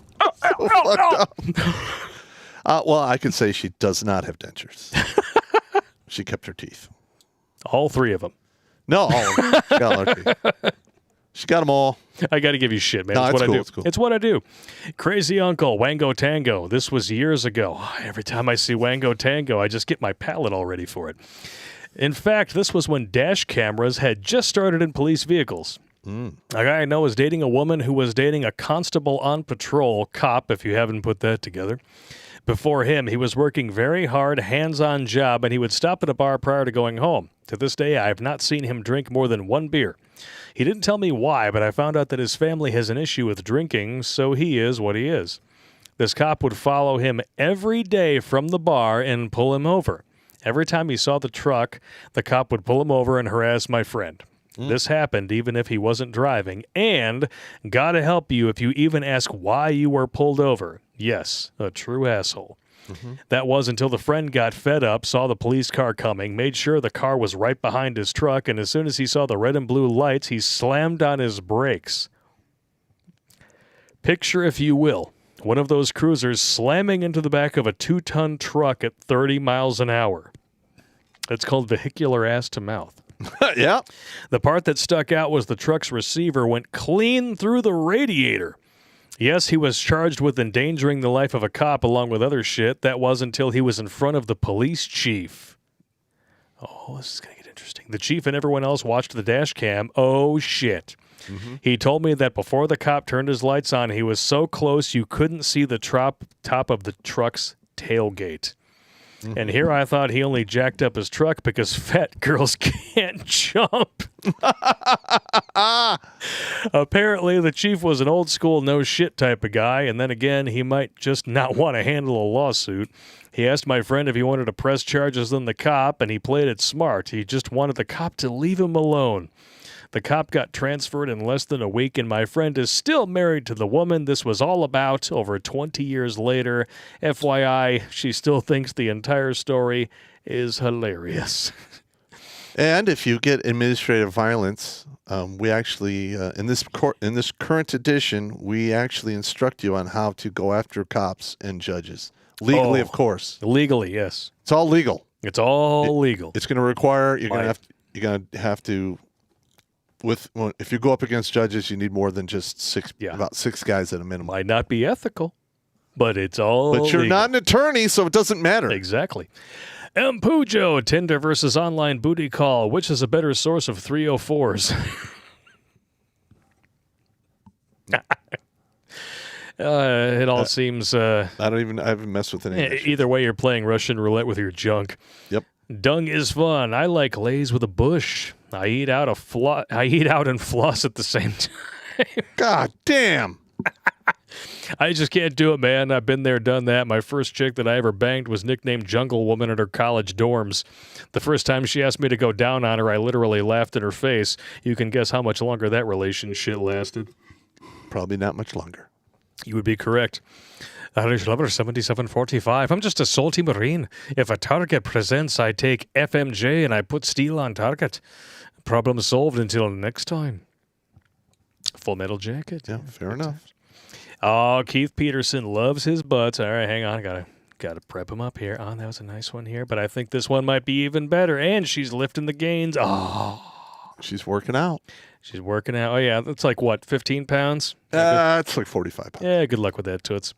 Well, I could say she does not have dentures. She kept her teeth. All 3 of them. No, all of them. She got all her teeth. She got them all. I got to give you shit, man. No, it's what cool, I do. it's cool. It's what I do. Crazy Uncle, Wango Tango. This was years ago. Every time I see Wango Tango, I just get my palate all ready for it. In fact, this was when dash cameras had just started in police vehicles. A guy I know is dating a woman who was dating a constable on patrol, cop, if you haven't put that together. Before him, he was working very hard, hands-on job, and he would stop at a bar prior to going home. To this day, I have not seen him drink more than 1 beer. He didn't tell me why, but I found out that his family has an issue with drinking, so he is what he is. This cop would follow him every day from the bar and pull him over. Every time he saw the truck, the cop would pull him over and harass my friend. This happened even if he wasn't driving, and gotta help you if you even ask why you were pulled over. Yes, a true asshole. That was until the friend got fed up, saw the police car coming, made sure the car was right behind his truck, and as soon as he saw the red and blue lights, he slammed on his brakes. Picture, if you will, one of those cruisers slamming into the back of a 2-ton truck at 30 miles an hour. It's called vehicular ass to mouth. Yeah. The part that stuck out was the truck's receiver went clean through the radiator. Yes, he was charged with endangering the life of a cop along with other shit. That was until he was in front of the police chief. Oh, this is going to get interesting. The chief and everyone else watched the dash cam. Oh, shit. He told me that before the cop turned his lights on, he was so close you couldn't see the top of the truck's tailgate. And here I thought he only jacked up his truck because fat girls can't jump. Apparently, the chief was an old school no shit type of guy, and then again, he might just not want to handle a lawsuit. He asked my friend if he wanted to press charges on the cop, and he played it smart. He just wanted the cop to leave him alone. The cop got transferred in less than a week, and my friend is still married to the woman this was all about over 20 years later. FYI, she still thinks the entire story is hilarious. And if you get administrative violence, we actually, in this current edition, we actually instruct you on how to go after cops and judges. Legally, of course. Legally, yes. It's all legal. It's all legal. It's going to require, you're going to have to, if you go up against judges, you need more than just about six guys at a minimum. Might not be ethical, but it's all But you're legal. not an attorney, so it doesn't matter. Exactly. M. Pujo, Tinder versus online booty call. Which is a better source of 304s? It all seems... I haven't messed with any of that shit. Either way, you're playing Russian roulette with your junk. Yep. Dung is fun. I like lays with a bush. I eat out and floss at the same time. God damn. I just can't do it, man. I've been there, done that. My first chick that I ever banged was nicknamed Jungle Woman at her college dorms. The first time she asked me to go down on her, I literally laughed in her face. You can guess how much longer that relationship lasted. Probably not much longer. You would be correct. Irish Lover 7745. I'm just a salty Marine. If a target presents, I take FMJ and I put steel on target. Problem solved until next time. Full Metal Jacket. Yeah, fair enough. Oh, Keith Peterson loves his butts. All right, hang on. Gotta prep him up here. Oh, that was a nice one here, but I think this one might be even better. And she's lifting the gains. Oh. She's working out. She's working out. Oh, yeah. That's like, what, 15 pounds? It's like 45 pounds. Yeah, good luck with that, Toots.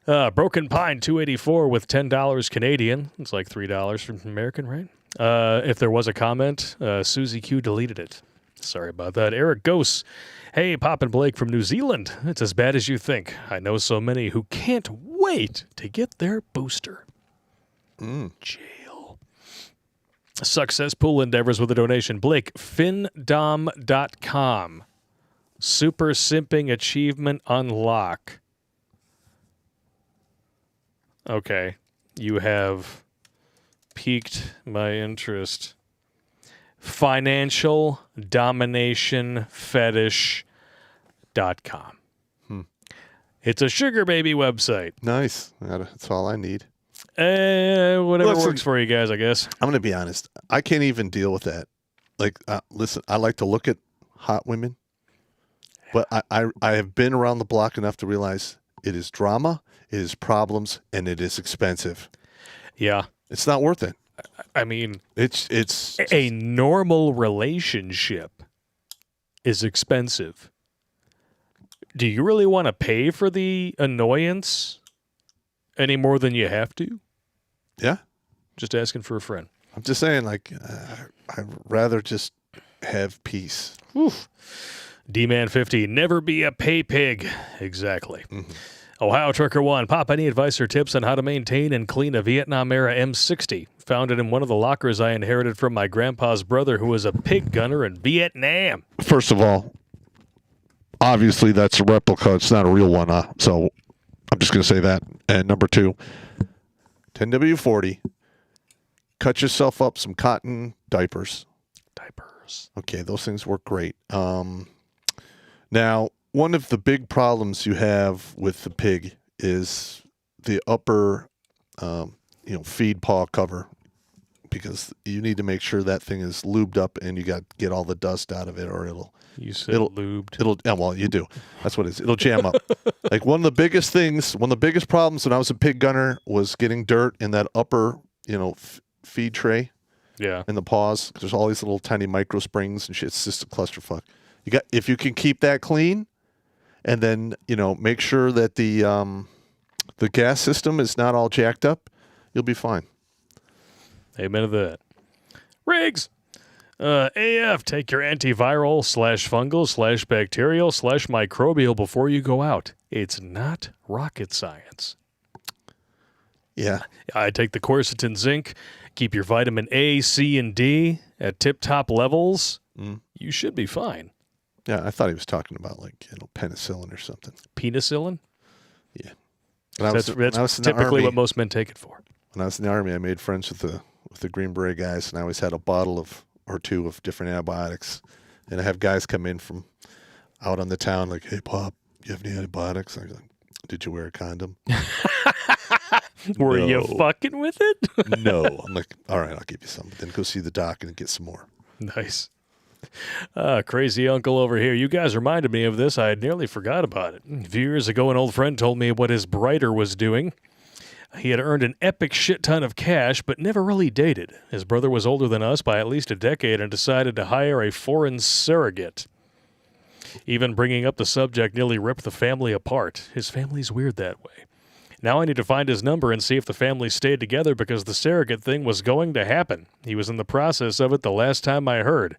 Broken Pine, $284 with $10 Canadian. It's like $3 from American, right? If there was a comment, Susie Q deleted it. Sorry about that. Eric Ghosts. Hey, Pop and Blake from New Zealand. It's as bad as you think. I know so many who can't wait to get their booster. Jail. Success Pool Endeavors with a donation. Blake, findom.com. Super Simping Achievement Unlock. Okay. You have piqued my interest. Financial Domination Fetish.com. It's a sugar baby website. Nice. That's all I need. Whatever works for you guys, I guess. I'm going to be honest. I can't even deal with that. Like, listen, I like to look at hot women, but I have been around the block enough to realize it is drama, it is problems, and it is expensive. Yeah. It's not worth it. I mean, it's a normal relationship is expensive. Do you really want to pay for the annoyance any more than you have to? Yeah. Just asking for a friend. I'm just saying, like, I'd rather just have peace. Oof. D-Man 50, never be a pay pig. Exactly. Ohio Trucker 1, Pop, any advice or tips on how to maintain and clean a Vietnam-era M60? Found it in one of the lockers I inherited from my grandpa's brother who was a pig gunner in Vietnam. First of all, obviously that's a replica. It's not a real one. So I'm just going to say that. And number two, 10W40, cut yourself up some cotton diapers. Okay, those things work great. Now, one of the big problems you have with the pig is the upper, feed paw cover, because you need to make sure that thing is lubed up and you got to get all the dust out of it, or it'll. You said lubed. Well, you do. That's what it is. It'll jam up. Like one of the biggest problems when I was a pig gunner was getting dirt in that upper, feed tray. Yeah. In the paws. There's all these little tiny micro springs and shit. It's just a clusterfuck. If you can keep that clean, and then make sure that the gas system is not all jacked up, you'll be fine. Amen to that. Riggs! AF, take your antiviral /fungal /bacterial /microbial before you go out. It's not rocket science. Yeah. I take the quercetin zinc. Keep your vitamin A, C, and D at tip-top levels. You should be fine. Yeah, I thought he was talking about penicillin or something. Penicillin? Yeah. That's typically what most men take it for. When I was in the Army, I made friends with the Green Beret guys, and I always had a bottle or two of different antibiotics. And I have guys come in from out on the town like, "Hey, Pop, you have any antibiotics?" I'm like, "Did you wear a condom?" Were you fucking with it? No. I'm like, "All right, I'll give you some. But then go see the doc and get some more." Nice. Crazy uncle over here. You guys reminded me of this. I had nearly forgot about it. A few years ago, an old friend told me what his brighter was doing. He had earned an epic shit ton of cash, but never really dated. His brother was older than us by at least a decade and decided to hire a foreign surrogate. Even bringing up the subject nearly ripped the family apart. His family's weird that way. Now I need to find his number and see if the family stayed together because the surrogate thing was going to happen. He was in the process of it the last time I heard.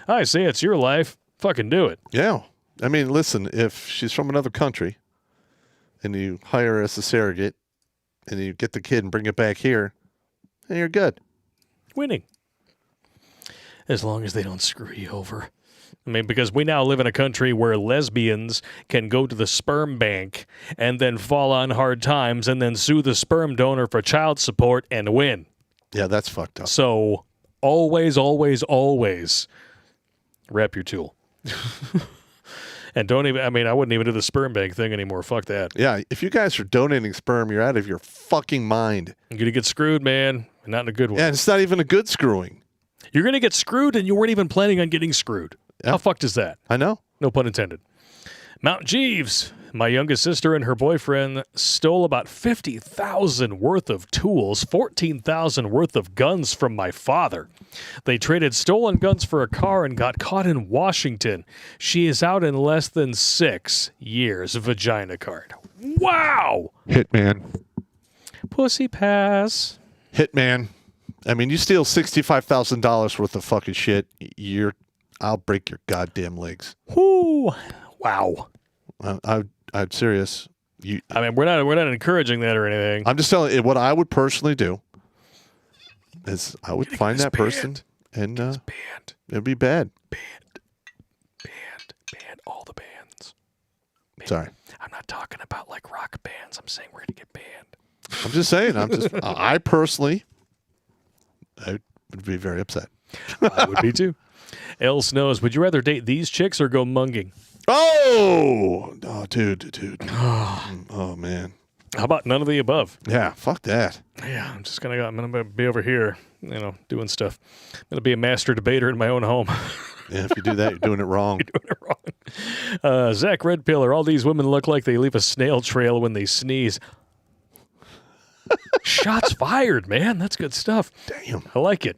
I say it's your life. Fucking do it. Yeah. I mean, listen, if she's from another country and you hire her as a surrogate and you get the kid and bring it back here, then you're good. Winning. As long as they don't screw you over. I mean, because we now live in a country where lesbians can go to the sperm bank and then fall on hard times and then sue the sperm donor for child support and win. Yeah, that's fucked up. So always, always, always wrap your tool. And don't even, I wouldn't even do the sperm bank thing anymore. Fuck that. Yeah, if you guys are donating sperm, you're out of your fucking mind. You're going to get screwed, man. Not in a good way. Yeah, it's not even a good screwing. You're going to get screwed and you weren't even planning on getting screwed. Yeah. How fucked is that? I know. No pun intended. Mount Jeeves. My youngest sister and her boyfriend stole about $50,000 worth of tools, $14,000 worth of guns from my father. They traded stolen guns for a car and got caught in Washington. She is out in less than 6 years. Vagina card. Wow. Hitman. Pussy pass. Hitman. I mean, you steal $65,000 worth of fucking shit, I'll break your goddamn legs. Whoo. Wow. I'm serious. We're not encouraging that or anything. I'm just telling you what I would personally do is I would find that person and it'd be bad. Banned all the bands. Sorry. I'm not talking about like rock bands. I'm saying we're going to get banned. I'm just saying. I personally, I would be very upset. I would be too. L Snows, would you rather date these chicks or go munging? Oh, dude. Oh, man. How about none of the above? Yeah, fuck that. Yeah, I'm gonna be over here, doing stuff. I'm gonna be a master debater in my own home. Yeah, if you do that, you're doing it wrong. You're doing it wrong. Zach Redpillar, all these women look like they leave a snail trail when they sneeze. Shots fired, man. That's good stuff. Damn. I like it.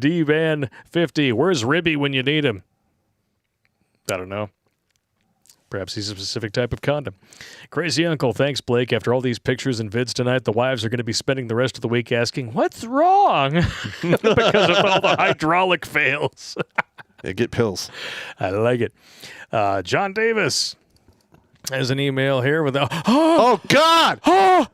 D-Van 50. Where's Ribby when you need him? I don't know. Perhaps he's a specific type of condom. Crazy Uncle. Thanks, Blake. After all these pictures and vids tonight, the wives are going to be spending the rest of the week asking, what's wrong? Because of all the hydraulic fails. Yeah, get pills. I like it. John Davis has an email here with oh, God! Oh!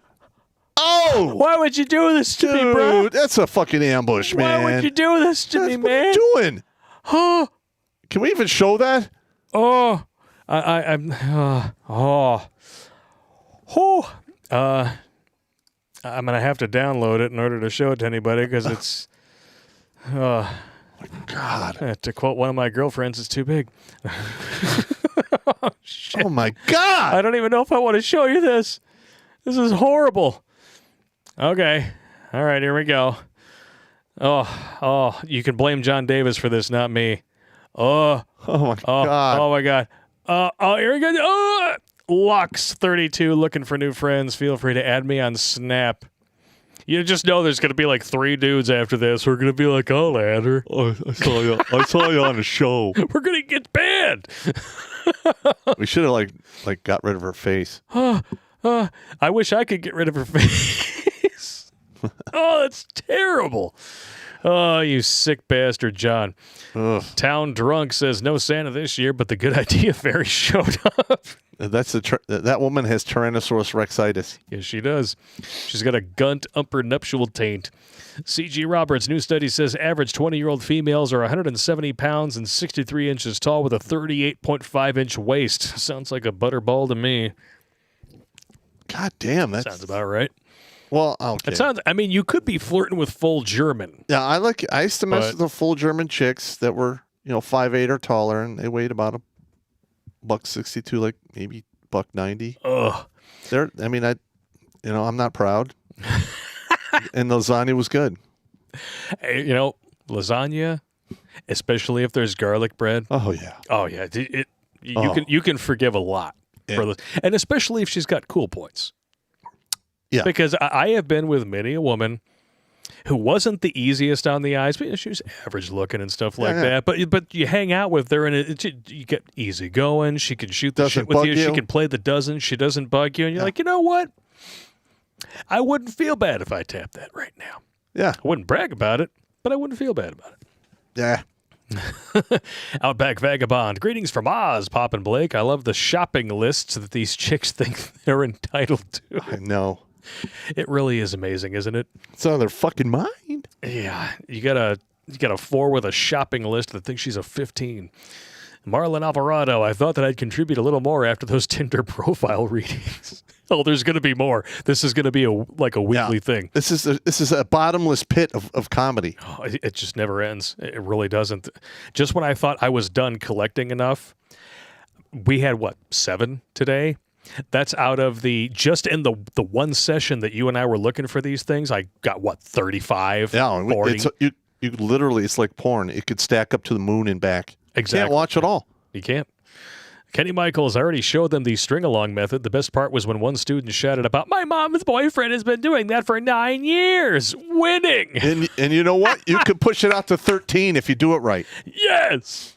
Why would you do this to me, bro? That's a fucking ambush, man. Why would you do this to me, man? What are you doing? Huh? Can we even show that? Oh, I'm gonna have to download it in order to show it to anybody because it's. My God. To quote one of my girlfriends, it's too big. Oh, shit. Oh, my God. I don't even know if I want to show you this. This is horrible. Okay. All right, here we go. Oh, you can blame John Davis for this, not me. Oh my God. Oh, my God. Here we go. Lux32 looking for new friends. Feel free to add me on Snap. You just know there's going to be like 3 dudes after this who are going to be like, oh, Lander, I saw you on the show. We're going to get banned. We should have like got rid of her face. I wish I could get rid of her face. Oh, that's terrible. Oh, you sick bastard, John. Ugh. Town Drunk says no Santa this year, but the good idea fairy showed up. That's that woman has Tyrannosaurus rexitis. Yes, she does. She's got a gunt upper nuptial taint. C.G. Roberts' new study says average 20-year-old females are 170 pounds and 63 inches tall with a 38.5-inch waist. Sounds like a butterball to me. God damn, that sounds about right. Well, okay. It sounds. I mean, you could be flirting with full German. Yeah, I used to mess with the full German chicks that were 5'8" or taller, and they weighed about $162, like maybe $190. Ugh. I'm not proud. And lasagna was good. Hey, lasagna, especially if there's garlic bread. Oh yeah. Oh yeah. You can forgive a lot for this, and especially if she's got cool points. Yeah. Because I have been with many a woman who wasn't the easiest on the eyes, but she was average looking and stuff like that. But you hang out with her and you get easy going. She can shoot the shit with you. She can play the dozen. She doesn't bug you. And you're like, you know what? I wouldn't feel bad if I tapped that right now. Yeah. I wouldn't brag about it, but I wouldn't feel bad about it. Yeah. Outback Vagabond. Greetings from Oz, Pop and Blake. I love the shopping lists that these chicks think they're entitled to. I know. It really is amazing, isn't it? It's on their fucking mind. Yeah. You got a 4 with a shopping list that thinks she's a 15. Marlon Alvarado, I thought that I'd contribute a little more after those Tinder profile readings. Oh, there's going to be more. This is going to be a weekly thing. This is a bottomless pit of comedy. Oh, it just never ends. It really doesn't. Just when I thought I was done collecting enough, we had 7 today? That's out of just in the one session that you and I were looking for these things, I got 35? Yeah, 40? You literally, it's like porn. It could stack up to the moon and back. Exactly. You can't watch it all. You can't. Kenny Michaels, I already showed them the string-along method. The best part was when one student shouted about, my mom's boyfriend has been doing that for 9 years. Winning! And you know what? You could push it out to 13 if you do it right. Yes!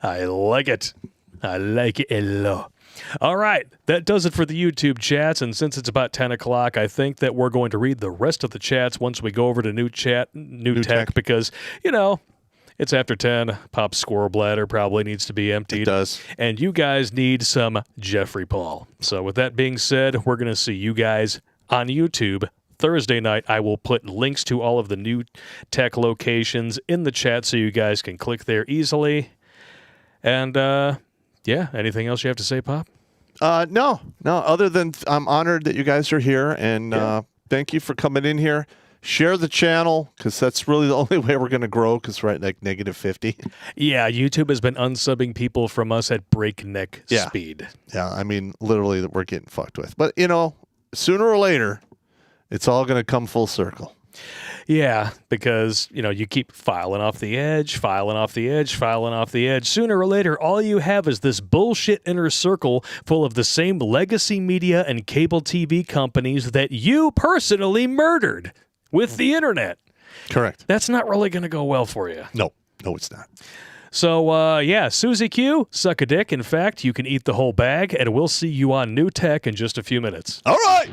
I like it. I like it a lot. All right, that does it for the YouTube chats, and since it's about 10 o'clock, I think that we're going to read the rest of the chats once we go over to new tech, because, it's after 10. Pop's squirrel bladder probably needs to be emptied. It does. And you guys need some Jeffrey Paul. So with that being said, we're going to see you guys on YouTube Thursday night. I will put links to all of the new tech locations in the chat so you guys can click there easily. And, anything else you have to say, Pop? No. Other than I'm honored that you guys are here, and thank you for coming in here. Share the channel, because that's really the only way we're going to grow, because we're at like -50. Yeah, YouTube has been unsubbing people from us at breakneck speed. Yeah, I mean, literally, we're getting fucked with. But, sooner or later, it's all going to come full circle. Yeah, because, you keep filing off the edge. Sooner or later, all you have is this bullshit inner circle full of the same legacy media and cable TV companies that you personally murdered with the internet. Correct. That's not really going to go well for you. No, it's not. So, Susie Q, suck a dick. In fact, you can eat the whole bag, and we'll see you on New Tech in just a few minutes. All right.